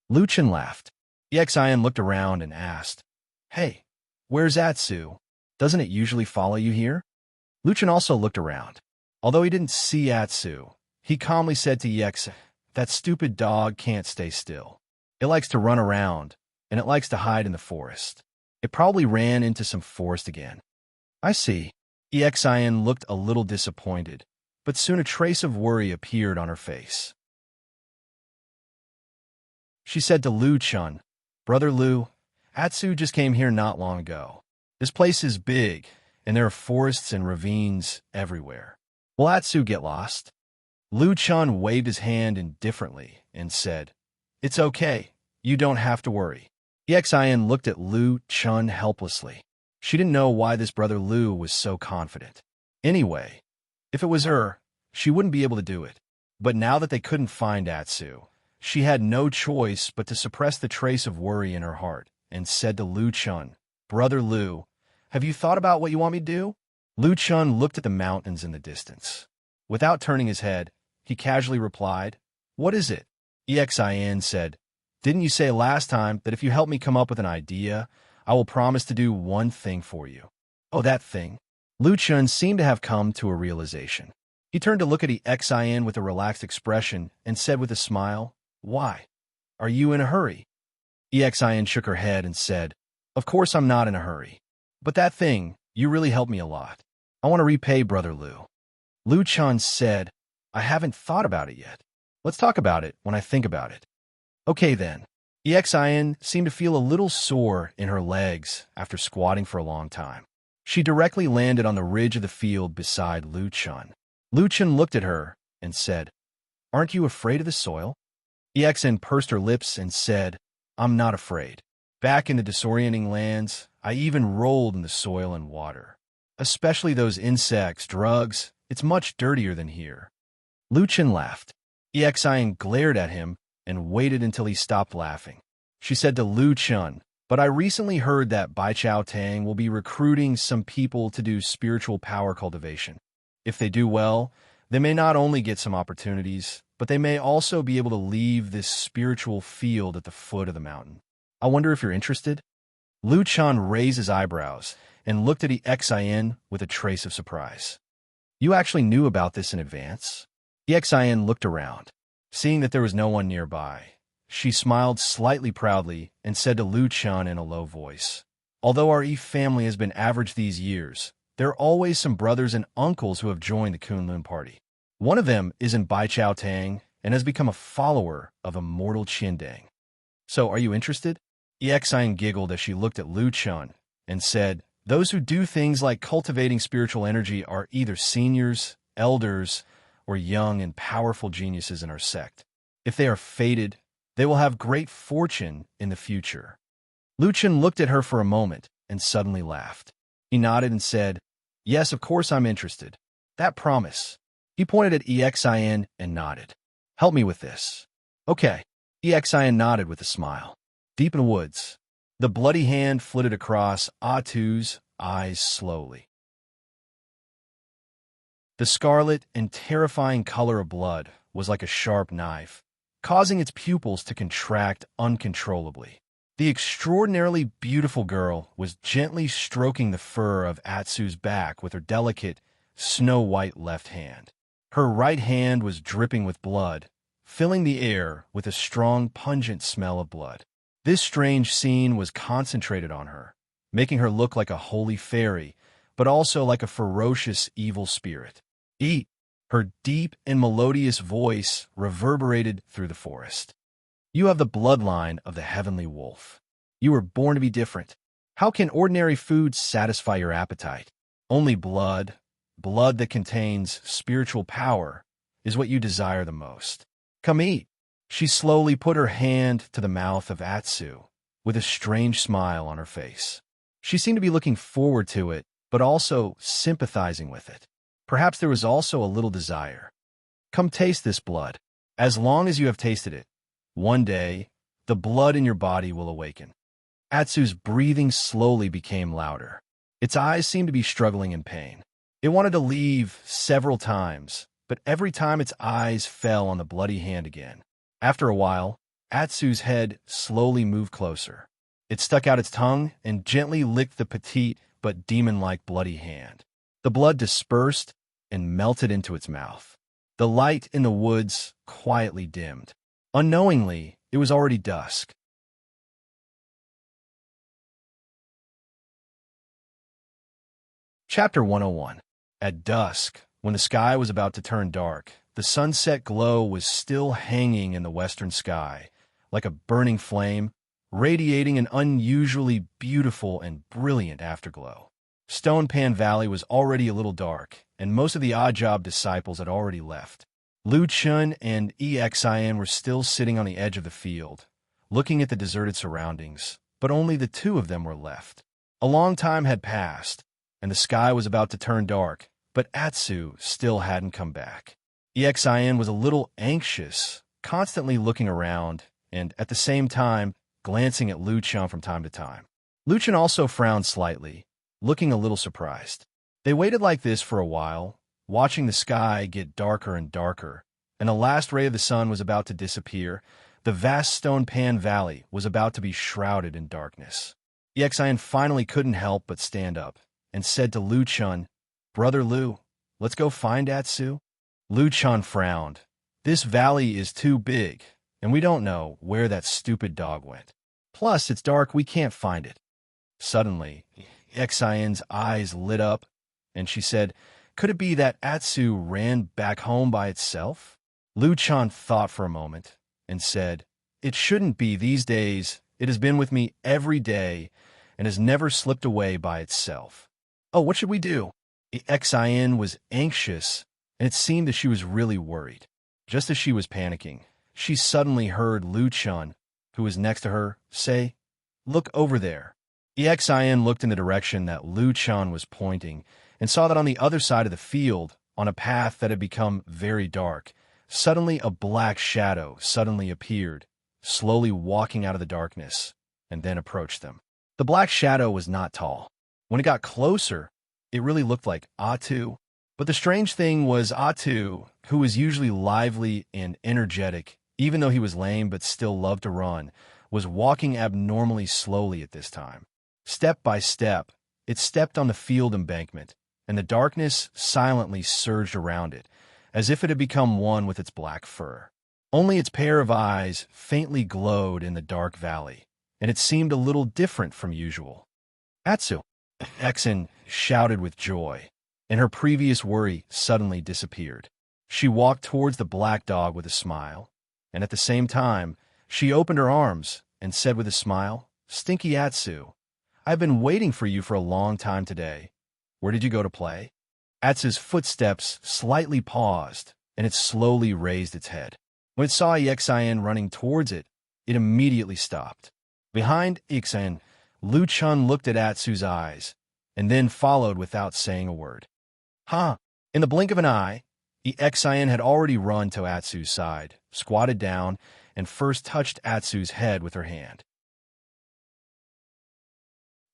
Lu Chen laughed. Xian looked around and asked, "Hey, where's Atsu? Doesn't it usually follow you here?" Lu Chen also looked around. Although he didn't see Atsu, he calmly said to Xian, "That stupid dog can't stay still. It likes to run around, and it likes to hide in the forest. It probably ran into some forest again." "I see." Xian looked a little disappointed, but soon a trace of worry appeared on her face. She said to Lu Chen, "Brother Lu, Atsu just came here not long ago. This place is big, and there are forests and ravines everywhere. Will Atsu get lost?" Lu Chen waved his hand indifferently and said, "It's okay. You don't have to worry." Xian looked at Lu Chen helplessly. She didn't know why this brother Lu was so confident. Anyway, if it was her, she wouldn't be able to do it. But now that they couldn't find Atsu, she had no choice but to suppress the trace of worry in her heart and said to Lu Chen, Brother Lu, have you thought about what you want me to do? Lu Chun looked at the mountains in the distance. Without turning his head, he casually replied, "What is it?" EXIN said, "Didn't you say last time that if you help me come up with an idea, I will promise to do one thing for you?" "Oh, that thing." Lu Chun seemed to have come to a realization. He turned to look at EXIN with a relaxed expression and said with a smile, "Why? Are you in a hurry?" EXIN shook her head and said, "Of course I'm not in a hurry. But that thing, you really helped me a lot. I want to repay Brother Lu." Lu Chun said, "I haven't thought about it yet. Let's talk about it when I think about it." "Okay then." EXIN seemed to feel a little sore in her legs after squatting for a long time. She directly landed on the ridge of the field beside Lu Chun. Lu Chun looked at her and said, "Aren't you afraid of the soil?" EXIN pursed her lips and said, "I'm not afraid. Back in the disorienting lands, I even rolled in the soil and water. Especially those insects, drugs, it's much dirtier than here." Lu Chun laughed. EXIN glared at him and waited until he stopped laughing. She said to Lu Chun, "But I recently heard that Bai Chao Tang will be recruiting some people to do spiritual power cultivation. If they do well, they may not only get some opportunities, but they may also be able to leave this spiritual field at the foot of the mountain. I wonder if you're interested?" Lu Chun raised his eyebrows and looked at EXIN with a trace of surprise. "You actually knew about this in advance?" EXIN looked around. Seeing that there was no one nearby, she smiled slightly proudly and said to Lu Chun in a low voice, "Although our family has been average these years, there are always some brothers and uncles who have joined the Kunlun party. One of them is in Bai Chao Tang and has become a follower of Immortal Qindang. So, are you interested?" EXIN giggled as she looked at Lu Chun and said, "Those who do things like cultivating spiritual energy are either seniors, elders, or young and powerful geniuses in our sect. If they are fated, they will have great fortune in the future." Lu Chun looked at her for a moment and suddenly laughed. He nodded and said, "Yes, of course I'm interested. That promise." He pointed at EXIN and nodded. "Help me with this." "Okay." EXIN nodded with a smile. Deep in the woods, the bloody hand flitted across Atu's eyes slowly. The scarlet and terrifying color of blood was like a sharp knife, causing its pupils to contract uncontrollably. The extraordinarily beautiful girl was gently stroking the fur of Atsu's back with her delicate, snow-white left hand. Her right hand was dripping with blood, filling the air with a strong, pungent smell of blood. This strange scene was concentrated on her, making her look like a holy fairy, but also like a ferocious evil spirit. "Eat!" Her deep and melodious voice reverberated through the forest. "You have the bloodline of the heavenly wolf. You were born to be different. How can ordinary food satisfy your appetite? Only blood that contains spiritual power, is what you desire the most. Come eat." She slowly put her hand to the mouth of Atsu, with a strange smile on her face. She seemed to be looking forward to it, but also sympathizing with it. Perhaps there was also a little desire. "Come taste this blood. As long as you have tasted it, one day, the blood in your body will awaken." Atsu's breathing slowly became louder. Its eyes seemed to be struggling in pain. It wanted to leave several times, but every time its eyes fell on the bloody hand again. After a while, Atsu's head slowly moved closer. It stuck out its tongue and gently licked the petite but demon-like bloody hand. The blood dispersed and melted into its mouth. The light in the woods quietly dimmed. Unknowingly, it was already dusk. Chapter 101. At dusk, when the sky was about to turn dark, the sunset glow was still hanging in the western sky, like a burning flame, radiating an unusually beautiful and brilliant afterglow. Stone Pan Valley was already a little dark, and most of the odd-job disciples had already left. Lu Chun and EXIN were still sitting on the edge of the field, looking at the deserted surroundings, but only the two of them were left. A long time had passed, and the sky was about to turn dark, but Atsu still hadn't come back. EXIN was a little anxious, constantly looking around, and at the same time, glancing at Lu Chun from time to time. Luchin also frowned slightly, looking a little surprised. They waited like this for a while, watching the sky get darker and darker, and the last ray of the sun was about to disappear. The vast stone pan valley was about to be shrouded in darkness. Exian finally couldn't help but stand up, and said to Lu Chun, "Brother Lu, let's go find Atsu." Lu Chun frowned. "This valley is too big, and we don't know where that stupid dog went. Plus, it's dark, we can't find it." Suddenly, Exian's eyes lit up, and she said, "Could it be that Atsu ran back home by itself?" Lu Chun thought for a moment, and said, "It shouldn't be these days. It has been with me every day, and has never slipped away by itself. Oh, what should we do?" Exian was anxious, and it seemed that she was really worried. Just as she was panicking, she suddenly heard Lu Chun, who was next to her, say, "Look over there." Exian looked in the direction that Lu Chun was pointing, and saw that on the other side of the field, on a path that had become very dark, suddenly a black shadow suddenly appeared, slowly walking out of the darkness, and then approached them. The black shadow was not tall. When it got closer, it really looked like Atu. But the strange thing was Atu, who was usually lively and energetic, even though he was lame but still loved to run, was walking abnormally slowly at this time. Step by step, it stepped on the field embankment, and the darkness silently surged around it, as if it had become one with its black fur. Only its pair of eyes faintly glowed in the dark valley, and it seemed a little different from usual. "Atsu!" Exin shouted with joy, and her previous worry suddenly disappeared. She walked towards the black dog with a smile, and at the same time, she opened her arms and said with a smile, "Stinky Atsu, I've been waiting for you for a long time today. Where did you go to play?" Atsu's footsteps slightly paused, and it slowly raised its head. When it saw Exian running towards it, it immediately stopped. Behind Exian, Lu Chun looked at Atsu's eyes, and then followed without saying a word. "Huh!" In the blink of an eye, Exian had already run to Atsu's side, squatted down, and first touched Atsu's head with her hand.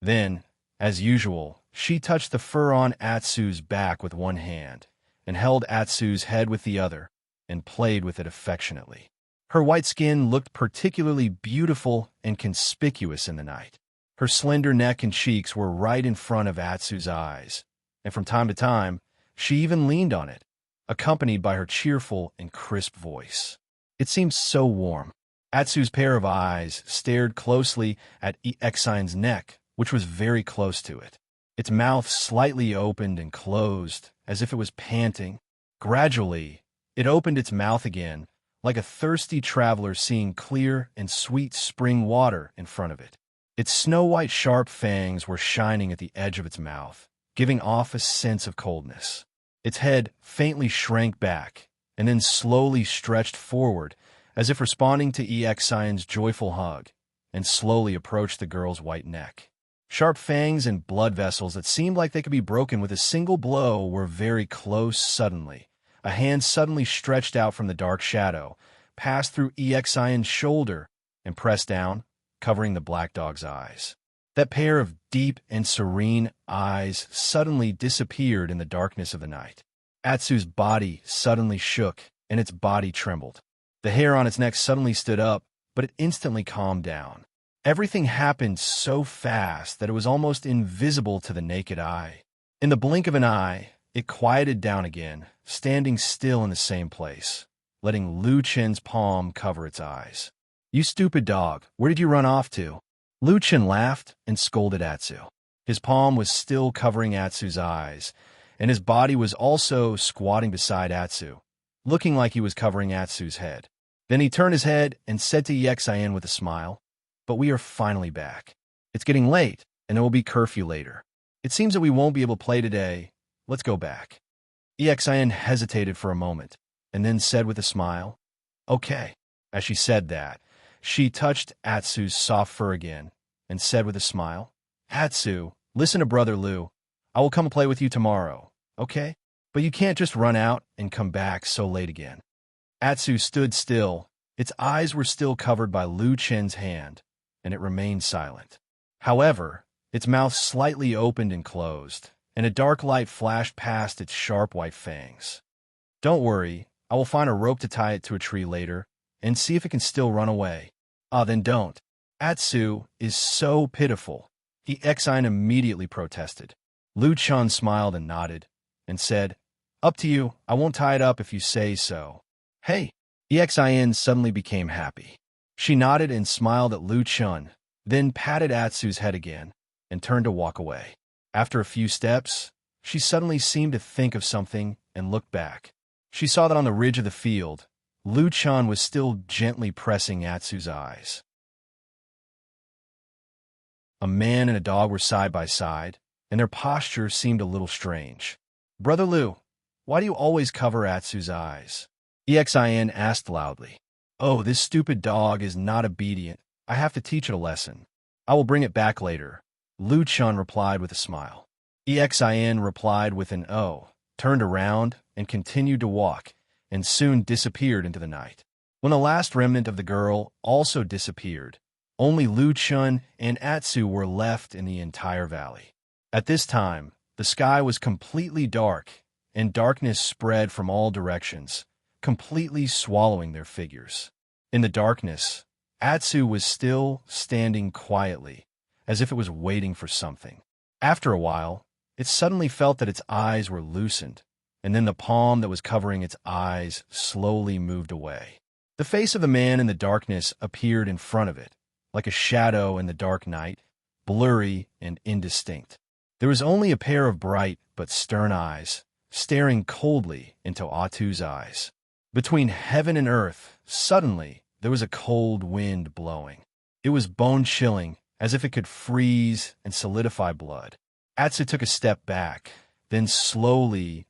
Then, as usual, she touched the fur on Atsu's back with one hand, and held Atsu's head with the other, and played with it affectionately. Her white skin looked particularly beautiful and conspicuous in the night. Her slender neck and cheeks were right in front of Atsu's eyes, and from time to time, she even leaned on it, accompanied by her cheerful and crisp voice. It seemed so warm. Atsu's pair of eyes stared closely at Exian's neck, which was very close to it. Its mouth slightly opened and closed, as if it was panting. Gradually, it opened its mouth again, like a thirsty traveler seeing clear and sweet spring water in front of it. Its snow-white sharp fangs were shining at the edge of its mouth, giving off a sense of coldness. Its head faintly shrank back, and then slowly stretched forward, as if responding to Exian's joyful hug, and slowly approached the girl's white neck. Sharp fangs and blood vessels that seemed like they could be broken with a single blow were very close suddenly. A hand suddenly stretched out from the dark shadow, passed through Exian's shoulder, and pressed down, covering the black dog's eyes. That pair of deep and serene eyes suddenly disappeared in the darkness of the night. Atsu's body suddenly shook, and its body trembled. The hair on its neck suddenly stood up, but it instantly calmed down. Everything happened so fast that it was almost invisible to the naked eye. In the blink of an eye, it quieted down again, standing still in the same place, letting Lu Chen's palm cover its eyes. "You stupid dog, where did you run off to?" Lu Chen laughed and scolded Atsu. His palm was still covering Atsu's eyes, and his body was also squatting beside Atsu, looking like he was covering Atsu's head. Then he turned his head and said to Exian with a smile, "But we are finally back. It's getting late, and there will be curfew later. It seems that we won't be able to play today. Let's go back." Exian hesitated for a moment, and then said with a smile, "Okay." As she said that, she touched Atsu's soft fur again, and said with a smile, "Atsu, listen to Brother Lu. I will come play with you tomorrow, okay? But you can't just run out and come back so late again." Atsu stood still. Its eyes were still covered by Lu Chen's hand, and it remained silent. However, its mouth slightly opened and closed, and a dark light flashed past its sharp white fangs. Don't worry, I will find a rope to tie it to a tree later, and see if it can still run away. Ah, then don't. Atsu is so pitiful. Exine immediately protested. Lu Chun smiled and nodded, and said, Up to you, I won't tie it up if you say so. Hey! Exine suddenly became happy. She nodded and smiled at Lu Chun, then patted Atsu's head again, and turned to walk away. After a few steps, she suddenly seemed to think of something and looked back. She saw that on the ridge of the field, Lu Chun was still gently pressing Atsu's eyes. A man and a dog were side by side, and their posture seemed a little strange. Brother Lu, why do you always cover Atsu's eyes? Exin asked loudly. Oh, this stupid dog is not obedient. I have to teach it a lesson. I will bring it back later. Lu Chun replied with a smile. Exin replied with an oh, turned around, and continued to walk, and soon disappeared into the night. When the last remnant of the girl also disappeared, only Lu Chun and Atsu were left in the entire valley. At this time, the sky was completely dark, and darkness spread from all directions, completely swallowing their figures. In the darkness, Atsu was still standing quietly, as if it was waiting for something. After a while, it suddenly felt that its eyes were loosened, and then the palm that was covering its eyes slowly moved away. The face of the man in the darkness appeared in front of it, like a shadow in the dark night, blurry and indistinct. There was only a pair of bright but stern eyes, staring coldly into Atsu's eyes. Between heaven and earth, suddenly, there was a cold wind blowing. It was bone-chilling, as if it could freeze and solidify blood. Atsu took a step back, then slowly,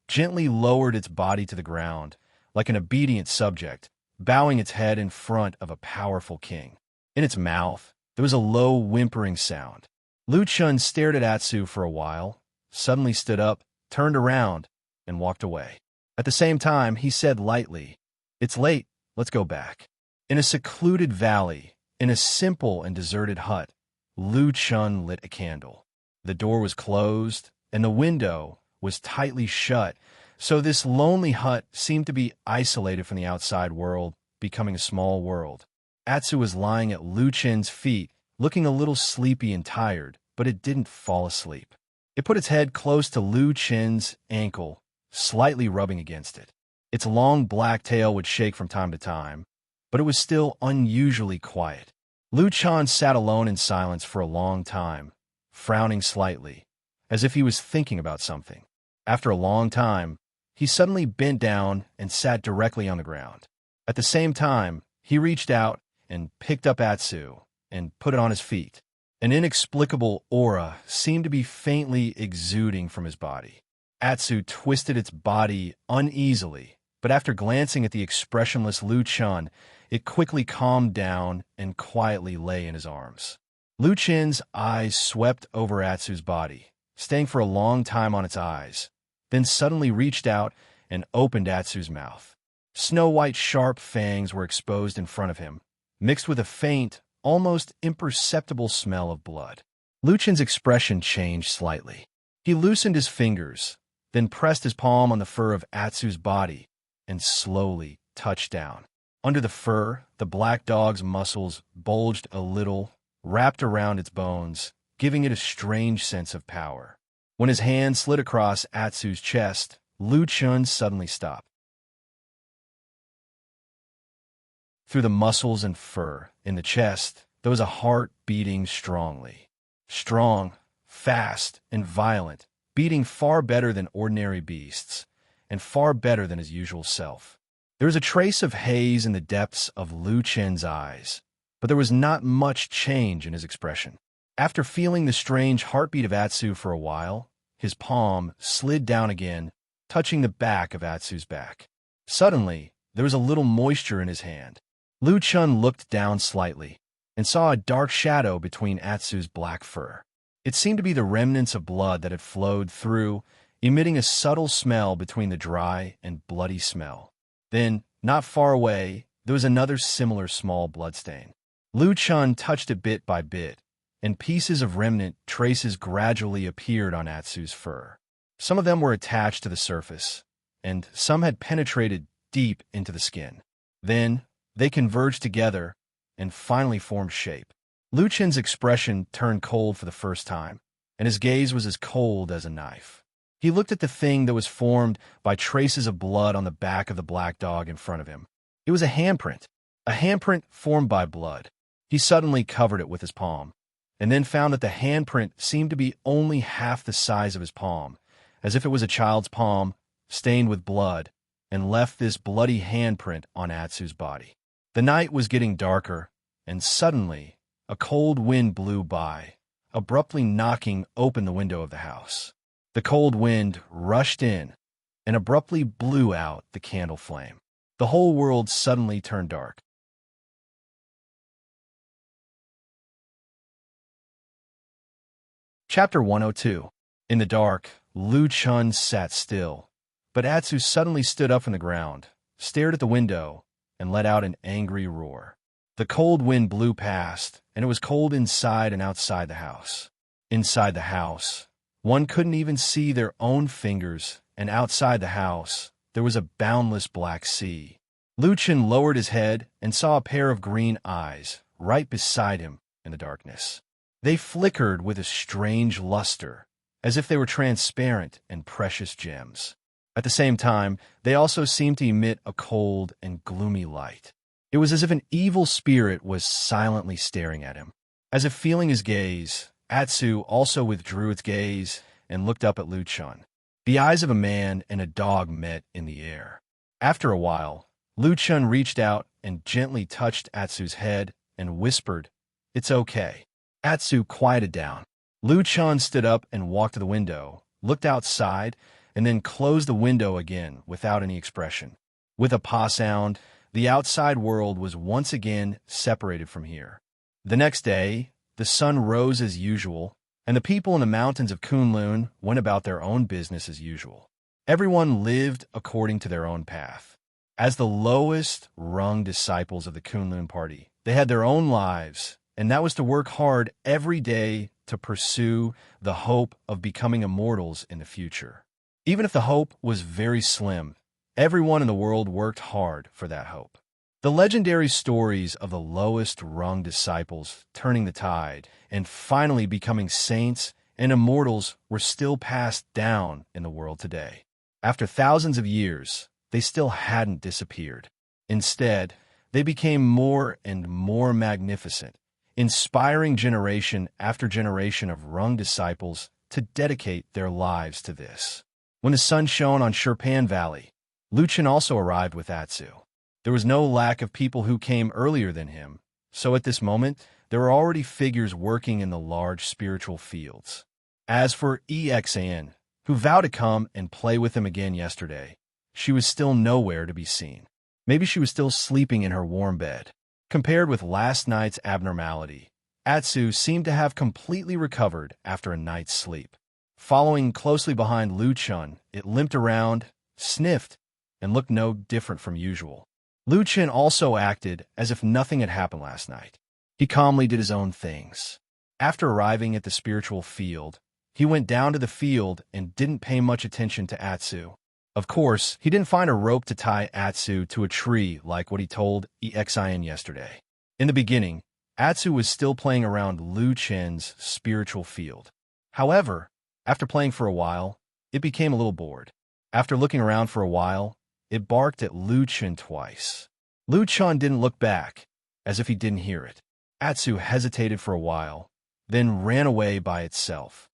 gently lowered its body to the ground, like an obedient subject, bowing its head in front of a powerful king. In its mouth, there was a low whimpering sound. Lu Chun stared at Atsu for a while, suddenly stood up, turned around, and walked away. At the same time, he said lightly, It's late, let's go back. In a secluded valley, in a simple and deserted hut, Lu Chun lit a candle. The door was closed, and the window was tightly shut, so this lonely hut seemed to be isolated from the outside world, becoming a small world. Atsu was lying at Lu Chun's feet, looking a little sleepy and tired, but it didn't fall asleep. It put its head close to Lu Chun's ankle, slightly rubbing against it. Its long black tail would shake from time to time, but it was still unusually quiet. Lu Chun sat alone in silence for a long time, frowning slightly, as if he was thinking about something. After a long time, he suddenly bent down and sat directly on the ground. At the same time, he reached out and picked up Atsu and put it on his feet. An inexplicable aura seemed to be faintly exuding from his body. Atsu twisted its body uneasily, but after glancing at the expressionless Lu Chun, it quickly calmed down and quietly lay in his arms. Lu Chun's eyes swept over Atsu's body, staying for a long time on its eyes, then suddenly reached out and opened Atsu's mouth. Snow-white sharp fangs were exposed in front of him, mixed with a faint, almost imperceptible smell of blood. Lu Chun's expression changed slightly. He loosened his fingers, then pressed his palm on the fur of Atsu's body and slowly touched down. Under the fur, the black dog's muscles bulged a little, wrapped around its bones, giving it a strange sense of power. When his hand slid across Atsu's chest, Lu Chun suddenly stopped. Through the muscles and fur in the chest, there was a heart beating strongly. Strong, fast, and violent, beating far better than ordinary beasts, and far better than his usual self. There was a trace of haze in the depths of Lu Chun's eyes, but there was not much change in his expression. After feeling the strange heartbeat of Atsu for a while, his palm slid down again, touching the back of Atsu's back. Suddenly, there was a little moisture in his hand. Lu Chun looked down slightly and saw a dark shadow between Atsu's black fur. It seemed to be the remnants of blood that had flowed through, emitting a subtle smell between the dry and bloody smell. Then, not far away, there was another similar small bloodstain. Lu Chun touched it bit by bit, and pieces of remnant traces gradually appeared on Atsu's fur. Some of them were attached to the surface, and some had penetrated deep into the skin. Then, they converged together and finally formed shape. Luchen's expression turned cold for the first time, and his gaze was as cold as a knife. He looked at the thing that was formed by traces of blood on the back of the black dog in front of him. It was a handprint formed by blood. He suddenly covered it with his palm, and then found that the handprint seemed to be only half the size of his palm, as if it was a child's palm, stained with blood, and left this bloody handprint on Atsu's body. The night was getting darker, and suddenly, a cold wind blew by, abruptly knocking open the window of the house. The cold wind rushed in and abruptly blew out the candle flame. The whole world suddenly turned dark. Chapter 102. In the dark, Lu Chun sat still, but Atsu suddenly stood up from the ground, stared at the window, and let out an angry roar. The cold wind blew past, and it was cold inside and outside the house. Inside the house, one couldn't even see their own fingers, and outside the house, there was a boundless black sea. Lu Chun lowered his head and saw a pair of green eyes right beside him in the darkness. They flickered with a strange luster, as if they were transparent and precious gems. At the same time, they also seemed to emit a cold and gloomy light. It was as if an evil spirit was silently staring at him. As if feeling his gaze, Atsu also withdrew its gaze and looked up at Lu Chun. The eyes of a man and a dog met in the air. After a while, Lu Chun reached out and gently touched Atsu's head and whispered, "It's okay." Atsu quieted down. Lu Chun stood up and walked to the window, looked outside, and then closed the window again without any expression. With a pa sound, the outside world was once again separated from here. The next day, the sun rose as usual, and the people in the mountains of Kunlun went about their own business as usual. Everyone lived according to their own path. As the lowest rung disciples of the Kunlun party, they had their own lives, and that was to work hard every day to pursue the hope of becoming immortals in the future. Even if the hope was very slim, everyone in the world worked hard for that hope. The legendary stories of the lowest rung disciples turning the tide and finally becoming saints and immortals were still passed down in the world today. After thousands of years, they still hadn't disappeared. Instead, they became more and more magnificent, inspiring generation after generation of rung disciples to dedicate their lives to this. When the sun shone on Shurpan Valley, Lu Chun also arrived with Atsu. There was no lack of people who came earlier than him, so at this moment, there were already figures working in the large spiritual fields. As for Exan, who vowed to come and play with him again yesterday, she was still nowhere to be seen. Maybe she was still sleeping in her warm bed. Compared with last night's abnormality, Atsu seemed to have completely recovered after a night's sleep. Following closely behind Lu Chun, it limped around, sniffed, and looked no different from usual. Lu Chun also acted as if nothing had happened last night. He calmly did his own things. After arriving at the spiritual field, he went down to the field and didn't pay much attention to Atsu. Of course, he didn't find a rope to tie Atsu to a tree like what he told Exan yesterday. In the beginning, Atsu was still playing around Lu Chun's spiritual field. However, after playing for a while, it became a little bored. After looking around for a while, it barked at Lu Chun twice. Lu Chun didn't look back, as if he didn't hear it. Atsu hesitated for a while, then ran away by itself.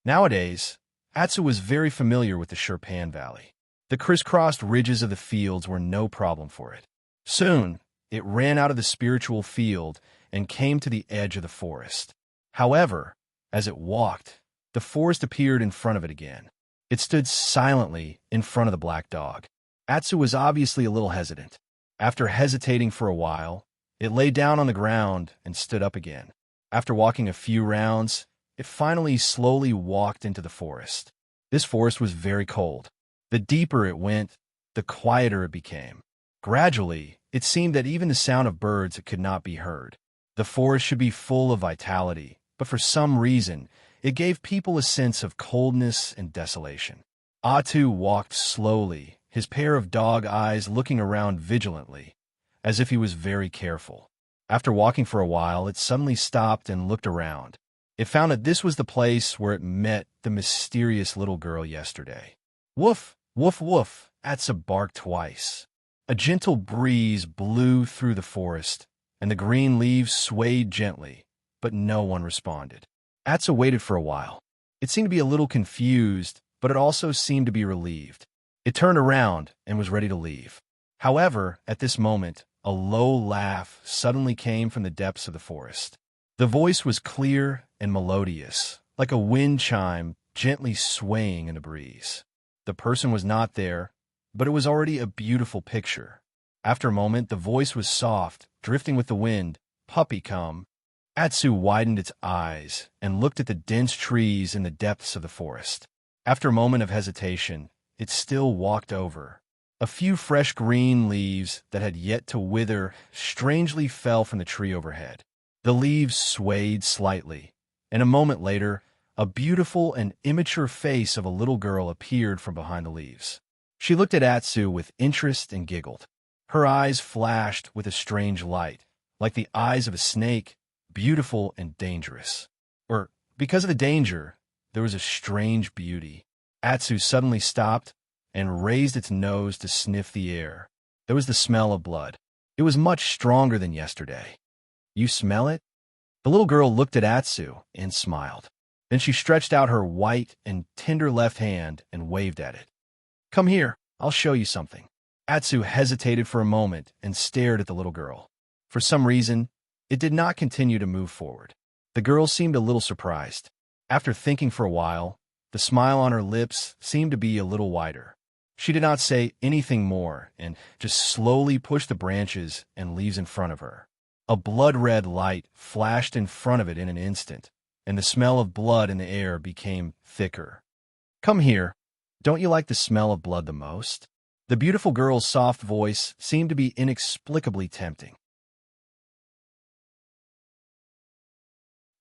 Nowadays, Atsu was very familiar with the Shurpan Valley. The crisscrossed ridges of the fields were no problem for it. Soon, it ran out of the spiritual field and came to the edge of the forest. However, as it walked, the forest appeared in front of it again. It stood silently in front of the black dog. Atsu was obviously a little hesitant. After hesitating for a while, it lay down on the ground and stood up again. After walking a few rounds, it finally slowly walked into the forest. This forest was very cold. The deeper it went, the quieter it became. Gradually, it seemed that even the sound of birds could not be heard. The forest should be full of vitality, but for some reason, it gave people a sense of coldness and desolation. Atu walked slowly, his pair of dog eyes looking around vigilantly, as if he was very careful. After walking for a while, it suddenly stopped and looked around. It found that this was the place where it met the mysterious little girl yesterday. Woof, woof, woof, Atsu barked twice. A gentle breeze blew through the forest, and the green leaves swayed gently, but no one responded. Atsu waited for a while. It seemed to be a little confused, but it also seemed to be relieved. It turned around and was ready to leave. However, at this moment, a low laugh suddenly came from the depths of the forest. The voice was clear and melodious, like a wind chime gently swaying in the breeze. The person was not there, but it was already a beautiful picture. After a moment, the voice was soft, drifting with the wind. Puppy come. Atsu widened its eyes and looked at the dense trees in the depths of the forest. After a moment of hesitation, it still walked over. A few fresh green leaves that had yet to wither strangely fell from the tree overhead. The leaves swayed slightly, and a moment later, a beautiful and immature face of a little girl appeared from behind the leaves. She looked at Atsu with interest and giggled. Her eyes flashed with a strange light, like the eyes of a snake, beautiful and dangerous. Or, because of the danger, there was a strange beauty. Atsu suddenly stopped and raised its nose to sniff the air. There was the smell of blood. It was much stronger than yesterday. You smell it? The little girl looked at Atsu and smiled. Then she stretched out her white and tender left hand and waved at it. Come here, I'll show you something. Atsu hesitated for a moment and stared at the little girl. For some reason, it did not continue to move forward. The girl seemed a little surprised. After thinking for a while, the smile on her lips seemed to be a little wider. She did not say anything more and just slowly pushed the branches and leaves in front of her. A blood-red light flashed in front of it in an instant, and the smell of blood in the air became thicker. Come here. Don't you like the smell of blood the most? The beautiful girl's soft voice seemed to be inexplicably tempting.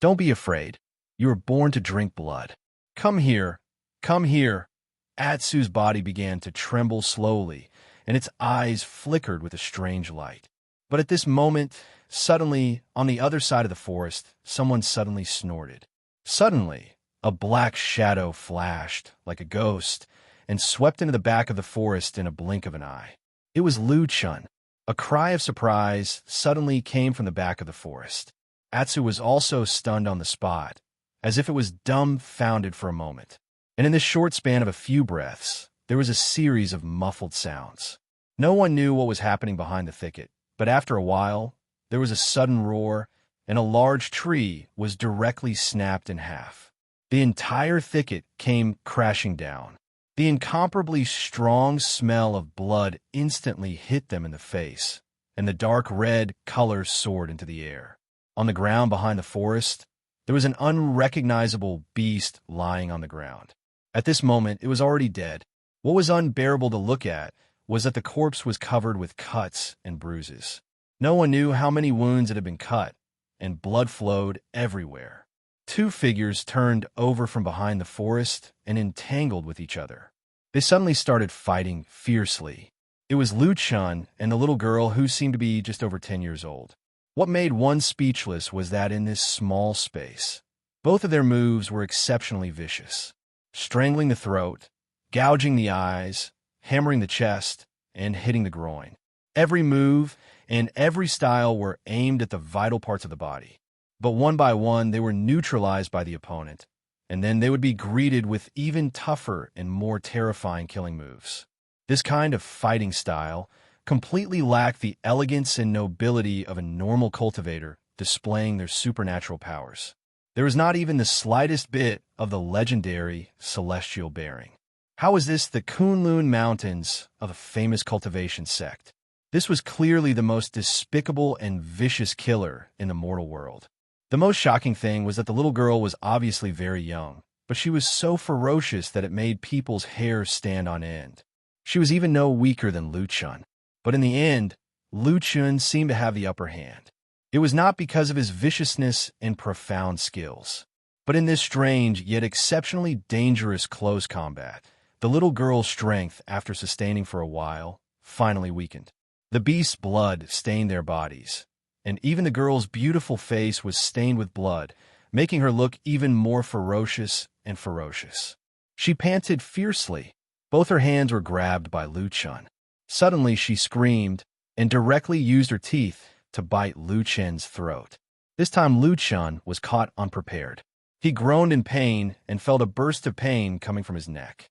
Don't be afraid. You were born to drink blood. Come here. Come here. Atsu's body began to tremble slowly, and its eyes flickered with a strange light. But at this moment, suddenly, on the other side of the forest, someone suddenly snorted. Suddenly, a black shadow flashed, like a ghost, and swept into the back of the forest in a blink of an eye. It was Lu Chun. A cry of surprise suddenly came from the back of the forest. Atsu was also stunned on the spot, as if it was dumbfounded for a moment. And in this short span of a few breaths, there was a series of muffled sounds. No one knew what was happening behind the thicket, but after a while, there was a sudden roar, and a large tree was directly snapped in half. The entire thicket came crashing down. The incomparably strong smell of blood instantly hit them in the face, and the dark red color soared into the air. On the ground behind the forest, there was an unrecognizable beast lying on the ground. At this moment, it was already dead. What was unbearable to look at was that the corpse was covered with cuts and bruises. No one knew how many wounds it had been cut, and blood flowed everywhere. Two figures turned over from behind the forest and entangled with each other. They suddenly started fighting fiercely. It was Lu Chun and the little girl who seemed to be just over 10 years old. What made one speechless was that in this small space, both of their moves were exceptionally vicious. Strangling the throat, gouging the eyes, hammering the chest, and hitting the groin. Every move and every style were aimed at the vital parts of the body. But one by one, they were neutralized by the opponent, and then they would be greeted with even tougher and more terrifying killing moves. This kind of fighting style completely lacked the elegance and nobility of a normal cultivator displaying their supernatural powers. There was not even the slightest bit of the legendary celestial bearing. How was this the Kunlun Mountains of a famous cultivation sect? This was clearly the most despicable and vicious killer in the mortal world. The most shocking thing was that the little girl was obviously very young, but she was so ferocious that it made people's hair stand on end. She was even no weaker than Lu Chun. But in the end, Lu Chun seemed to have the upper hand. It was not because of his viciousness and profound skills, but in this strange yet exceptionally dangerous close combat, the little girl's strength, after sustaining for a while, finally weakened. The beast's blood stained their bodies, and even the girl's beautiful face was stained with blood, making her look even more ferocious and ferocious. She panted fiercely. Both her hands were grabbed by Lu Chun. Suddenly she screamed and directly used her teeth to bite Lu Chen's throat. This time Lu Chun was caught unprepared. He groaned in pain and felt a burst of pain coming from his neck.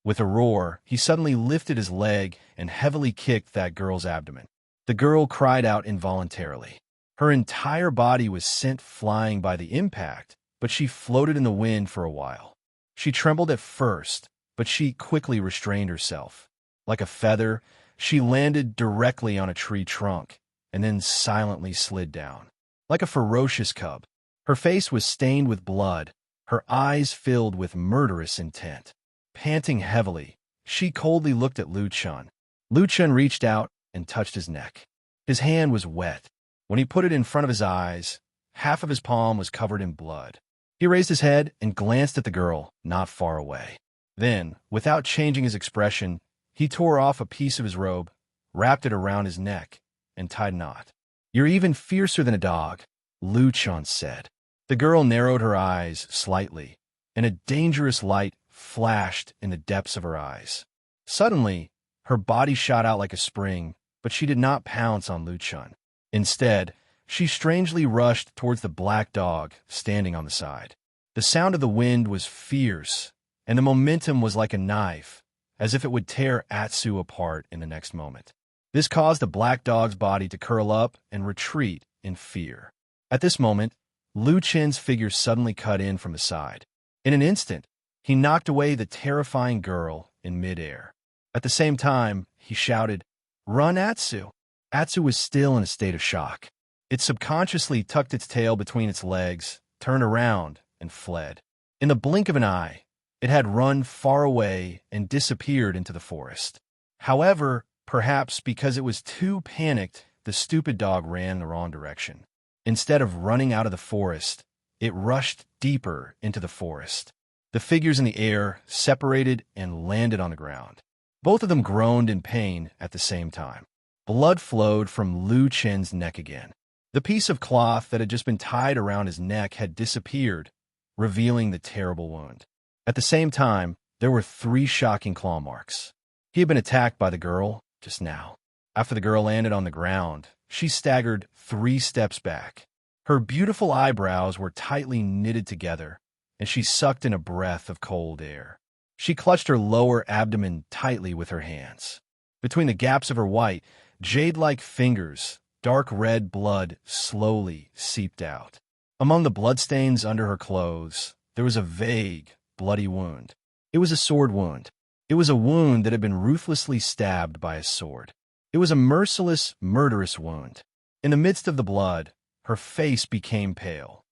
With a roar, he suddenly lifted his leg and heavily kicked that girl's abdomen. The girl cried out involuntarily. Her entire body was sent flying by the impact, but she floated in the wind for a while. She trembled at first, but she quickly restrained herself. Like a feather, she landed directly on a tree trunk and then silently slid down. Like a ferocious cub, her face was stained with blood, her eyes filled with murderous intent. Panting heavily, she coldly looked at Lu Chun. Lu Chun reached out and touched his neck. His hand was wet. When he put it in front of his eyes, half of his palm was covered in blood. He raised his head and glanced at the girl not far away. Then, without changing his expression, he tore off a piece of his robe, wrapped it around his neck, and tied a knot. "You're even fiercer than a dog," Lu Chun said. The girl narrowed her eyes slightly, and a dangerous light flashed in the depths of her eyes. Suddenly, her body shot out like a spring, but she did not pounce on Lu Chun. Instead, she strangely rushed towards the black dog standing on the side. The sound of the wind was fierce, and the momentum was like a knife, as if it would tear Atsu apart in the next moment. This caused the black dog's body to curl up and retreat in fear. At this moment, Lu Chen's figure suddenly cut in from the side. In an instant, he knocked away the terrifying girl in midair. At the same time, he shouted, "Run, Atsu!" Atsu was still in a state of shock. It subconsciously tucked its tail between its legs, turned around, and fled. In the blink of an eye, it had run far away and disappeared into the forest. However, perhaps because it was too panicked, the stupid dog ran in the wrong direction. Instead of running out of the forest, it rushed deeper into the forest. The figures in the air separated and landed on the ground. Both of them groaned in pain at the same time. Blood flowed from Lu Chen's neck again. The piece of cloth that had just been tied around his neck had disappeared, revealing the terrible wound. At the same time, there were 3 shocking claw marks. He had been attacked by the girl just now. After the girl landed on the ground, she staggered 3 steps back. Her beautiful eyebrows were tightly knitted together, and she sucked in a breath of cold air. She clutched her lower abdomen tightly with her hands. Between the gaps of her white, jade-like fingers, dark red blood slowly seeped out. Among the bloodstains under her clothes, there was a vague, bloody wound. It was a sword wound. It was a wound that had been ruthlessly stabbed by a sword. It was a merciless, murderous wound. In the midst of the blood, her face became pale.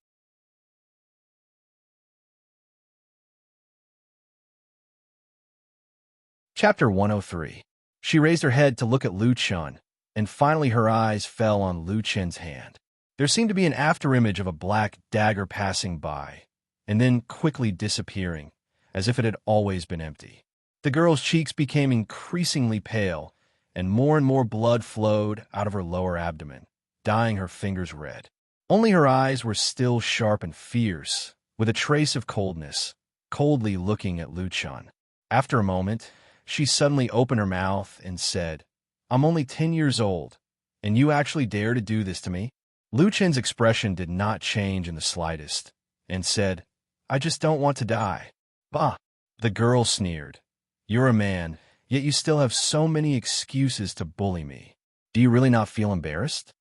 Chapter 103. She raised her head to look at Lu Chun, and finally her eyes fell on Lu Chen's hand. There seemed to be an afterimage of a black dagger passing by, and then quickly disappearing, as if it had always been empty. The girl's cheeks became increasingly pale, and more blood flowed out of her lower abdomen, dyeing her fingers red. Only her eyes were still sharp and fierce, with a trace of coldness, coldly looking at Lu Chun. After a moment, she suddenly opened her mouth and said, "I'm only 10 years old, and you actually dare to do this to me?" Lu Chen's expression did not change in the slightest, and said, "I just don't want to die." "Bah!" The girl sneered. "You're a man, yet you still have so many excuses to bully me. Do you really not feel embarrassed?"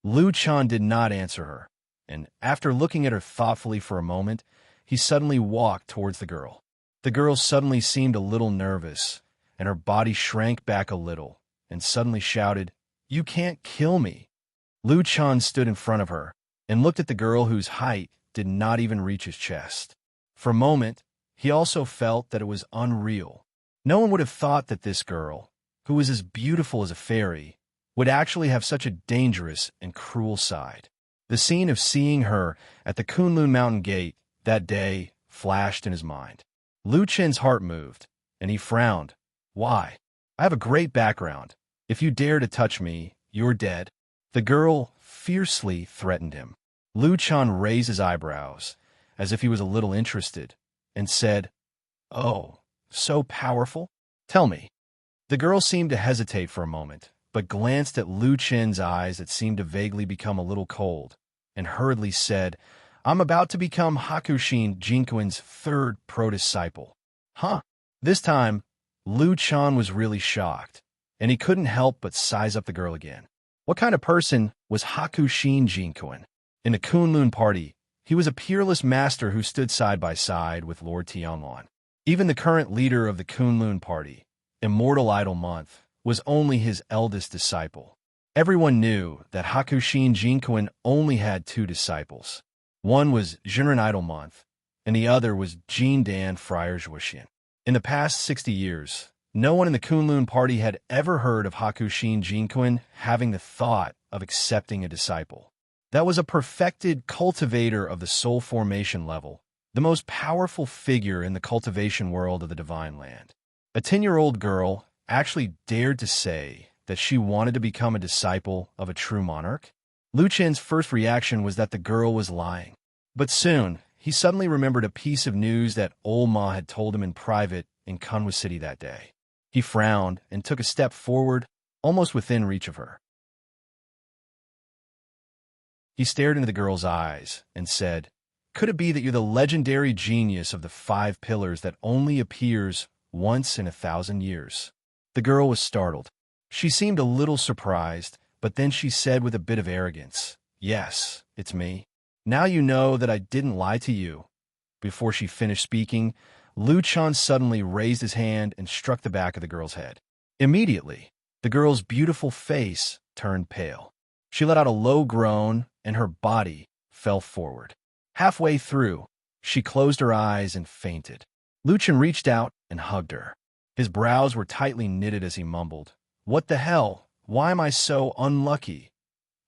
Lu Chun did not answer her, and after looking at her thoughtfully for a moment, he suddenly walked towards the girl. The girl suddenly seemed a little nervous, and her body shrank back a little, and suddenly shouted, "You can't kill me." Lu Chun stood in front of her and looked at the girl whose height did not even reach his chest. For a moment, he also felt that it was unreal. No one would have thought that this girl, who was as beautiful as a fairy, would actually have such a dangerous and cruel side. The scene of seeing her at the Kunlun Mountain Gate that day flashed in his mind. Lu Chen's heart moved, and he frowned. Why? I have a great background. If you dare to touch me, you're dead. The girl fiercely threatened him. Lu Chen raised his eyebrows, as if he was a little interested, and said, "Oh, so powerful? Tell me." The girl seemed to hesitate for a moment, but glanced at Lu Chen's eyes that seemed to vaguely become a little cold, and hurriedly said, "I'm about to become Hakushin Jinkuin's third pro-disciple." Huh? This time, Lu Chen was really shocked, and he couldn't help but size up the girl again. What kind of person was Hakushin Jinkuin? In the Kunlun party, he was a peerless master who stood side by side with Lord Tianglong. Even the current leader of the Kunlun party, Immortal Idol Month, was only his eldest disciple. Everyone knew that Hakushin Jinkuin only had two disciples. One was Jinren Idol Month, and the other was Jindan Friar Zhuoxian. In the past 60 years, no one in the Kunlun party had ever heard of Hakushin Jinkuin having the thought of accepting a disciple. That was a perfected cultivator of the soul formation level, the most powerful figure in the cultivation world of the Divine Land. A 10-year-old girl actually dared to say that she wanted to become a disciple of a true monarch? Lu Chen's first reaction was that the girl was lying. But soon, he suddenly remembered a piece of news that old Ma had told him in private in Kunwa City that day. He frowned and took a step forward, almost within reach of her. He stared into the girl's eyes and said, "Could it be that you're the legendary genius of the 5 pillars that only appears once in 1,000 years?" The girl was startled. She seemed a little surprised, but then she said with a bit of arrogance, "Yes, it's me. Now you know that I didn't lie to you." Before she finished speaking, Lu Chen suddenly raised his hand and struck the back of the girl's head. Immediately, the girl's beautiful face turned pale. She let out a low groan, and her body fell forward. Halfway through, she closed her eyes and fainted. Lu Chen reached out and hugged her. His brows were tightly knitted as he mumbled, "What the hell? Why am I so unlucky?"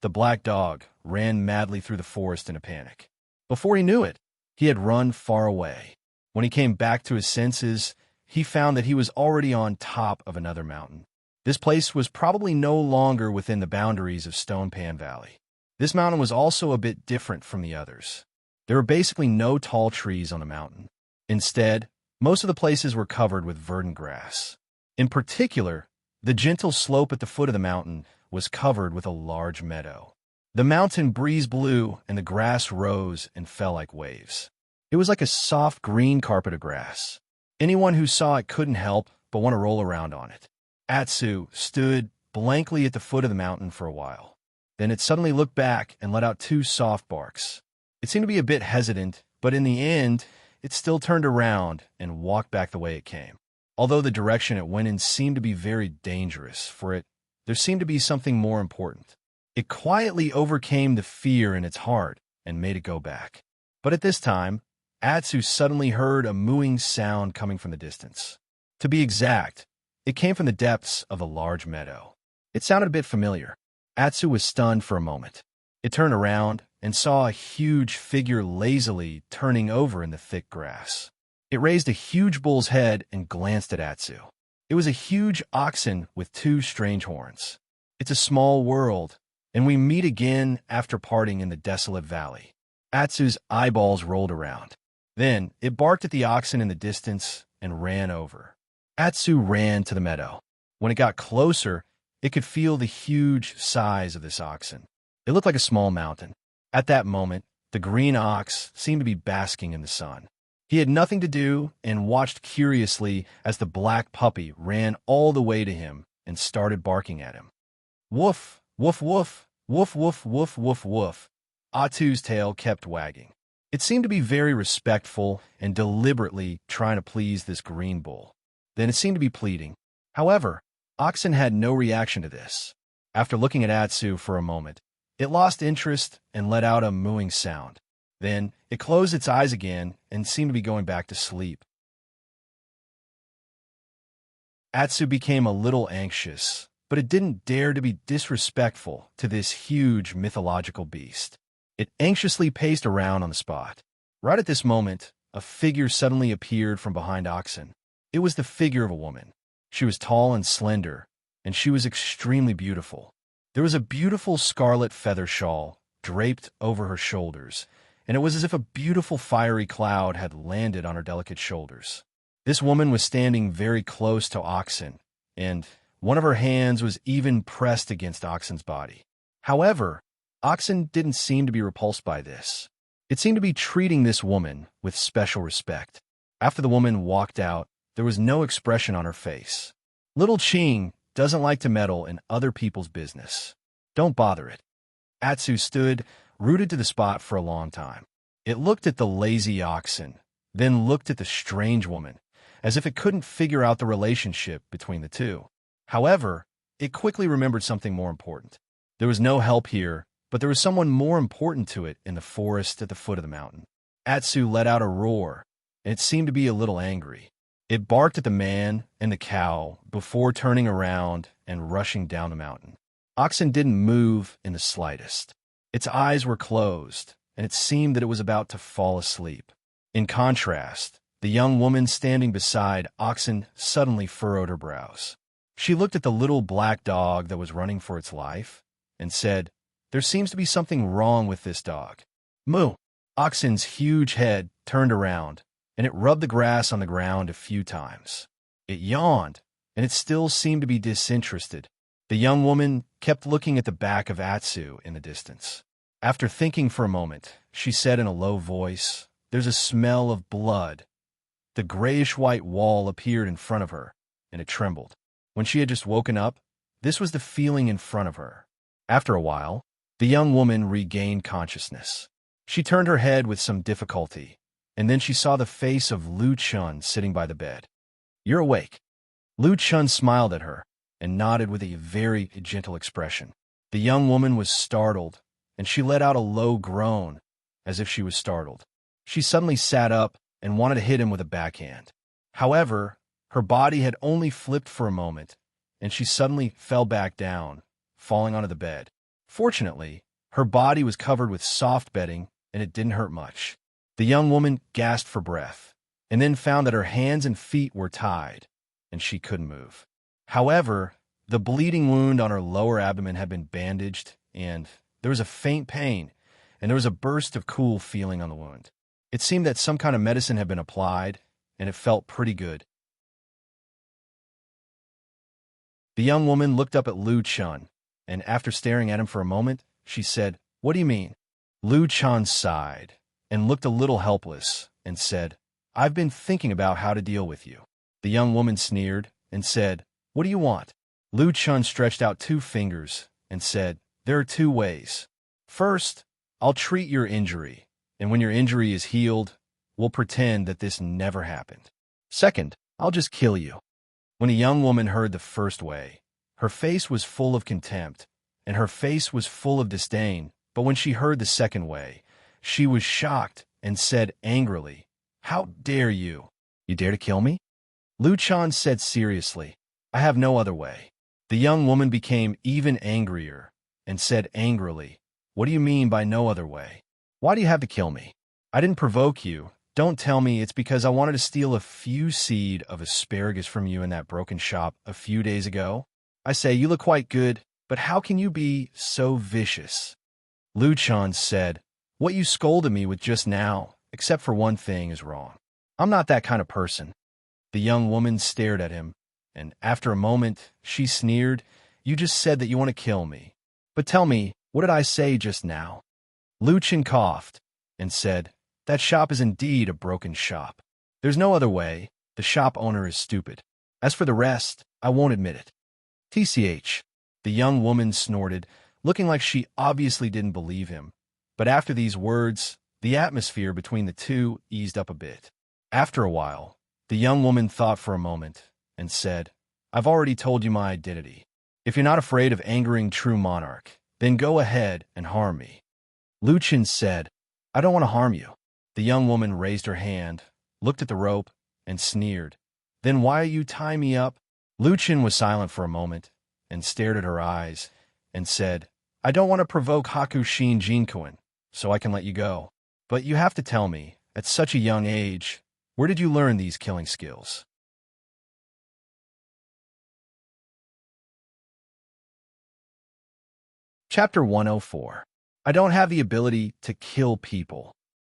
The black dog ran madly through the forest in a panic. Before he knew it, he had run far away. When he came back to his senses, he found that he was already on top of another mountain. This place was probably no longer within the boundaries of Stone Pan Valley. This mountain was also a bit different from the others. There were basically no tall trees on the mountain. Instead, most of the places were covered with verdant grass. In particular, the gentle slope at the foot of the mountain was covered with a large meadow. The mountain breeze blew, and the grass rose and fell like waves. It was like a soft green carpet of grass. Anyone who saw it couldn't help but want to roll around on it. Atsu stood blankly at the foot of the mountain for a while. Then it suddenly looked back and let out 2 soft barks. It seemed to be a bit hesitant, but in the end, it still turned around and walked back the way it came. Although the direction it went in seemed to be very dangerous, there seemed to be something more important. It quietly overcame the fear in its heart and made it go back. But at this time, Atsu suddenly heard a mooing sound coming from the distance. To be exact, it came from the depths of a large meadow. It sounded a bit familiar. Atsu was stunned for a moment. It turned around and saw a huge figure lazily turning over in the thick grass. It raised a huge bull's head and glanced at Atsu. It was a huge oxen with 2 strange horns. "It's a small world, and we meet again after parting in the desolate valley." Atsu's eyeballs rolled around. Then it barked at the oxen in the distance and ran over. Atsu ran to the meadow. When it got closer, it could feel the huge size of this oxen. It looked like a small mountain. At that moment, the green ox seemed to be basking in the sun. He had nothing to do and watched curiously as the black puppy ran all the way to him and started barking at him. Woof, woof, woof, woof, woof, woof, woof, woof. Atsu's tail kept wagging. It seemed to be very respectful and deliberately trying to please this green bull. Then it seemed to be pleading. However, oxen had no reaction to this. After looking at Atsu for a moment, it lost interest and let out a mooing sound. Then it closed its eyes again and seemed to be going back to sleep. Atsu became a little anxious but it didn't dare to be disrespectful to this huge mythological beast. It anxiously paced around on the spot. Right at this moment, a figure suddenly appeared from behind Oxen. It was the figure of a woman. She was tall and slender, and she was extremely beautiful. There was a beautiful scarlet feather shawl draped over her shoulders, and it was as if a beautiful fiery cloud had landed on her delicate shoulders. This woman was standing very close to Oxen, and one of her hands was even pressed against Oxen's body. However, Oxen didn't seem to be repulsed by this. It seemed to be treating this woman with special respect. After the woman walked out, there was no expression on her face. Little Ching doesn't like to meddle in other people's business. Don't bother it. Atsu stood, rooted to the spot for a long time. It looked at the lazy Oxen, then looked at the strange woman, as if it couldn't figure out the relationship between the two. However, it quickly remembered something more important. There was no help here, but there was someone more important to it in the forest at the foot of the mountain. Atsu let out a roar, and it seemed to be a little angry. It barked at the man and the cow before turning around and rushing down the mountain. Oxen didn't move in the slightest. Its eyes were closed, and it seemed that it was about to fall asleep. In contrast, the young woman standing beside Oxen suddenly furrowed her brows. She looked at the little black dog that was running for its life and said, "There seems to be something wrong with this dog." Moo! Oxen's huge head turned around, and it rubbed the grass on the ground a few times. It yawned, and it still seemed to be disinterested. The young woman kept looking at the back of Atsu in the distance. After thinking for a moment, she said in a low voice, "There's a smell of blood." The grayish-white wall appeared in front of her, and it trembled. When she had just woken up, this was the feeling in front of her. After a while, the young woman regained consciousness. She turned her head with some difficulty, and then she saw the face of Lu Chun sitting by the bed. "You're awake." Lu Chun smiled at her and nodded with a very gentle expression. The young woman was startled, and she let out a low groan, as if she was startled. She suddenly sat up and wanted to hit him with a backhand. However, her body had only flipped for a moment, and she suddenly fell back down, falling onto the bed. Fortunately, her body was covered with soft bedding, and it didn't hurt much. The young woman gasped for breath, and then found that her hands and feet were tied, and she couldn't move. However, the bleeding wound on her lower abdomen had been bandaged, and there was a faint pain, and there was a burst of cool feeling on the wound. It seemed that some kind of medicine had been applied, and it felt pretty good. The young woman looked up at Lu Chun, and after staring at him for a moment, she said, "What do you mean?" Lu Chun sighed and looked a little helpless and said, "I've been thinking about how to deal with you." The young woman sneered and said, "What do you want?" Lu Chun stretched out 2 fingers and said, "There are 2 ways. First, I'll treat your injury, and when your injury is healed, we'll pretend that this never happened. Second, I'll just kill you." When a young woman heard the first way, her face was full of contempt, and her face was full of disdain, but when she heard the second way, she was shocked and said angrily, "How dare you? You dare to kill me?" Lu Chun said seriously, "I have no other way." The young woman became even angrier and said angrily, "What do you mean by no other way? Why do you have to kill me? I didn't provoke you. Don't tell me it's because I wanted to steal a few seed of asparagus from you in that broken shop a few days ago. I say, you look quite good, but how can you be so vicious?" Lu Chun said, "What you scolded me with just now, except for one thing, is wrong. I'm not that kind of person." The young woman stared at him, and after a moment, she sneered, "You just said that you want to kill me. But tell me, what did I say just now?" Lu Chun coughed and said, "That shop is indeed a broken shop. There's no other way. The shop owner is stupid. As for the rest, I won't admit it." "TCH." The young woman snorted, looking like she obviously didn't believe him. But after these words, the atmosphere between the two eased up a bit. After a while, the young woman thought for a moment and said, "I've already told you my identity. If you're not afraid of angering true monarch, then go ahead and harm me." Lu Chun said, "I don't want to harm you." The young woman raised her hand, looked at the rope, and sneered. "Then why are you tying me up?" Lu Chun was silent for a moment, and stared at her eyes and said, I don't want to provoke Hakushin Jinkoin, so I can let you go. But you have to tell me, at such a young age, where did you learn these killing skills? Chapter 104. I don't have the ability to kill people.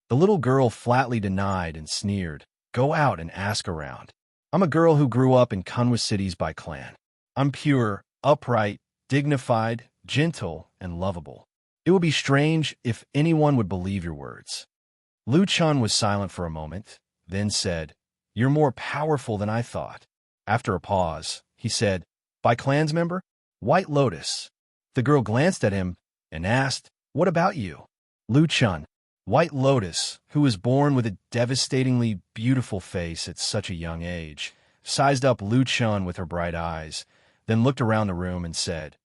The little girl flatly denied and sneered. Go out and ask around. I'm a girl who grew up in Kunwa cities by clan. I'm pure, upright, dignified, gentle, and lovable. It would be strange if anyone would believe your words. Lu Chun was silent for a moment, then said, You're more powerful than I thought. After a pause, he said, By clan's member? White Lotus. The girl glanced at him and asked, What about you? Lu Chun, White Lotus, who was born with a devastatingly beautiful face at such a young age, sized up Lu Chun with her bright eyes, then looked around the room and said,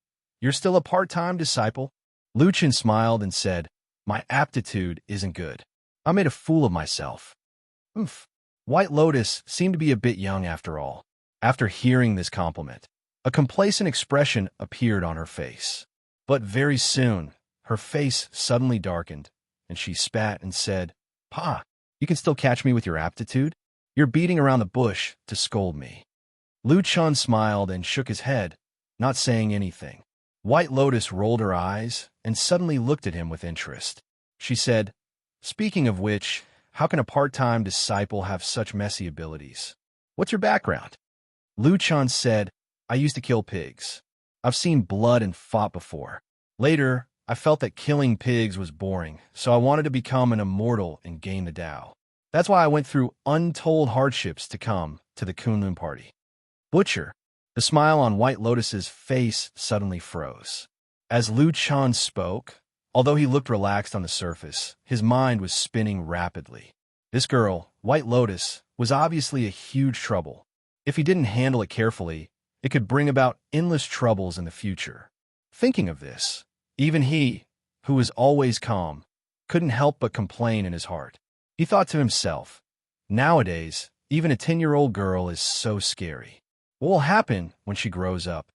You're still a part-time disciple? Lu Chun smiled and said, My aptitude isn't good. I made a fool of myself. Oof. White Lotus seemed to be a bit young after all. After hearing this compliment, a complacent expression appeared on her face. But very soon, her face suddenly darkened, and she spat and said, Pa, you can still catch me with your aptitude? You're beating around the bush to scold me. Lu Chun smiled and shook his head, not saying anything. White Lotus rolled her eyes and suddenly looked at him with interest. She said, Speaking of which, how can a part-time disciple have such messy abilities? What's your background? Lu Chun said, I used to kill pigs. I've seen blood and fought before. Later, I felt that killing pigs was boring, so I wanted to become an immortal and gain the Tao. That's why I went through untold hardships to come to the Kunlun party. Butcher. The smile on White Lotus's face suddenly froze. As Lu Chun spoke, although he looked relaxed on the surface, his mind was spinning rapidly. This girl, White Lotus, was obviously a huge trouble. If he didn't handle it carefully, it could bring about endless troubles in the future. Thinking of this, even he, who was always calm, couldn't help but complain in his heart. He thought to himself, Nowadays, even a 10-year-old girl is so scary. What will happen when she grows up?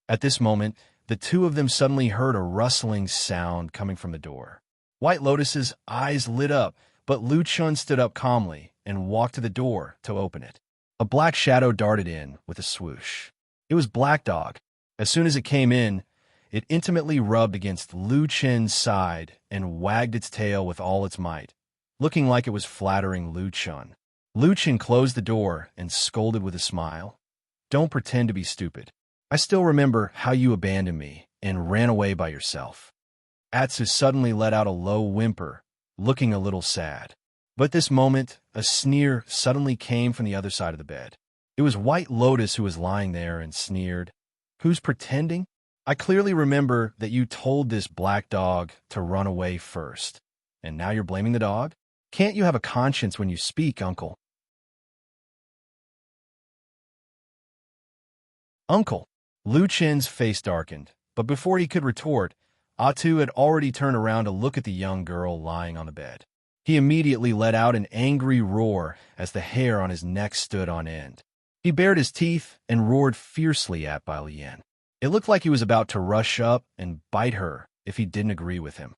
At this moment, the two of them suddenly heard a rustling sound coming from the door. White Lotus's eyes lit up, but Lu Chun stood up calmly and walked to the door to open it. A black shadow darted in with a swoosh. It was Black Dog. As soon as it came in, it intimately rubbed against Lu Chun's side and wagged its tail with all its might, looking like it was flattering Lu Chun. Lu Chun closed the door and scolded with a smile. Don't pretend to be stupid. I still remember how you abandoned me and ran away by yourself. Atsu suddenly let out a low whimper, looking a little sad. But at this moment, a sneer suddenly came from the other side of the bed. It was White Lotus who was lying there and sneered. Who's pretending? I clearly remember that you told this Black Dog to run away first. And now you're blaming the dog? Can't you have a conscience when you speak, Uncle? Uncle. Lu Chun's face darkened, but before he could retort, Atu had already turned around to look at the young girl lying on the bed. He immediately let out an angry roar as the hair on his neck stood on end. He bared his teeth and roared fiercely at Bai Lian. It looked like he was about to rush up and bite her if he didn't agree with him.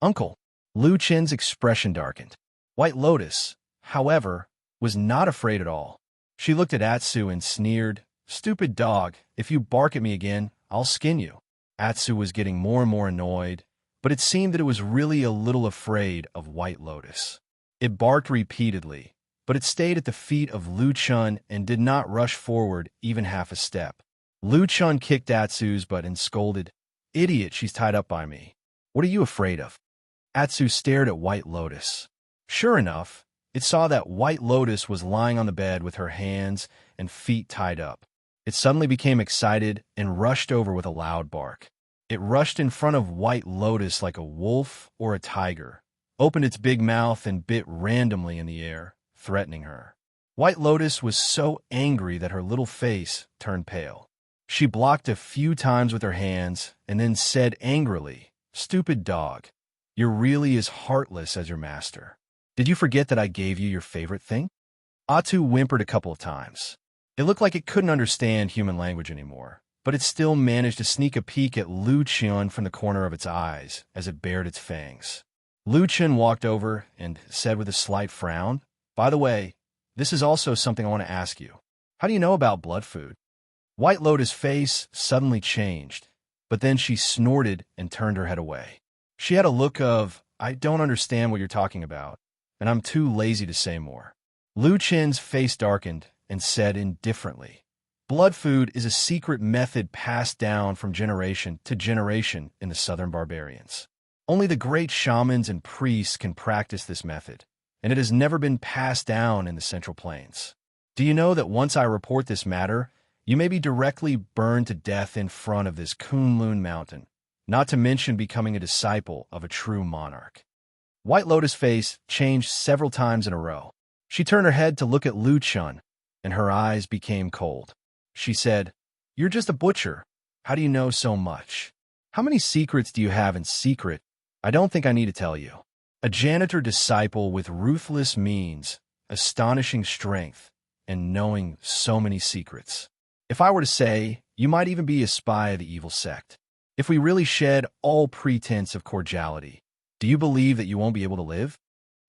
Uncle. Lu Chun's expression darkened. White Lotus, however, was not afraid at all. She looked at Atsu and sneered, Stupid dog, if you bark at me again, I'll skin you. Atsu was getting more and more annoyed, but it seemed that it was really a little afraid of White Lotus. It barked repeatedly, but it stayed at the feet of Lu Chun and did not rush forward even half a step. Lu Chun kicked Atsu's butt and scolded, Idiot, she's tied up by me. What are you afraid of? Atsu stared at White Lotus. Sure enough, it saw that White Lotus was lying on the bed with her hands and feet tied up. It suddenly became excited and rushed over with a loud bark. It rushed in front of White Lotus like a wolf or a tiger, opened its big mouth and bit randomly in the air, threatening her. White Lotus was so angry that her little face turned pale. She blocked a few times with her hands and then said angrily, Stupid dog, you're really as heartless as your master. Did you forget that I gave you your favorite thing? Atu whimpered a couple of times. It looked like it couldn't understand human language anymore, but it still managed to sneak a peek at Lu Qian from the corner of its eyes as it bared its fangs. Lu Qian walked over and said with a slight frown, "By the way, this is also something I want to ask you. How do you know about blood food?" White Lotus' face suddenly changed, but then she snorted and turned her head away. She had a look of, "I don't understand what you're talking about, and I'm too lazy to say more." Lu Qian's face darkened and said indifferently, "Blood food is a secret method passed down from generation to generation in the southern barbarians. Only the great shamans and priests can practice this method, and it has never been passed down in the Central Plains. Do you know that once I report this matter, you may be directly burned to death in front of this Kunlun mountain, not to mention becoming a disciple of a true monarch?" White Lotus' face changed several times in a row. She turned her head to look at Lu Qian, and her eyes became cold. She said, "You're just a butcher. How do you know so much? How many secrets do you have in secret? I don't think I need to tell you. A janitor disciple with ruthless means, astonishing strength, and knowing so many secrets. If I were to say, you might even be a spy of the evil sect. If we really shed all pretense of cordiality, do you believe that you won't be able to live?"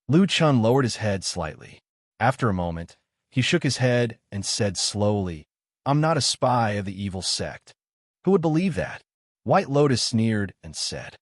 Lu Qian lowered his head slightly. After a moment, he shook his head and said slowly, "I'm not a spy of the evil sect. Who would believe that?" White Lotus sneered and said.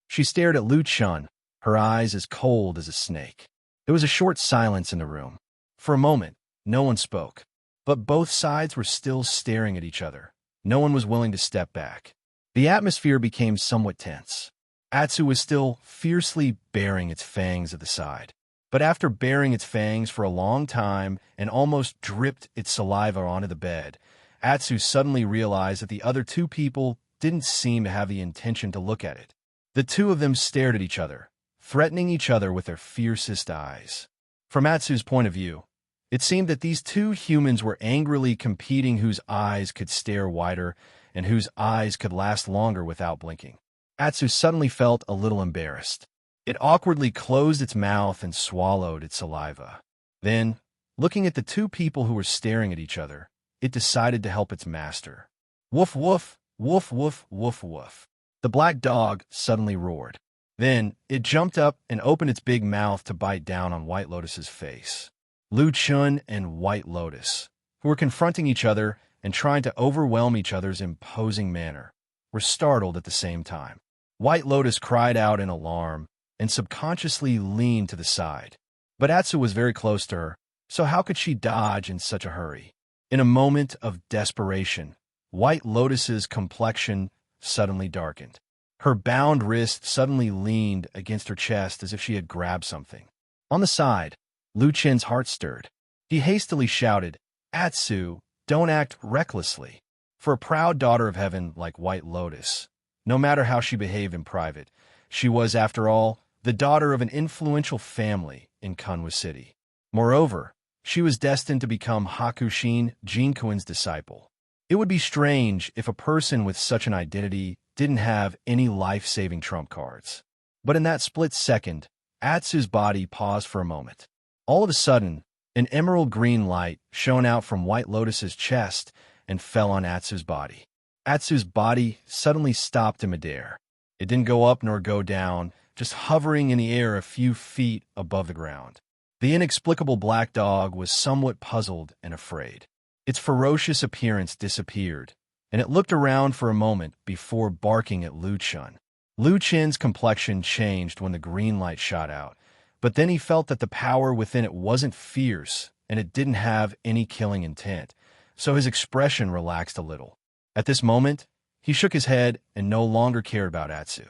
She stared at Lu Qian, her eyes as cold as a snake. There was a short silence in the room. For a moment, no one spoke, but both sides were still staring at each other. No one was willing to step back. The atmosphere became somewhat tense. Atsu was still fiercely baring its fangs at the side. But after baring its fangs for a long time and almost dripped its saliva onto the bed, Atsu suddenly realized that the other two people didn't seem to have the intention to look at it. The two of them stared at each other, threatening each other with their fiercest eyes. From Atsu's point of view, it seemed that these two humans were angrily competing whose eyes could stare wider and whose eyes could last longer without blinking. Atsu suddenly felt a little embarrassed. It awkwardly closed its mouth and swallowed its saliva. Then, looking at the two people who were staring at each other, it decided to help its master. "Woof woof, woof woof, woof woof." The black dog suddenly roared. Then, it jumped up and opened its big mouth to bite down on White Lotus's face. Lu Qian and White Lotus, who were confronting each other and trying to overwhelm each other's imposing manner, were startled at the same time. White Lotus cried out in alarm and subconsciously leaned to the side. But Atsu was very close to her, so how could she dodge in such a hurry? In a moment of desperation, White Lotus's complexion suddenly darkened. Her bound wrist suddenly leaned against her chest as if she had grabbed something. On the side, Lu Qian's heart stirred. He hastily shouted, "Atsu, don't act recklessly." For a proud daughter of heaven like White Lotus, no matter how she behaved in private, she was, after all, the daughter of an influential family in Kunwa City. Moreover, she was destined to become Hakushin Jinkuin's disciple. It would be strange if a person with such an identity didn't have any life-saving trump cards. But in that split second, Atsu's body paused for a moment. All of a sudden, an emerald green light shone out from White Lotus's chest and fell on Atsu's body. Atsu's body suddenly stopped in midair. It didn't go up nor go down, just hovering in the air a few feet above the ground. The inexplicable black dog was somewhat puzzled and afraid. Its ferocious appearance disappeared, and it looked around for a moment before barking at Lu Qian. Lu Qian's complexion changed when the green light shot out, but then he felt that the power within it wasn't fierce and it didn't have any killing intent, so his expression relaxed a little. At this moment, he shook his head and no longer cared about Atsu.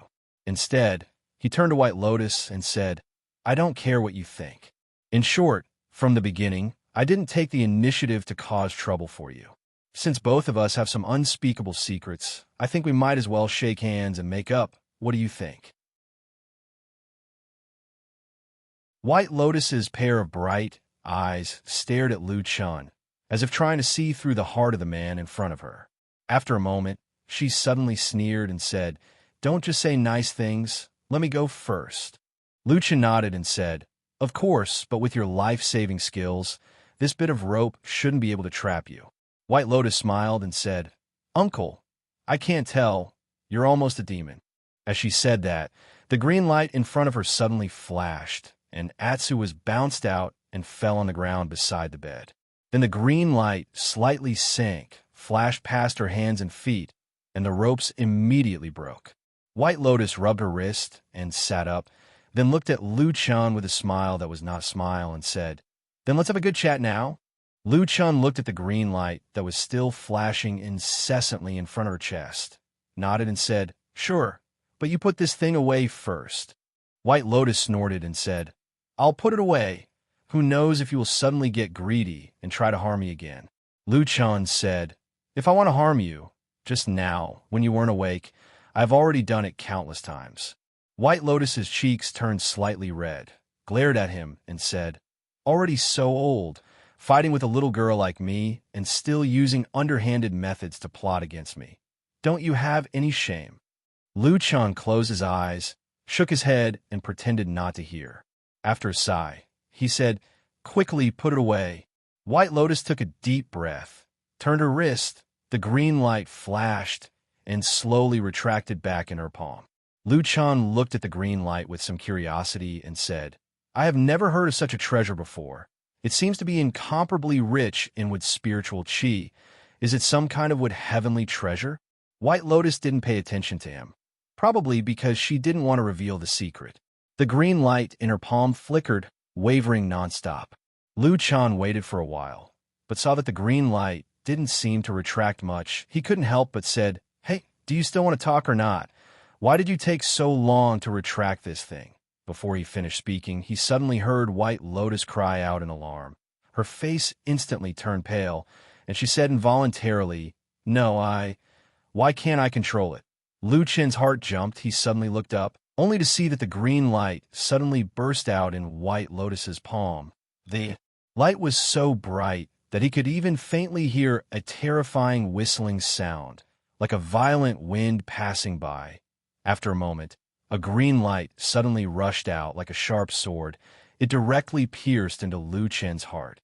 Instead, he turned to White Lotus and said, "I don't care what you think. In short, from the beginning, I didn't take the initiative to cause trouble for you. Since both of us have some unspeakable secrets, I think we might as well shake hands and make up. What do you think?" White Lotus's pair of bright eyes stared at Lu Qian, as if trying to see through the heart of the man in front of her. After a moment, she suddenly sneered and said, "Don't just say nice things. Let me go first." Lu Qian nodded and said, "Of course, but with your life-saving skills, This bit of rope shouldn't be able to trap you." White Lotus smiled and said, "Uncle, I can't tell. You're almost a demon." As she said that, the green light in front of her suddenly flashed, and Atsu was bounced out and fell on the ground beside the bed. Then the green light slightly sank, flashed past her hands and feet, and the ropes immediately broke. White Lotus rubbed her wrist and sat up, then looked at Lu Chun with a smile that was not a smile and said, "Then let's have a good chat now." Lu Chun looked at the green light that was still flashing incessantly in front of her chest, nodded and said, "Sure, but you put this thing away first." White Lotus snorted and said, "I'll put it away. Who knows if you will suddenly get greedy and try to harm me again." Lu Chun said, "If I want to harm you, just now, when you weren't awake, I've already done it countless times." White Lotus's cheeks turned slightly red, glared at him, and said, "Already so old, fighting with a little girl like me, and still using underhanded methods to plot against me. Don't you have any shame?" Lu Chun closed his eyes, shook his head, and pretended not to hear. After a sigh, he said, "Quickly put it away." White Lotus took a deep breath, turned her wrist, the green light flashed, and slowly retracted back in her palm. Lu Chun looked at the green light with some curiosity and said, "I have never heard of such a treasure before. It seems to be incomparably rich in wood spiritual chi. Is it some kind of wood heavenly treasure?" White Lotus didn't pay attention to him, probably because she didn't want to reveal the secret. The green light in her palm flickered, wavering nonstop. Lu Chun waited for a while, but saw that the green light didn't seem to retract much. He couldn't help but said, "Hey, do you still want to talk or not? Why did you take so long to retract this thing?" Before he finished speaking, he suddenly heard White Lotus cry out in alarm. Her face instantly turned pale, and she said involuntarily, "No, why can't I control it?" Lu Chen's heart jumped. He suddenly looked up, only to see that the green light suddenly burst out in White Lotus's palm. The light was so bright that he could even faintly hear a terrifying whistling sound, like a violent wind passing by. After a moment, a green light suddenly rushed out like a sharp sword. It directly pierced into Lu Chen's heart.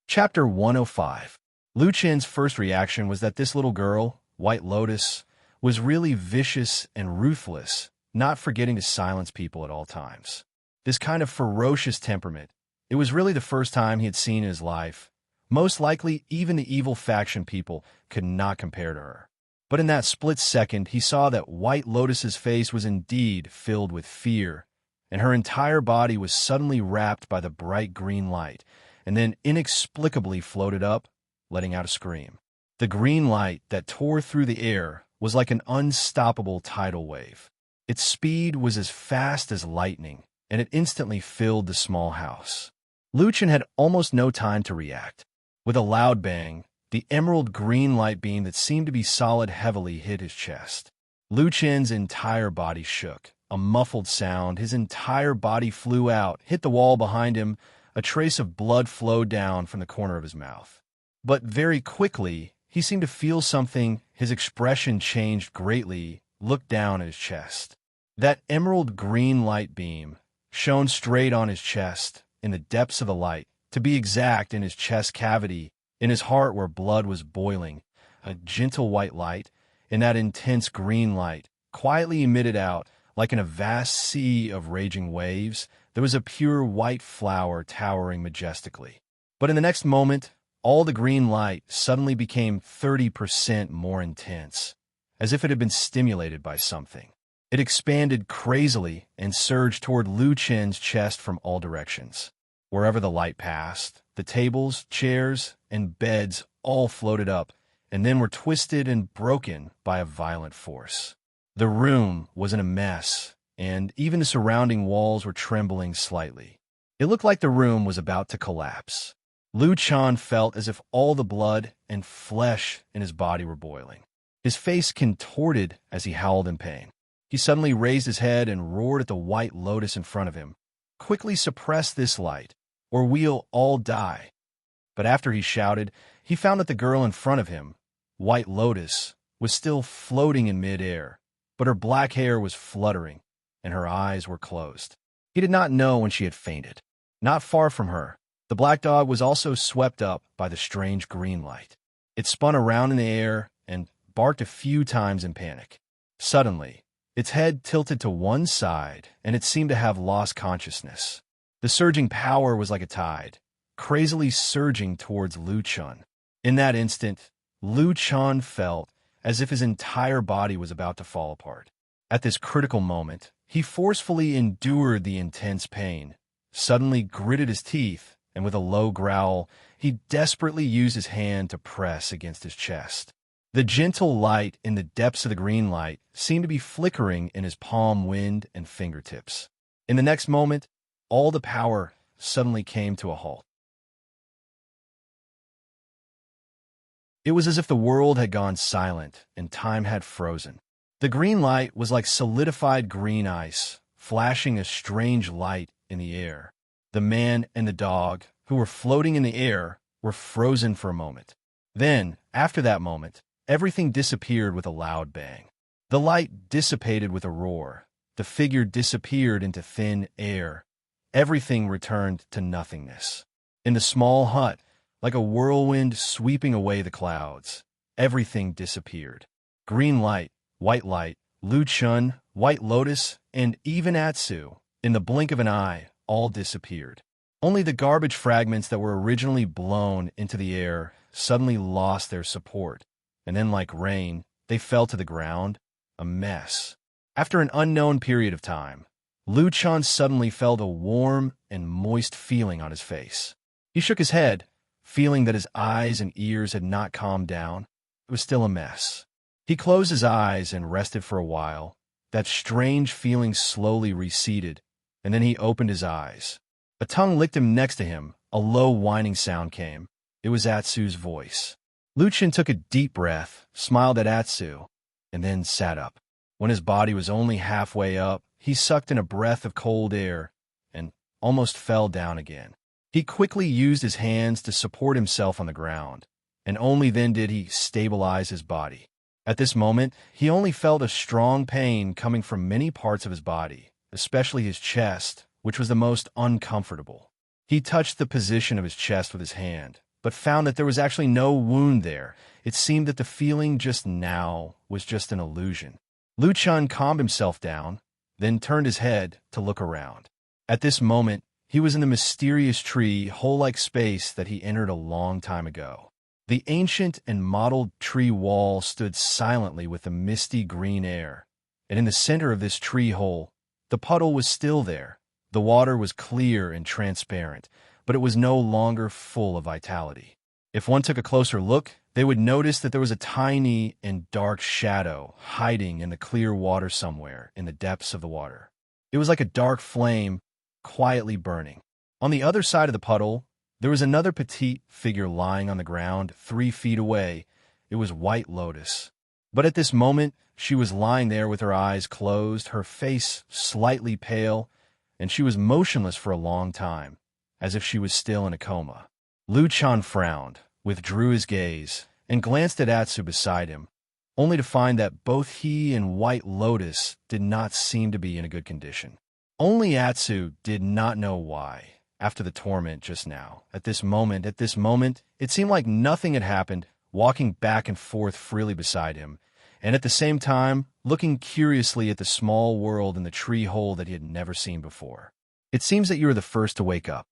Chapter 105. Lu Chen's first reaction was that this little girl, White Lotus, was really vicious and ruthless, not forgetting to silence people at all times. This kind of ferocious temperament, it was really the first time he had seen in his life. Most likely, even the evil faction people could not compare to her. But in that split second, he saw that White Lotus's face was indeed filled with fear, and her entire body was suddenly wrapped by the bright green light, and then inexplicably floated up, letting out a scream. The green light that tore through the air was like an unstoppable tidal wave. Its speed was as fast as lightning, and it instantly filled the small house. Lu Chen had almost no time to react. With a loud bang, the emerald green light beam that seemed to be solid heavily hit his chest. Lu Chen's entire body shook. A muffled sound, his entire body flew out, hit the wall behind him. A trace of blood flowed down from the corner of his mouth. But very quickly, he seemed to feel something. His expression changed greatly, looked down at his chest. That emerald green light beam shone straight on his chest, in the depths of the light, to be exact, in his chest cavity, in his heart where blood was boiling. A gentle white light, in that intense green light, quietly emitted out, like in a vast sea of raging waves, there was a pure white flower towering majestically. But in the next moment, all the green light suddenly became 30% more intense, as if it had been stimulated by something. It expanded crazily and surged toward Lu Chen's chest from all directions. Wherever the light passed, the tables, chairs, and beds all floated up, and then were twisted and broken by a violent force. The room was in a mess, and even the surrounding walls were trembling slightly. It looked like the room was about to collapse. Lu Chen felt as if all the blood and flesh in his body were boiling. His face contorted as he howled in pain. He suddenly raised his head and roared at the White Lotus in front of him. "Quickly suppress this light, or we'll all die." But after he shouted, he found that the girl in front of him, White Lotus, was still floating in midair, but her black hair was fluttering, and her eyes were closed. He did not know when she had fainted. Not far from her, the black dog was also swept up by the strange green light. It spun around in the air and barked a few times in panic. Suddenly, its head tilted to one side, and it seemed to have lost consciousness. The surging power was like a tide, crazily surging towards Lu Chun. In that instant, Lu Chun felt as if his entire body was about to fall apart. At this critical moment, he forcefully endured the intense pain, suddenly gritted his teeth, and with a low growl, he desperately used his hand to press against his chest. The gentle light in the depths of the green light seemed to be flickering in his palm wind and fingertips. In the next moment, all the power suddenly came to a halt. It was as if the world had gone silent and time had frozen. The green light was like solidified green ice, flashing a strange light in the air. The man and the dog, who were floating in the air, were frozen for a moment. Then, after that moment, everything disappeared with a loud bang. The light dissipated with a roar. The figure disappeared into thin air. Everything returned to nothingness. In the small hut, like a whirlwind sweeping away the clouds, everything disappeared. Green light, white light, Lu Chun, White Lotus, and even Atsu, in the blink of an eye, all disappeared. Only the garbage fragments that were originally blown into the air suddenly lost their support, and then like rain, they fell to the ground, a mess. After an unknown period of time, Lu Chun suddenly felt a warm and moist feeling on his face. He shook his head, feeling that his eyes and ears had not calmed down. It was still a mess. He closed his eyes and rested for a while. That strange feeling slowly receded, and then he opened his eyes. A tongue licked him next to him. A low whining sound came. It was Atsu's voice. Lu Chun took a deep breath, smiled at Atsu, and then sat up. When his body was only halfway up, he sucked in a breath of cold air and almost fell down again. He quickly used his hands to support himself on the ground, and only then did he stabilize his body. At this moment, he only felt a strong pain coming from many parts of his body, especially his chest, which was the most uncomfortable. He touched the position of his chest with his hand, but found that there was actually no wound there. It seemed that the feeling just now was just an illusion. Lu Chun calmed himself down, then turned his head to look around. At this moment, he was in the mysterious tree, hole-like space that he entered a long time ago. The ancient and mottled tree wall stood silently with the misty green air, and in the center of this tree hole, the puddle was still there. The water was clear and transparent, but it was no longer full of vitality. If one took a closer look, they would notice that there was a tiny and dark shadow hiding in the clear water somewhere in the depths of the water. It was like a dark flame quietly burning. On the other side of the puddle, there was another petite figure lying on the ground 3 feet away. It was White Lotus. But at this moment, she was lying there with her eyes closed, her face slightly pale, and she was motionless for a long time, as if she was still in a coma. Lu Chun frowned, withdrew his gaze, and glanced at Atsu beside him, only to find that both he and White Lotus did not seem to be in a good condition. Only Atsu did not know why, after the torment just now. At this moment, it seemed like nothing had happened, walking back and forth freely beside him, and at the same time, looking curiously at the small world in the tree hole that he had never seen before. It seems that you are the first to wake up.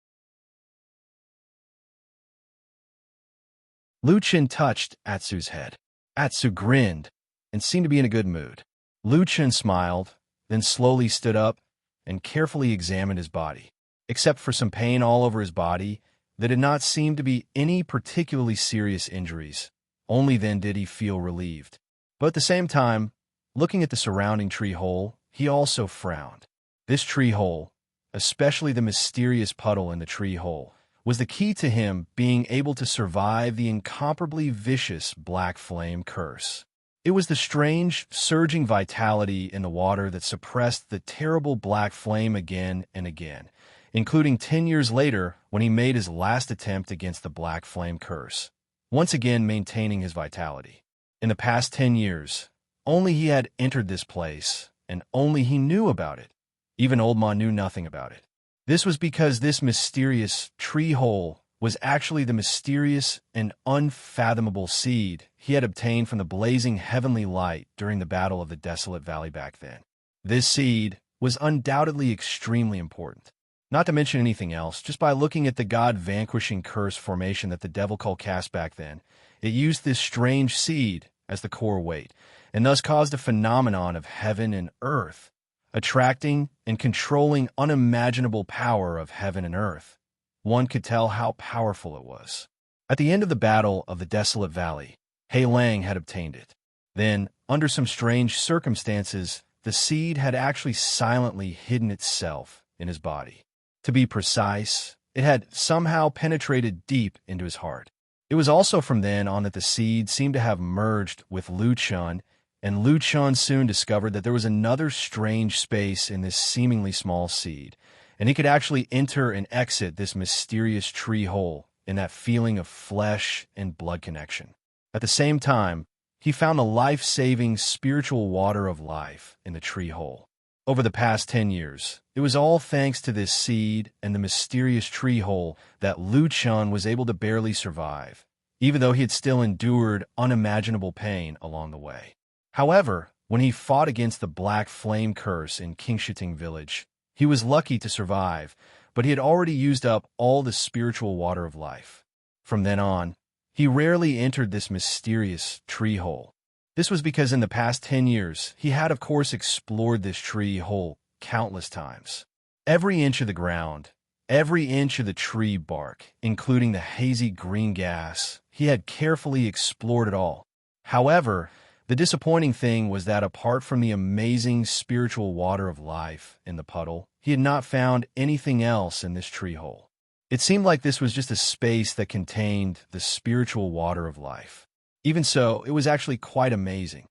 Lu Chun touched Atsu's head. Atsu grinned and seemed to be in a good mood. Lu Chun smiled, then slowly stood up and carefully examined his body. Except for some pain all over his body, there did not seem to be any particularly serious injuries. Only then did he feel relieved. But at the same time, looking at the surrounding tree hole, he also frowned. This tree hole, especially the mysterious puddle in the tree hole, was the key to him being able to survive the incomparably vicious black flame curse. It was the strange, surging vitality in the water that suppressed the terrible black flame again and again, including 10 years later when he made his last attempt against the black flame curse, once again maintaining his vitality. In the past 10 years, only he had entered this place, and only he knew about it. Even Old Ma knew nothing about it. This was because this mysterious tree hole was actually the mysterious and unfathomable seed he had obtained from the blazing heavenly light during the Battle of the Desolate Valley back then. This seed was undoubtedly extremely important. Not to mention anything else, just by looking at the god-vanquishing curse formation that the devil cult cast back then, it used this strange seed as the core weight, and thus caused a phenomenon of heaven and earth, attracting and controlling unimaginable power of heaven and earth. One could tell how powerful it was. At the end of the Battle of the Desolate Valley, Hei Lang had obtained it. Then, under some strange circumstances, the seed had actually silently hidden itself in his body. To be precise, it had somehow penetrated deep into his heart. It was also from then on that the seed seemed to have merged with Lu Chun, and Lu Chun soon discovered that there was another strange space in this seemingly small seed, and he could actually enter and exit this mysterious tree hole in that feeling of flesh and blood connection. At the same time, he found the life-saving spiritual water of life in the tree hole. Over the past 10 years, it was all thanks to this seed and the mysterious tree hole that Lu Chun was able to barely survive, even though he had still endured unimaginable pain along the way. However, when he fought against the Black Flame Curse in Qingshiting Village, he was lucky to survive, but he had already used up all the spiritual water of life. From then on, he rarely entered this mysterious tree hole. This was because in the past 10 years, he had of course explored this tree hole countless times. Every inch of the ground, every inch of the tree bark, including the hazy green gas, he had carefully explored it all. However, the disappointing thing was that apart from the amazing spiritual water of life in the puddle, he had not found anything else in this tree hole. It seemed like this was just a space that contained the spiritual water of life. Even so, it was actually quite amazing.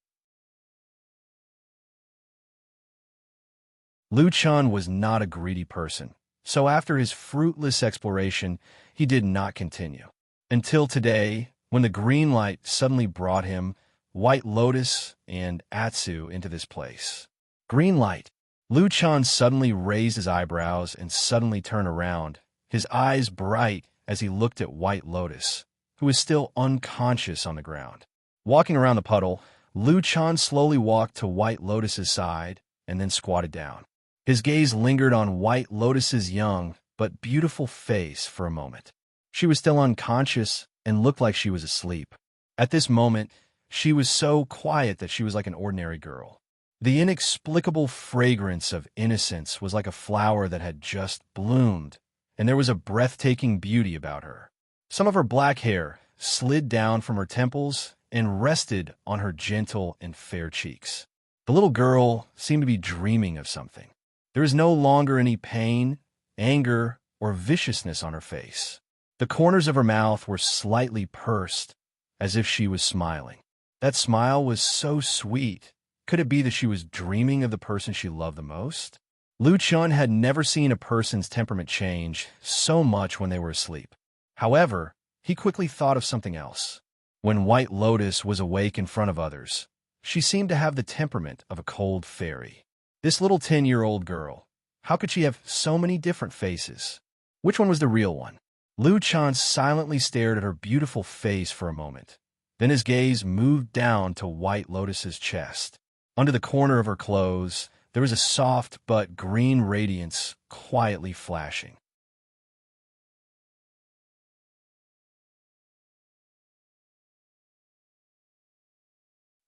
Lu Chun was not a greedy person, so after his fruitless exploration, he did not continue. Until today, when the green light suddenly brought him White Lotus and Atsu into this place. Green light. Lu Chun suddenly raised his eyebrows and suddenly turned around, his eyes bright as he looked at White Lotus, who was still unconscious on the ground. Walking around the puddle, Lu Chun slowly walked to White Lotus's side and then squatted down. His gaze lingered on White Lotus's young but beautiful face for a moment. She was still unconscious and looked like she was asleep. At this moment, she was so quiet that she was like an ordinary girl. The inexplicable fragrance of innocence was like a flower that had just bloomed, and there was a breathtaking beauty about her. Some of her black hair slid down from her temples and rested on her gentle and fair cheeks. The little girl seemed to be dreaming of something. There was no longer any pain, anger, or viciousness on her face. The corners of her mouth were slightly pursed, as if she was smiling. That smile was so sweet. Could it be that she was dreaming of the person she loved the most? Lu Chun had never seen a person's temperament change so much when they were asleep. However, he quickly thought of something else. When White Lotus was awake in front of others, she seemed to have the temperament of a cold fairy. This little 10-year-old girl, how could she have so many different faces? Which one was the real one? Lu Chun silently stared at her beautiful face for a moment. Then his gaze moved down to White Lotus's chest. Under the corner of her clothes, there was a soft but green radiance quietly flashing.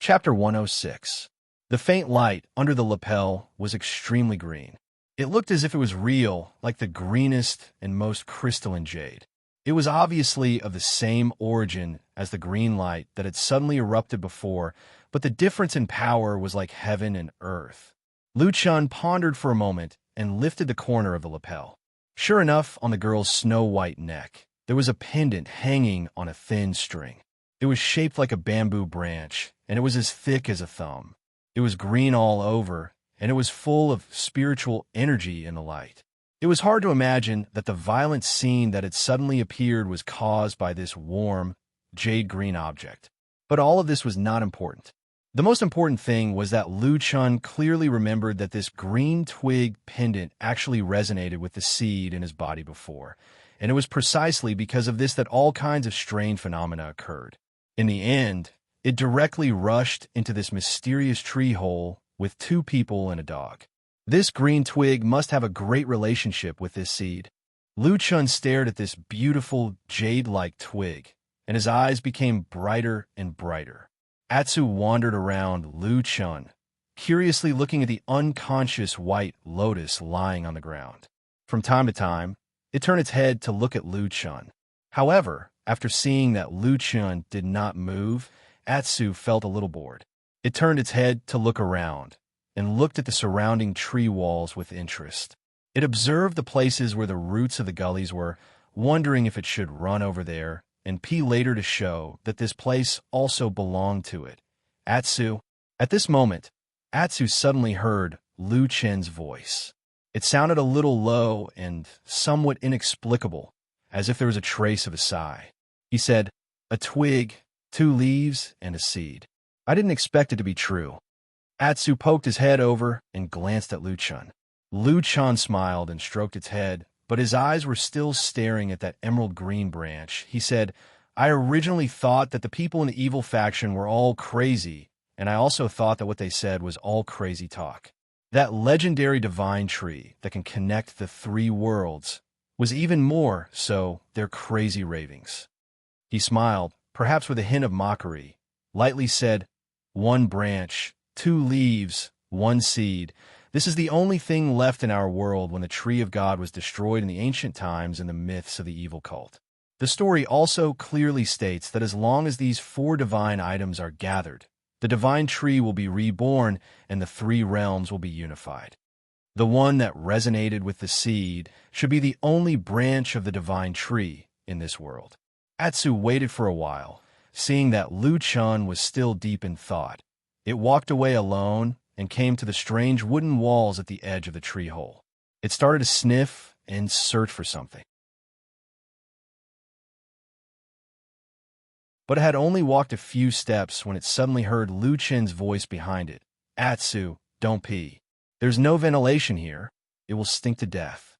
Chapter 106. The faint light under the lapel was extremely green. It looked as if it was real, like the greenest and most crystalline jade. It was obviously of the same origin as the green light that had suddenly erupted before, but the difference in power was like heaven and earth. Lu Chun pondered for a moment and lifted the corner of the lapel. Sure enough, on the girl's snow-white neck, there was a pendant hanging on a thin string. It was shaped like a bamboo branch, and it was as thick as a thumb. It was green all over, and it was full of spiritual energy in the light. It was hard to imagine that the violent scene that had suddenly appeared was caused by this warm, jade-green object. But all of this was not important. The most important thing was that Lu Chun clearly remembered that this green twig pendant actually resonated with the seed in his body before, and it was precisely because of this that all kinds of strange phenomena occurred. In the end, it directly rushed into this mysterious tree hole with 2 people and a dog. This green twig must have a great relationship with this seed. Lu Chun stared at this beautiful jade-like twig, and his eyes became brighter and brighter. Atsu wandered around Lu Chun, curiously looking at the unconscious white lotus lying on the ground. From time to time, it turned its head to look at Lu Chun. However, after seeing that Lu Chun did not move, Atsu felt a little bored. It turned its head to look around, and looked at the surrounding tree walls with interest. It observed the places where the roots of the gullies were, wondering if it should run over there and pee later to show that this place also belonged to it. Atsu. At this moment, Atsu suddenly heard Lu Chen's voice. It sounded a little low and somewhat inexplicable, as if there was a trace of a sigh. He said, "A twig, 2 leaves, and a seed. I didn't expect it to be true." Atsu poked his head over and glanced at Lu Chun. Lu Chun smiled and stroked its head, but his eyes were still staring at that emerald green branch. He said, "I originally thought that the people in the evil faction were all crazy, and I also thought that what they said was all crazy talk. That legendary divine tree that can connect the 3 worlds was even more so their crazy ravings." He smiled, perhaps with a hint of mockery, lightly said, "1 branch, 2 leaves, 1 seed. This is the only thing left in our world when the tree of God was destroyed in the ancient times in the myths of the evil cult. The story also clearly states that as long as these 4 divine items are gathered, the divine tree will be reborn and the 3 realms will be unified. The one that resonated with the seed should be the only branch of the divine tree in this world." Atsu waited for a while, seeing that Lu Chun was still deep in thought. It walked away alone and came to the strange wooden walls at the edge of the tree hole. It started to sniff and search for something. But it had only walked a few steps when it suddenly heard Lu Chen's voice behind it. "Atsu, don't pee. There's no ventilation here. It will stink to death."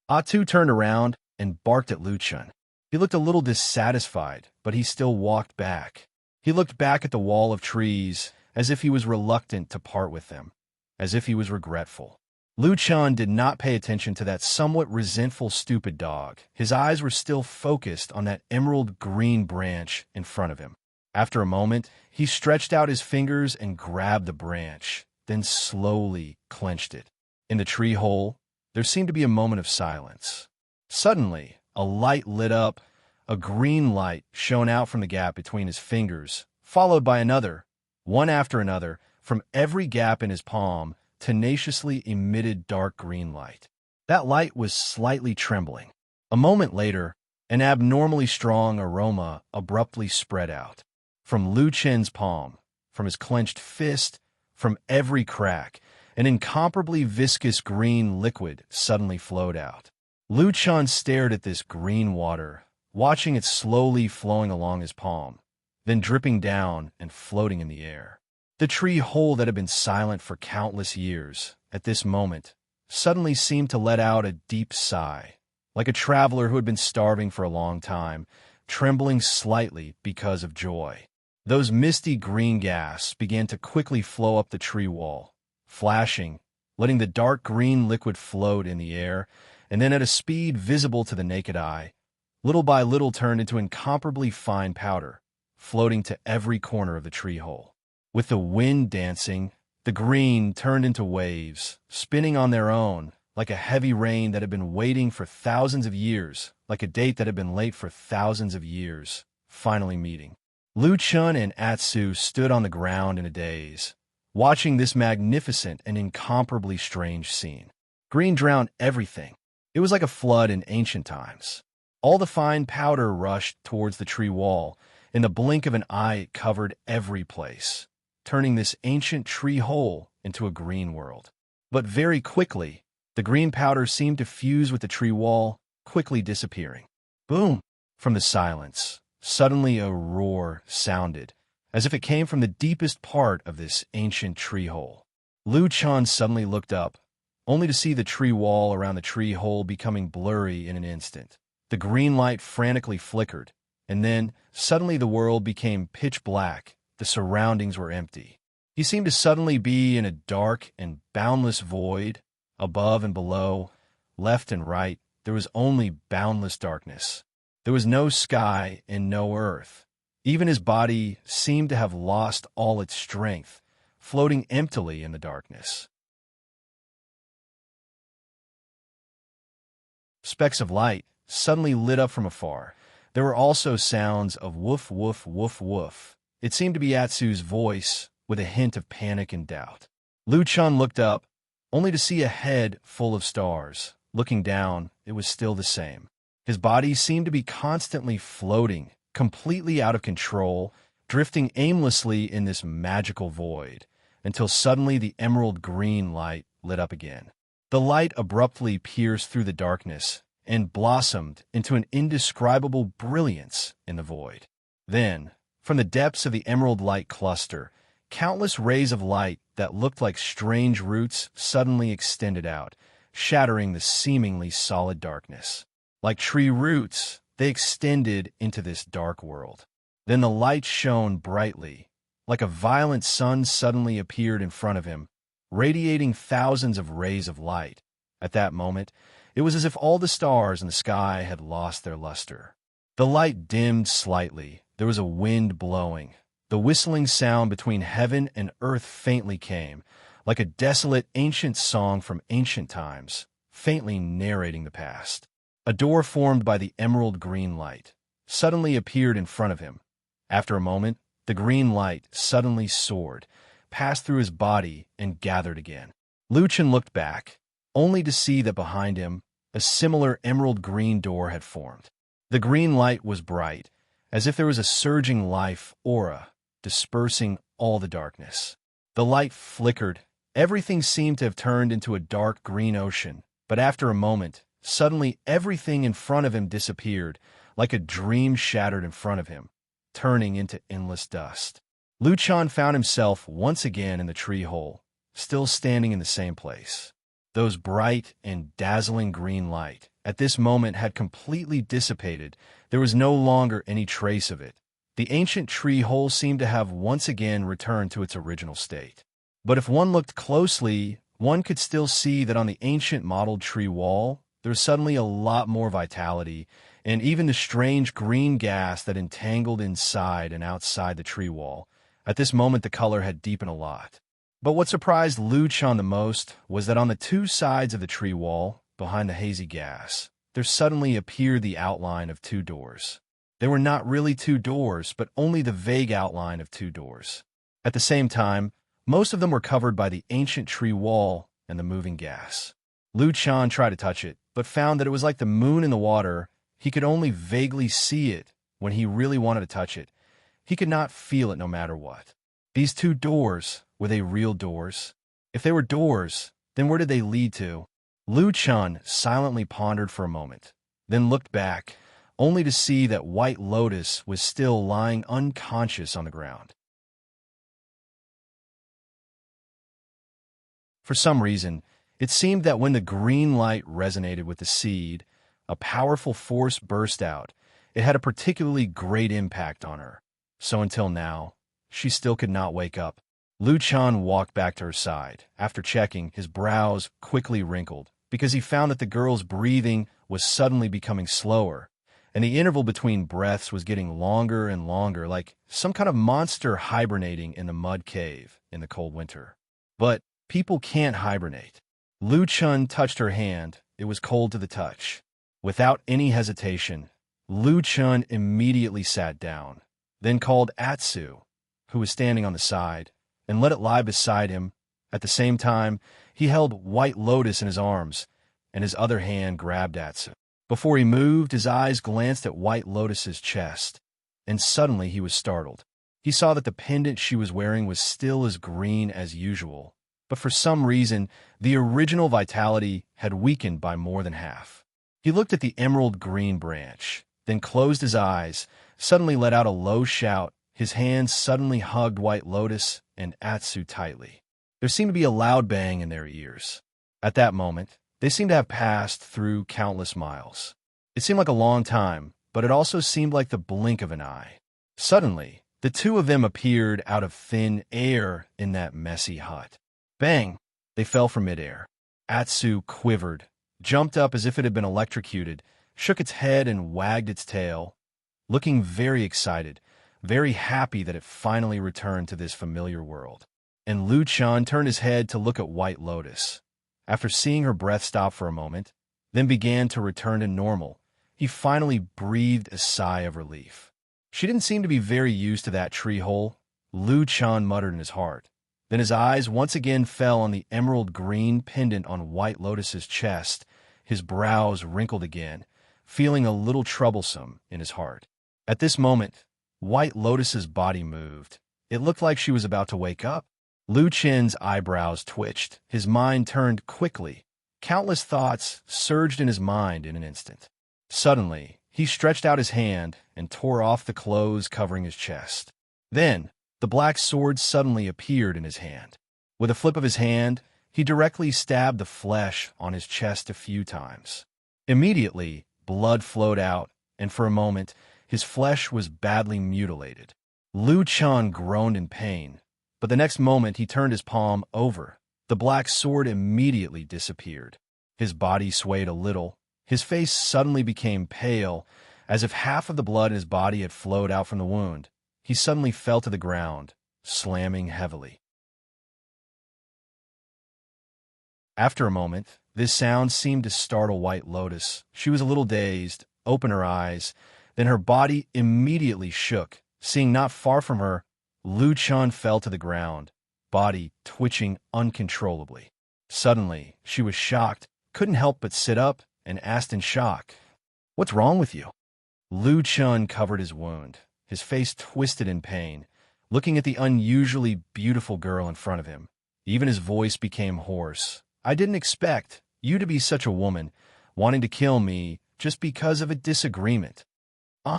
Atsu turned around and barked at Lu Chun. He looked a little dissatisfied, but he still walked back. He looked back at the wall of trees, as if he was reluctant to part with them, as if he was regretful. Lu Chun did not pay attention to that somewhat resentful, stupid dog. His eyes were still focused on that emerald green branch in front of him. After a moment, he stretched out his fingers and grabbed the branch, then slowly clenched it. In the tree hole, there seemed to be a moment of silence. Suddenly, a light lit up. A green light shone out from the gap between his fingers, followed by another. One after another, from every gap in his palm, tenaciously emitted dark green light. That light was slightly trembling. A moment later, an abnormally strong aroma abruptly spread out. From Lu Chen's palm, from his clenched fist, from every crack, an incomparably viscous green liquid suddenly flowed out. Lu Chun stared at this green water, watching it slowly flowing along his palm, then dripping down and floating in the air. The tree hole that had been silent for countless years, at this moment, suddenly seemed to let out a deep sigh, like a traveler who had been starving for a long time, trembling slightly because of joy. Those misty green gas began to quickly flow up the tree wall, flashing, letting the dark green liquid float in the air, and then at a speed visible to the naked eye, little by little turned into incomparably fine powder, floating to every corner of the tree hole. With the wind dancing, the green turned into waves, spinning on their own, like a heavy rain that had been waiting for thousands of years, like a date that had been late for thousands of years, finally meeting. Lu Chun and Atsu stood on the ground in a daze, watching this magnificent and incomparably strange scene. Green drowned everything. It was like a flood in ancient times. All the fine powder rushed towards the tree wall. In the blink of an eye, it covered every place, turning this ancient tree hole into a green world. But very quickly, the green powder seemed to fuse with the tree wall, quickly disappearing. Boom! From the silence, suddenly a roar sounded, as if it came from the deepest part of this ancient tree hole. Lu Chan suddenly looked up, only to see the tree wall around the tree hole becoming blurry in an instant. The green light frantically flickered, and then, suddenly the world became pitch black. The surroundings were empty. He seemed to suddenly be in a dark and boundless void. Above and below, left and right, there was only boundless darkness. There was no sky and no earth. Even his body seemed to have lost all its strength, floating emptily in the darkness. Specks of light suddenly lit up from afar. There were also sounds of woof, woof, woof, woof. It seemed to be Atsu's voice, with a hint of panic and doubt. Lu Chan looked up, only to see a head full of stars. Looking down, it was still the same. His body seemed to be constantly floating, completely out of control, drifting aimlessly in this magical void, until suddenly the emerald green light lit up again. The light abruptly pierced through the darkness and blossomed into an indescribable brilliance in the void. Then, from the depths of the emerald light cluster, countless rays of light that looked like strange roots suddenly extended out, shattering the seemingly solid darkness. Like tree roots, they extended into this dark world. Then the light shone brightly. Like a violent sun suddenly appeared in front of him, radiating thousands of rays of light. At that moment, it was as if all the stars in the sky had lost their luster. The light dimmed slightly. There was a wind blowing. The whistling sound between heaven and earth faintly came, like a desolate ancient song from ancient times, faintly narrating the past. A door formed by the emerald green light suddenly appeared in front of him. After a moment, the green light suddenly soared, passed through his body, and gathered again. Lu Chan looked back, only to see that behind him, a similar emerald green door had formed. The green light was bright, as if there was a surging life aura, dispersing all the darkness. The light flickered. Everything seemed to have turned into a dark green ocean, but after a moment, suddenly everything in front of him disappeared, like a dream shattered in front of him, turning into endless dust. Lu Chan found himself once again in the tree hole, still standing in the same place. Those bright and dazzling green light at this moment had completely dissipated. There was no longer any trace of it. The ancient tree hole seemed to have once again returned to its original state. But if one looked closely, one could still see that on the ancient mottled tree wall, there was suddenly a lot more vitality, and even the strange green gas that entangled inside and outside the tree wall. At this moment, the color had deepened a lot. But what surprised Lu Chan the most was that on the two sides of the tree wall, behind the hazy gas, there suddenly appeared the outline of two doors. They were not really two doors, but only the vague outline of two doors. At the same time, most of them were covered by the ancient tree wall and the moving gas. Lu Chan tried to touch it, but found that it was like the moon in the water. He could only vaguely see it when he really wanted to touch it. He could not feel it no matter what. These two doors, were they real doors? If they were doors, then where did they lead to? Lu Chan silently pondered for a moment, then looked back, only to see that White Lotus was still lying unconscious on the ground. For some reason, it seemed that when the green light resonated with the seed, a powerful force burst out. It had a particularly great impact on her. So until now, she still could not wake up. Lu Chan walked back to her side. After checking, his brows quickly wrinkled, because he found that the girl's breathing was suddenly becoming slower, and the interval between breaths was getting longer and longer, like some kind of monster hibernating in the mud cave in the cold winter. But people can't hibernate. Lu Chan touched her hand. It was cold to the touch. Without any hesitation, Lu Chan immediately sat down, then called Atsu, who was standing on the side, and let it lie beside him. At the same time, he held White Lotus in his arms, and his other hand grabbed Atsu. Before he moved, his eyes glanced at White Lotus's chest, and suddenly he was startled. He saw that the pendant she was wearing was still as green as usual, but for some reason, the original vitality had weakened by more than half. He looked at the emerald green branch, then closed his eyes, suddenly let out a low shout, his hands suddenly hugged White Lotus and Atsu tightly. There seemed to be a loud bang in their ears. At that moment, they seemed to have passed through countless miles. It seemed like a long time, but it also seemed like the blink of an eye. Suddenly, the two of them appeared out of thin air in that messy hut. Bang! They fell from midair. Atsu quivered, jumped up as if it had been electrocuted, shook its head and wagged its tail, looking very excited, very happy that it finally returned to this familiar world. And Lu Chan turned his head to look at White Lotus. After seeing her breath stop for a moment, then began to return to normal, he finally breathed a sigh of relief. She didn't seem to be very used to that tree hole, Lu Chan muttered in his heart. Then his eyes once again fell on the emerald green pendant on White Lotus's chest. His brows wrinkled again, feeling a little troublesome in his heart. At this moment, White Lotus's body moved. It looked like she was about to wake up. Lu Chen's eyebrows twitched. His mind turned quickly. Countless thoughts surged in his mind in an instant. Suddenly, he stretched out his hand and tore off the clothes covering his chest. Then, the black sword suddenly appeared in his hand. With a flip of his hand, he directly stabbed the flesh on his chest a few times. Immediately, blood flowed out, and for a moment, his flesh was badly mutilated. Lu Chan groaned in pain, but the next moment he turned his palm over. The black sword immediately disappeared. His body swayed a little. His face suddenly became pale, as if half of the blood in his body had flowed out from the wound. He suddenly fell to the ground, slamming heavily. After a moment, this sound seemed to startle White Lotus. She was a little dazed, opened her eyes, then her body immediately shook. Seeing not far from her, Lu Chan fell to the ground, body twitching uncontrollably. Suddenly, she was shocked, couldn't help but sit up, and asked in shock, "What's wrong with you?" Lu Chan covered his wound, his face twisted in pain, looking at the unusually beautiful girl in front of him. Even his voice became hoarse. "I didn't expect you to be such a woman, wanting to kill me just because of a disagreement." Huh?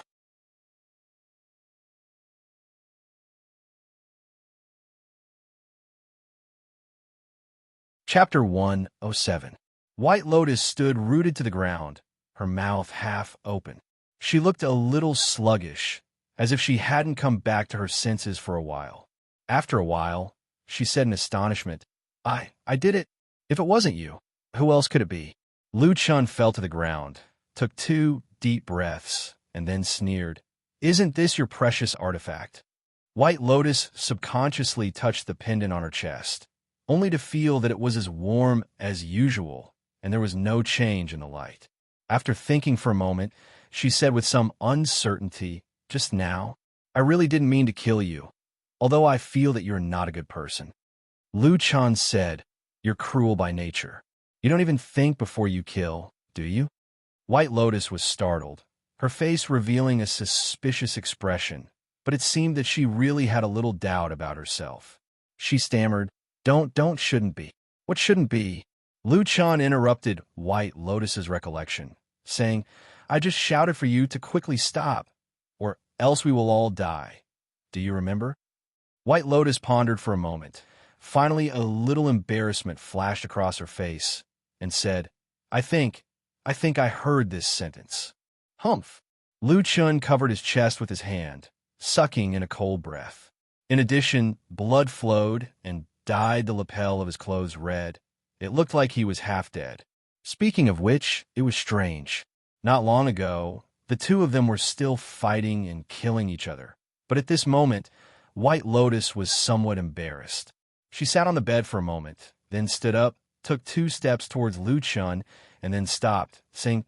Chapter 107. White Lotus stood rooted to the ground, her mouth half open. She looked a little sluggish, as if she hadn't come back to her senses for a while. After a while, she said in astonishment, I did it. If it wasn't you, who else could it be?" Lu Chun fell to the ground, took 2 deep breaths, and then sneered, "Isn't this your precious artifact?" White Lotus subconsciously touched the pendant on her chest, only to feel that it was as warm as usual, and there was no change in the light. After thinking for a moment, she said with some uncertainty, "Just now, I really didn't mean to kill you, although I feel that you're not a good person." Lu Chan said, "You're cruel by nature. You don't even think before you kill, do you?" White Lotus was startled, her face revealing a suspicious expression, but it seemed that she really had a little doubt about herself. She stammered, Don't, shouldn't be. What shouldn't be?" Lu Chan interrupted White Lotus's recollection, saying, "I just shouted for you to quickly stop, or else we will all die. Do you remember?" White Lotus pondered for a moment. Finally, a little embarrassment flashed across her face, and said, I think I heard this sentence." "Humph." Lu Chun covered his chest with his hand, sucking in a cold breath. In addition, blood flowed and dyed the lapel of his clothes red. It looked like he was half dead. Speaking of which, it was strange. Not long ago, the two of them were still fighting and killing each other. But at this moment, White Lotus was somewhat embarrassed. She sat on the bed for a moment, then stood up, took 2 steps towards Lu Chun, and then stopped, saying,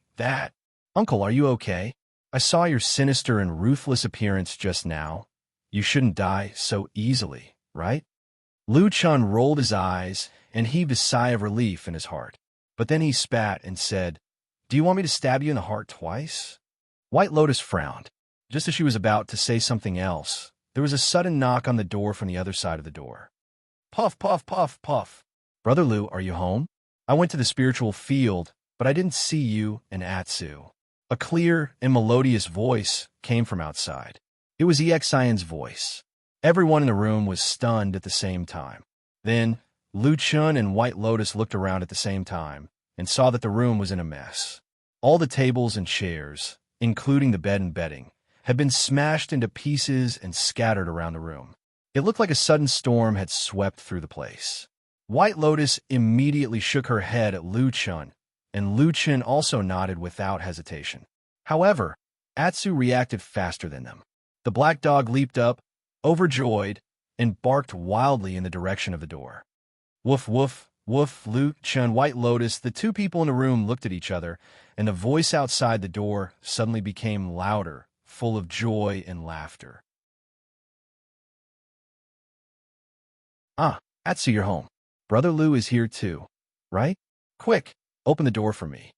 Uncle, are you okay? I saw your sinister and ruthless appearance just now. You shouldn't die so easily, right?" Lu Chun rolled his eyes and heaved a sigh of relief in his heart. But then he spat and said, "Do you want me to stab you in the heart twice?" White Lotus frowned. Just as she was about to say something else, there was a sudden knock on the door from the other side of the door. Puff, puff, puff, puff. "Brother Lu, are you home? I went to the spiritual field, but I didn't see you and Atsu." A clear and melodious voice came from outside. It was Exion's voice. Everyone in the room was stunned at the same time. Then, Lu Chun and White Lotus looked around at the same time and saw that the room was in a mess. All the tables and chairs, including the bed and bedding, had been smashed into pieces and scattered around the room. It looked like a sudden storm had swept through the place. White Lotus immediately shook her head at Lu Chun, and Lu Chun also nodded without hesitation. However, Atsu reacted faster than them. The black dog leaped up, overjoyed, and barked wildly in the direction of the door. Woof, woof, woof, Lu Chun, White Lotus, the two people in the room looked at each other, and the voice outside the door suddenly became louder, full of joy and laughter. Ah, Atsu, you're home. Brother Lu is here too, right? Quick, open the door for me.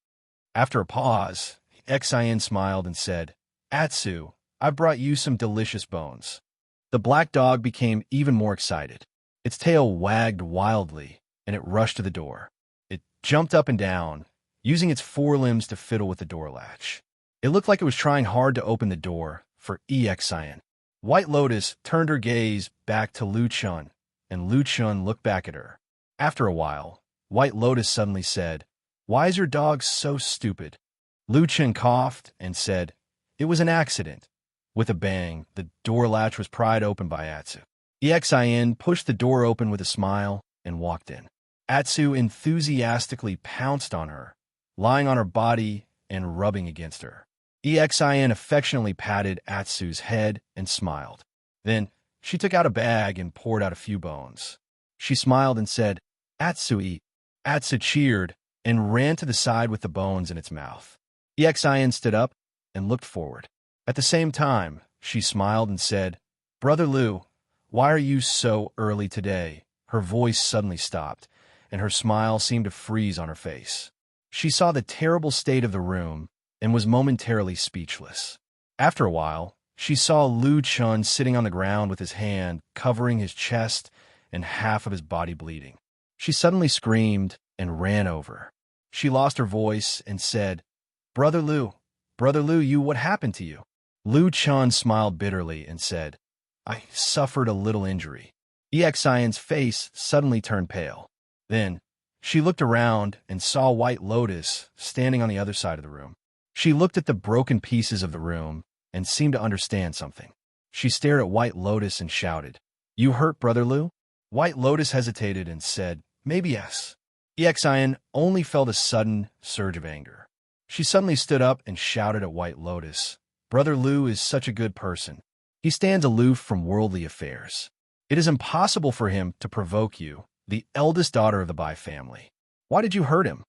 After a pause, Xian smiled and said, Atsu, I brought you some delicious bones. The black dog became even more excited. Its tail wagged wildly, and it rushed to the door. It jumped up and down, using its forelimbs to fiddle with the door latch. It looked like it was trying hard to open the door for Xian. White Lotus turned her gaze back to Lu Chun, and Lu Chun looked back at her. After a while, White Lotus suddenly said, Why is your dog so stupid? Lu Chun coughed and said, It was an accident. With a bang, the door latch was pried open by Atsu. Xian pushed the door open with a smile and walked in. Atsu enthusiastically pounced on her, lying on her body and rubbing against her. Xian affectionately patted Atsu's head and smiled. Then, she took out a bag and poured out a few bones. She smiled and said, Atsu, eat. Atsu cheered and ran to the side with the bones in its mouth. Xian stood up and looked forward. At the same time, she smiled and said, Brother Lu, why are you so early today? Her voice suddenly stopped, and her smile seemed to freeze on her face. She saw the terrible state of the room and was momentarily speechless. After a while, she saw Lu Chun sitting on the ground with his hand covering his chest and half of his body bleeding. She suddenly screamed and ran over. She lost her voice and said, Brother Lu, what happened to you? Lu Chun smiled bitterly and said, I suffered a little injury. Xian's face suddenly turned pale. Then, she looked around and saw White Lotus standing on the other side of the room. She looked at the broken pieces of the room and seemed to understand something. She stared at White Lotus and shouted, You hurt, Brother Lu? White Lotus hesitated and said, Maybe yes. Xian only felt a sudden surge of anger. She suddenly stood up and shouted at White Lotus, Brother Lu is such a good person. He stands aloof from worldly affairs. It is impossible for him to provoke you, the eldest daughter of the Bai family. Why did you hurt him?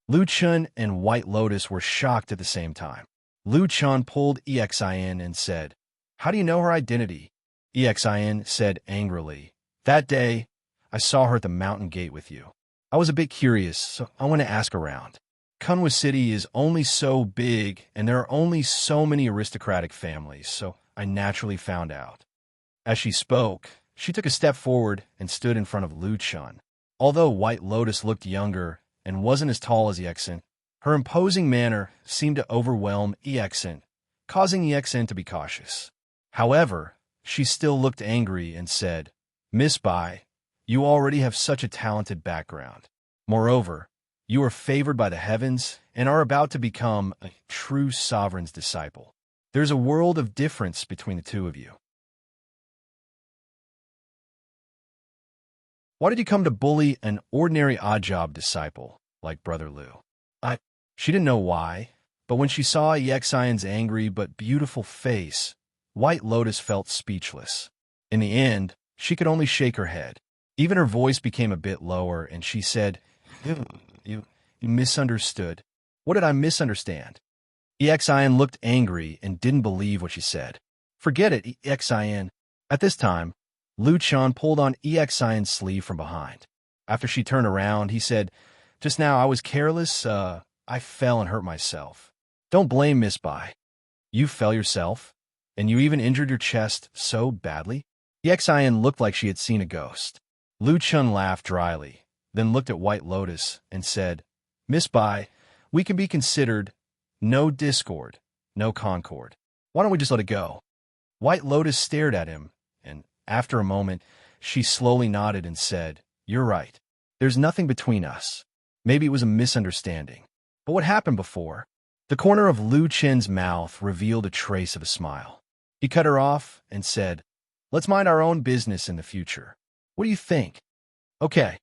Lu Chun and White Lotus were shocked at the same time. Lu Chun pulled Xian and said, How do you know her identity? Xian said angrily, That day, I saw her at the mountain gate with you. I was a bit curious, so I went to ask around. Kunwa City is only so big, and there are only so many aristocratic families, so I naturally found out. As she spoke, she took a step forward and stood in front of Lu Chun. Although White Lotus looked younger and wasn't as tall as Xian, her imposing manner seemed to overwhelm Xian, causing Xian to be cautious. However, she still looked angry and said, Miss Bai, you already have such a talented background. Moreover, you are favored by the heavens and are about to become a true sovereign's disciple. There's a world of difference between the two of you. Why did you come to bully an ordinary odd-job disciple like Brother Lu? She didn't know why, but when she saw Xian's angry but beautiful face, White Lotus felt speechless. In the end, she could only shake her head. Even her voice became a bit lower, and she said, You misunderstood. What did I misunderstand? Xian looked angry and didn't believe what she said. Forget it, Xian. At this time, Lu Chun pulled on Xian's sleeve from behind. After she turned around, he said, Just now I was careless, I fell and hurt myself. Don't blame Miss Bai. You fell yourself? And you even injured your chest so badly? Xian looked like she had seen a ghost. Lu Chun laughed dryly, then looked at White Lotus and said, Miss Bai, we can be considered no discord, no concord. Why don't we just let it go? White Lotus stared at him, and after a moment, she slowly nodded and said, "You're right. There's nothing between us. Maybe it was a misunderstanding. But what happened before?" The corner of Lu Chen's mouth revealed a trace of a smile. He cut her off and said, "Let's mind our own business in the future. What do you think?" "Okay."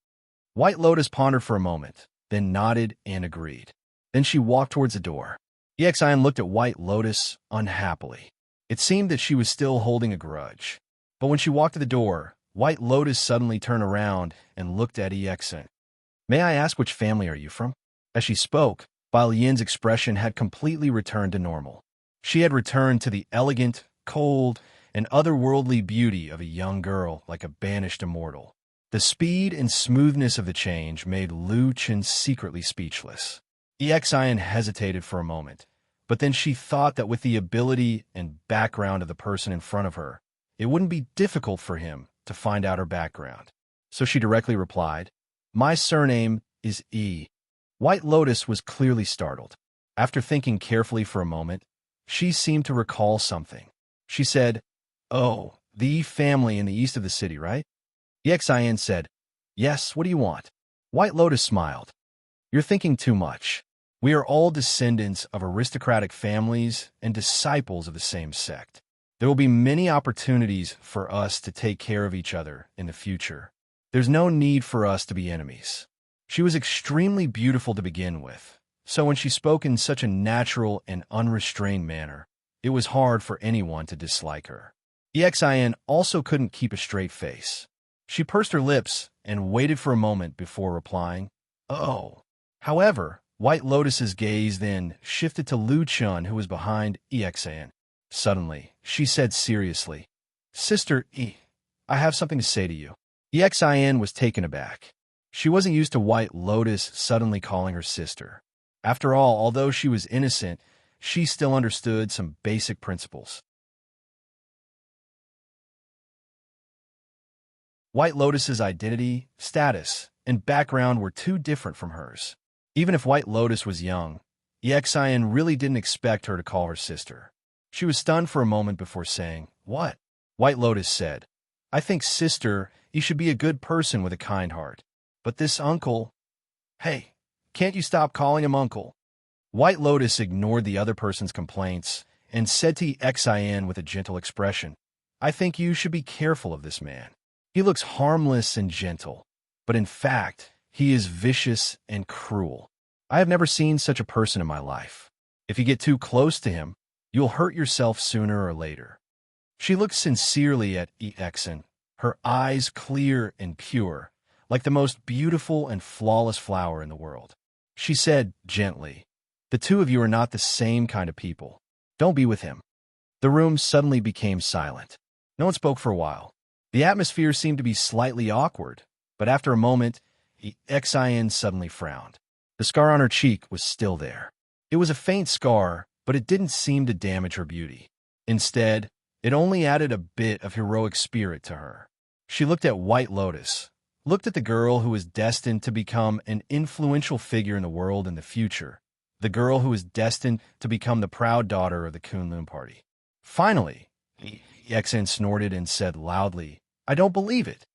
White Lotus pondered for a moment, then nodded and agreed. Then she walked towards the door. Exian looked at White Lotus unhappily. It seemed that she was still holding a grudge. But when she walked to the door, White Lotus suddenly turned around and looked at Exian. "May I ask which family are you from?" As she spoke, Bai Lian's expression had completely returned to normal. She had returned to the elegant, cold, and otherworldly beauty of a young girl like a banished immortal. The speed and smoothness of the change made Lu Chen secretly speechless. Exian hesitated for a moment, but then she thought that with the ability and background of the person in front of her, it wouldn't be difficult for him to find out her background. So she directly replied, "My surname is E." White Lotus was clearly startled. After thinking carefully for a moment, she seemed to recall something. She said, "Oh, the E family in the east of the city, right?" Exian said, "Yes, what do you want?" White Lotus smiled. "You're thinking too much. We are all descendants of aristocratic families and disciples of the same sect. There will be many opportunities for us to take care of each other in the future. There's no need for us to be enemies." She was extremely beautiful to begin with, so when she spoke in such a natural and unrestrained manner, it was hard for anyone to dislike her. Exian also couldn't keep a straight face. She pursed her lips and waited for a moment before replying, "Oh." However, White Lotus's gaze then shifted to Lu Chen, who was behind Exian. Suddenly, she said seriously, "Sister E, I have something to say to you." Exian was taken aback. She wasn't used to White Lotus suddenly calling her sister. After all, although she was innocent, she still understood some basic principles. White Lotus's identity, status, and background were too different from hers. Even if White Lotus was young, Exian really didn't expect her to call her sister. She was stunned for a moment before saying, "What?" White Lotus said, "I think, sister, you should be a good person with a kind heart. But this uncle... Hey, can't you stop calling him uncle?" White Lotus ignored the other person's complaints and said to Exian with a gentle expression, "I think you should be careful of this man. He looks harmless and gentle, but in fact, he is vicious and cruel. I have never seen such a person in my life. If you get too close to him, you'll hurt yourself sooner or later." She looked sincerely at Exian, her eyes clear and pure, like the most beautiful and flawless flower in the world. She said gently, "The two of you are not the same kind of people. Don't be with him." The room suddenly became silent. No one spoke for a while. The atmosphere seemed to be slightly awkward, but after a moment, Exian suddenly frowned. The scar on her cheek was still there. It was a faint scar, but it didn't seem to damage her beauty. Instead, it only added a bit of heroic spirit to her. She looked at White Lotus, looked at the girl who was destined to become an influential figure in the world in the future, the girl who was destined to become the proud daughter of the Kunlun party. Finally, Exian snorted and said loudly, "I don't believe it."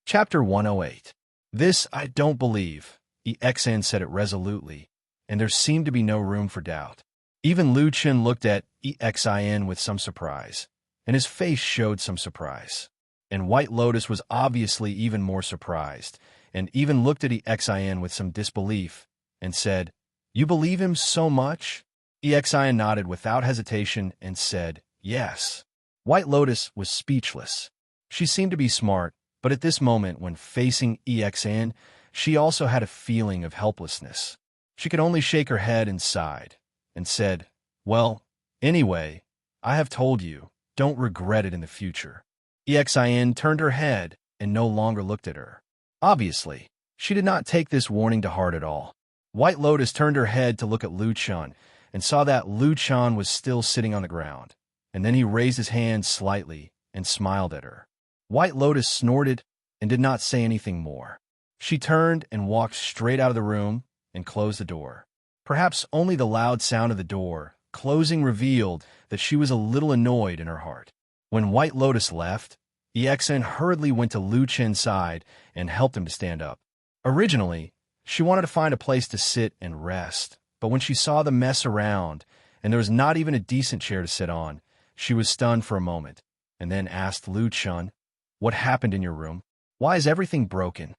Chapter 108. "This I don't believe," Exian said it resolutely, and there seemed to be no room for doubt. Even Lu Chen looked at Exian with some surprise, and his face showed some surprise. And White Lotus was obviously even more surprised, and even looked at Exian with some disbelief, and said, "You believe him so much?" Exian nodded without hesitation and said, "Yes." White Lotus was speechless. She seemed to be smart, but at this moment, when facing Exian, she also had a feeling of helplessness. She could only shake her head and sighed, and said, "Well, anyway, I have told you, don't regret it in the future." Exian turned her head and no longer looked at her. Obviously, she did not take this warning to heart at all. White Lotus turned her head to look at Lu Chen and saw that Lu Chen was still sitting on the ground, and then he raised his hand slightly and smiled at her. White Lotus snorted and did not say anything more. She turned and walked straight out of the room, and closed the door. Perhaps only the loud sound of the door closing revealed that she was a little annoyed in her heart. When White Lotus left, EXN hurriedly went to Lu Chen's side and helped him to stand up. Originally, she wanted to find a place to sit and rest, but when she saw the mess around and there was not even a decent chair to sit on, she was stunned for a moment, and then asked Lu Chen, "What happened in your room? Why is everything broken?"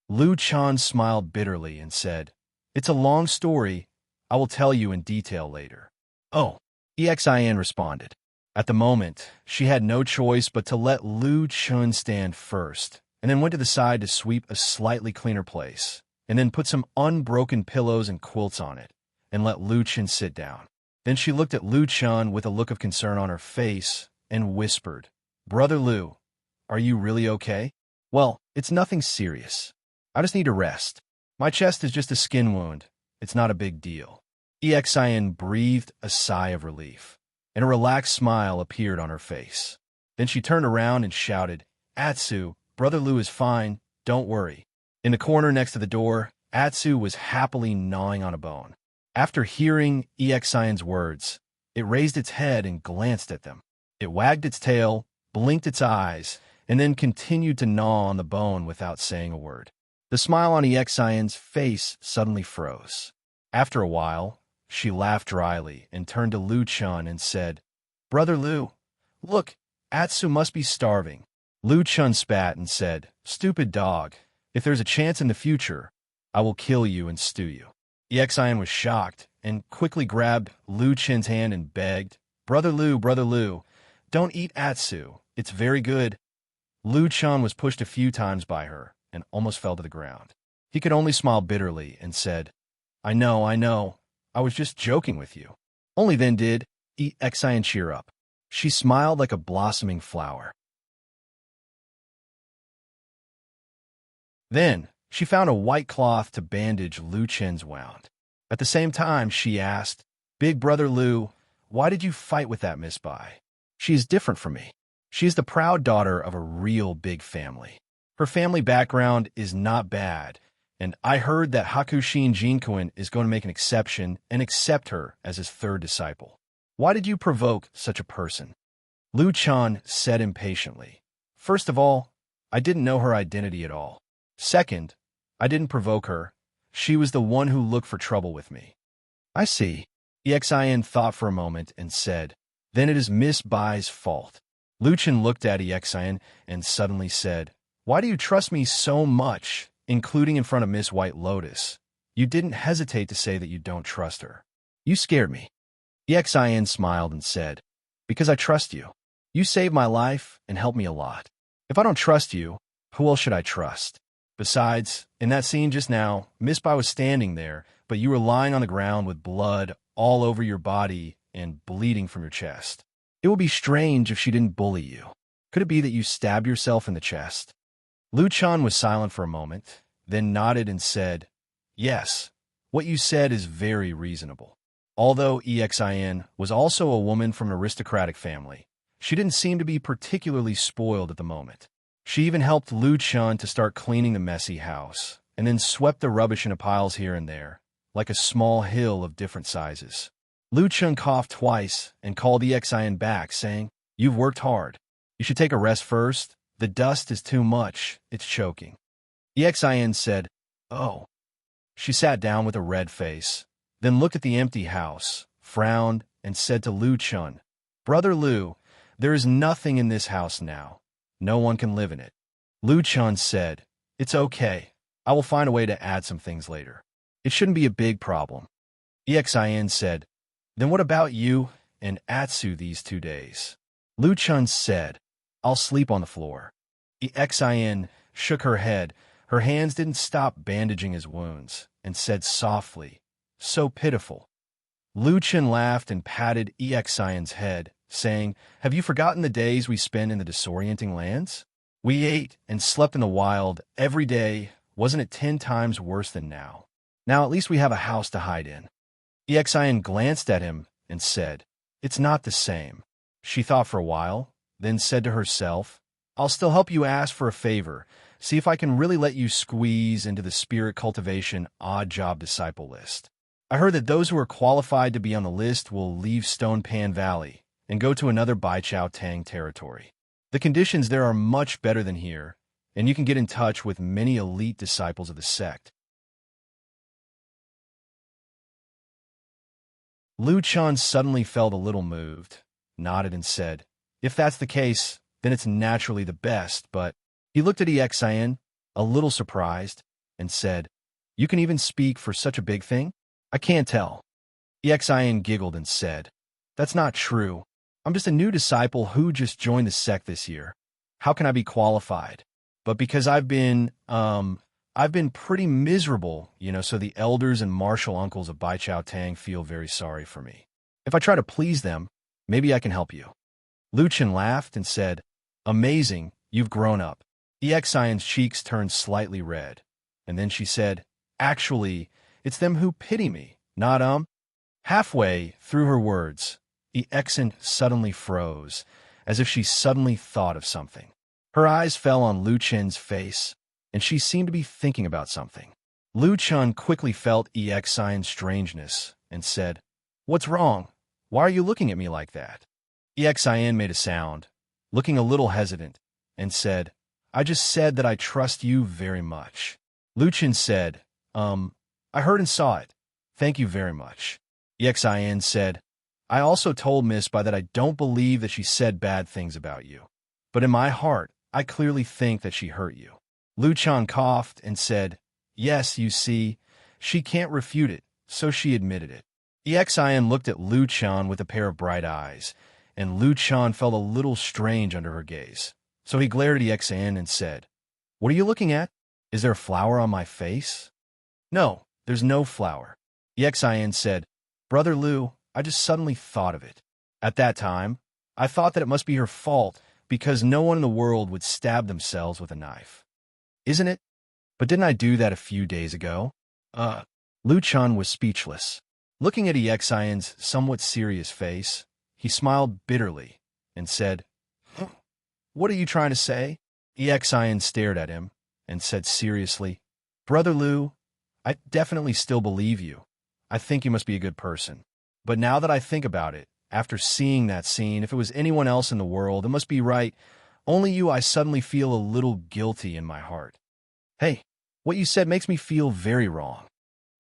Lu Chen smiled bitterly and said, "It's a long story. I will tell you in detail later." "Oh," EXIN responded. At the moment, she had no choice but to let Lu Chen stand first, and then went to the side to sweep a slightly cleaner place, and then put some unbroken pillows and quilts on it, and let Lu Chen sit down. Then she looked at Lu Chen with a look of concern on her face and whispered, "Brother Lu, are you really okay?" "Well, it's nothing serious. I just need to rest. My chest is just a skin wound. It's not a big deal." EXIN breathed a sigh of relief, and a relaxed smile appeared on her face. Then she turned around and shouted, "Atsu, Brother Lu is fine, don't worry." In the corner next to the door, Atsu was happily gnawing on a bone. After hearing EXIN's words, it raised its head and glanced at them. It wagged its tail, blinked its eyes, and then continued to gnaw on the bone without saying a word. The smile on EXIN's face suddenly froze. After a while, she laughed dryly and turned to Lu Chen and said, "Brother Lu, look, Atsu must be starving." Lu Chen spat and said, "Stupid dog, if there's a chance in the future, I will kill you and stew you." EXIN was shocked and quickly grabbed Lu Chen's hand and begged, Brother Lu, don't eat Atsu. It's very good." Lu Chen was pushed a few times by her and almost fell to the ground. He could only smile bitterly and said, I know. I was just joking with you." Only then did EXIN cheer up. She smiled like a blossoming flower. Then she found a white cloth to bandage Lu Chen's wound. At the same time, she asked, "Big Brother Lu, why did you fight with that Miss Bai? She is different from me. She is the proud daughter of a real big family. Her family background is not bad, and I heard that Hakushin Jinkuin is going to make an exception and accept her as his third disciple. Why did you provoke such a person?" Lu Chen said impatiently, "First of all, I didn't know her identity at all. Second, I didn't provoke her. She was the one who looked for trouble with me." "I see." EXIN thought for a moment and said, "Then it is Miss Bai's fault." Lu Chen looked at EXIN and suddenly said, "Why do you trust me so much, including in front of Miss White Lotus? You didn't hesitate to say that you don't trust her. You scared me." EXIN smiled and said, "Because I trust you. You saved my life and helped me a lot. If I don't trust you, who else should I trust? Besides, in that scene just now, Miss Bai was standing there, but you were lying on the ground with blood all over your body and bleeding from your chest. It would be strange if she didn't bully you. Could it be that you stabbed yourself in the chest?" Lu Chen was silent for a moment, then nodded and said, "Yes, what you said is very reasonable." Although EXIN was also a woman from an aristocratic family, she didn't seem to be particularly spoiled at the moment. She even helped Lu Chen to start cleaning the messy house, and then swept the rubbish into piles here and there, like a small hill of different sizes. Lu Chen coughed twice and called EXIN back, saying, "You've worked hard. You should take a rest first. The dust is too much. It's choking." EXIN said, "Oh." She sat down with a red face, then looked at the empty house, frowned, and said to Lu Chen, "Brother Lu, there is nothing in this house now. No one can live in it." Lu Chen said, "It's okay. I will find a way to add some things later. It shouldn't be a big problem." EXIN said, "Then what about you and Atsu these 2 days?" Lu Chen said, "I'll sleep on the floor." EXIN shook her head. Her hands didn't stop bandaging his wounds, and said softly, "So pitiful." Lu Chen laughed and patted EXIN's head, saying, "Have you forgotten the days we spent in the disorienting lands? We ate and slept in the wild every day. Wasn't it 10 times worse than now? Now at least we have a house to hide in." EXIN glanced at him and said, "It's not the same." She thought for a while, then said to herself, "I'll still help you ask for a favor, See if I can really let you squeeze into the spirit cultivation odd job disciple list. I heard that those who are qualified to be on the list will leave Stone Pan Valley and go to another Bai Chao Tang territory. The conditions there are much better than here, and you can get in touch with many elite disciples of the sect. Lu Chun suddenly felt a little moved, nodded and said, "If that's the case, then it's naturally the best," but he looked at Exin, a little surprised, and said, "You can even speak for such a big thing? I can't tell." Exin giggled and said, "That's not true. I'm just a new disciple who just joined the sect this year. How can I be qualified? But because I've been pretty miserable, so the elders and martial uncles of Bai Chao Tang feel very sorry for me. If I try to please them, maybe I can help you." Lu Chen laughed and said, "Amazing, you've grown up." Exin's cheeks turned slightly red, and then she said, "Actually, it's them who pity me, not. Halfway through her words, Exin suddenly froze, as if she suddenly thought of something. Her eyes fell on Lu Chen's face, and she seemed to be thinking about something. Lu Chen quickly felt Exin's strangeness and said, "What's wrong? Why are you looking at me like that?" Exin made a sound, looking a little hesitant, and said, "I just said that I trust you very much." Lu Chen said, "I heard and saw it. Thank you very much." Exin said, "I also told Miss Bai that I don't believe that she said bad things about you. But in my heart, I clearly think that she hurt you." Lu Chen coughed and said, "Yes, you see, she can't refute it, so she admitted it." Exin looked at Lu Chen with a pair of bright eyes, and Lu Chen felt a little strange under her gaze. So he glared at Exin and said, "What are you looking at? Is there a flower on my face?" "No, there's no flower." Exin said, "Brother Lu, I just suddenly thought of it. At that time, I thought that it must be her fault because no one in the world would stab themselves with a knife. Isn't it? But didn't I do that a few days ago?" Lu Chen was speechless. Looking at Exin's somewhat serious face, he smiled bitterly and said, "What are you trying to say?" Exin stared at him and said seriously, "Brother Lu, I definitely still believe you. I think you must be a good person. But now that I think about it, after seeing that scene, if it was anyone else in the world, it must be right. Only you, I suddenly feel a little guilty in my heart. Hey, what you said makes me feel very wrong."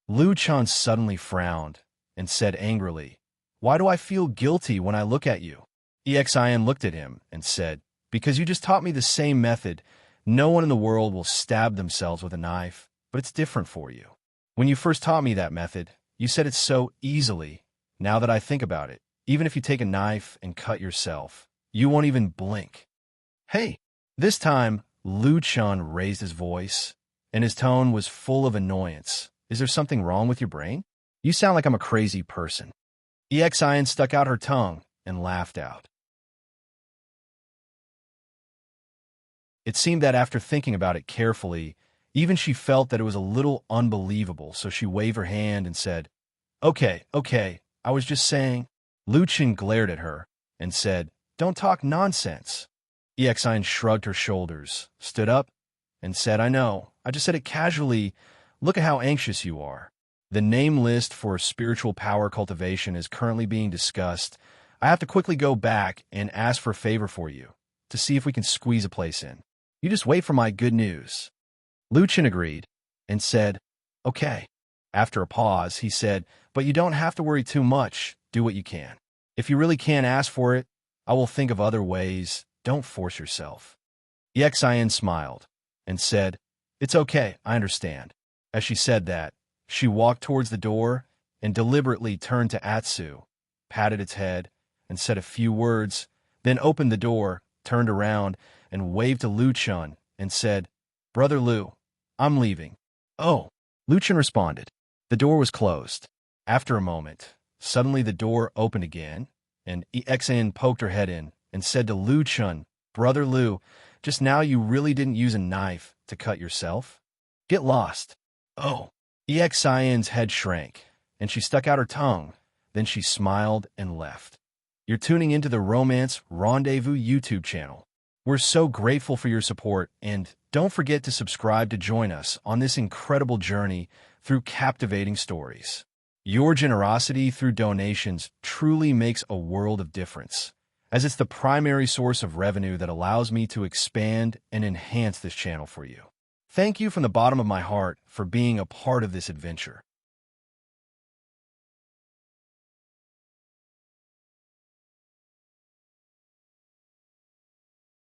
Lu Chen suddenly frowned and said angrily, "Why do I feel guilty when I look at you?" Exin looked at him and said, "Because you just taught me the same method. No one in the world will stab themselves with a knife, but it's different for you. When you first taught me that method, you said it so easily. Now that I think about it, even if you take a knife and cut yourself, you won't even blink." "Hey!" This time, Lu Chen raised his voice, and his tone was full of annoyance. "Is there something wrong with your brain? You sound like I'm a crazy person." Exin stuck out her tongue and laughed out. It seemed that after thinking about it carefully, even she felt that it was a little unbelievable, so she waved her hand and said, Okay, I was just saying." Lu Chen glared at her and said, "Don't talk nonsense." Exin shrugged her shoulders, stood up, and said, "I know, I just said it casually. Look at how anxious you are. The name list for spiritual power cultivation is currently being discussed. I have to quickly go back and ask for a favor for you, to see if we can squeeze a place in. You just wait for my good news." Lu Chen agreed and said, "Okay." After a pause, he said, "But you don't have to worry too much. Do what you can. If you really can't ask for it, I will think of other ways. Don't force yourself." Exin smiled and said, "It's okay, I understand." As she said that, she walked towards the door and deliberately turned to Atsu, patted its head, and said a few words, then opened the door, turned around, and waved to Lu Chen and said, "Brother Lu, I'm leaving." "Oh," Lu Chen responded. The door was closed. After a moment, suddenly the door opened again, and Exin poked her head in and said to Lu Chen, "Brother Lu, just now you really didn't use a knife to cut yourself? Get lost." "Oh." Exin's head shrank, and she stuck out her tongue. Then she smiled and left. You're tuning into the Romance Rendezvous YouTube channel. We're so grateful for your support, and don't forget to subscribe to join us on this incredible journey through captivating stories. Your generosity through donations truly makes a world of difference, as it's the primary source of revenue that allows me to expand and enhance this channel for you. Thank you from the bottom of my heart for being a part of this adventure.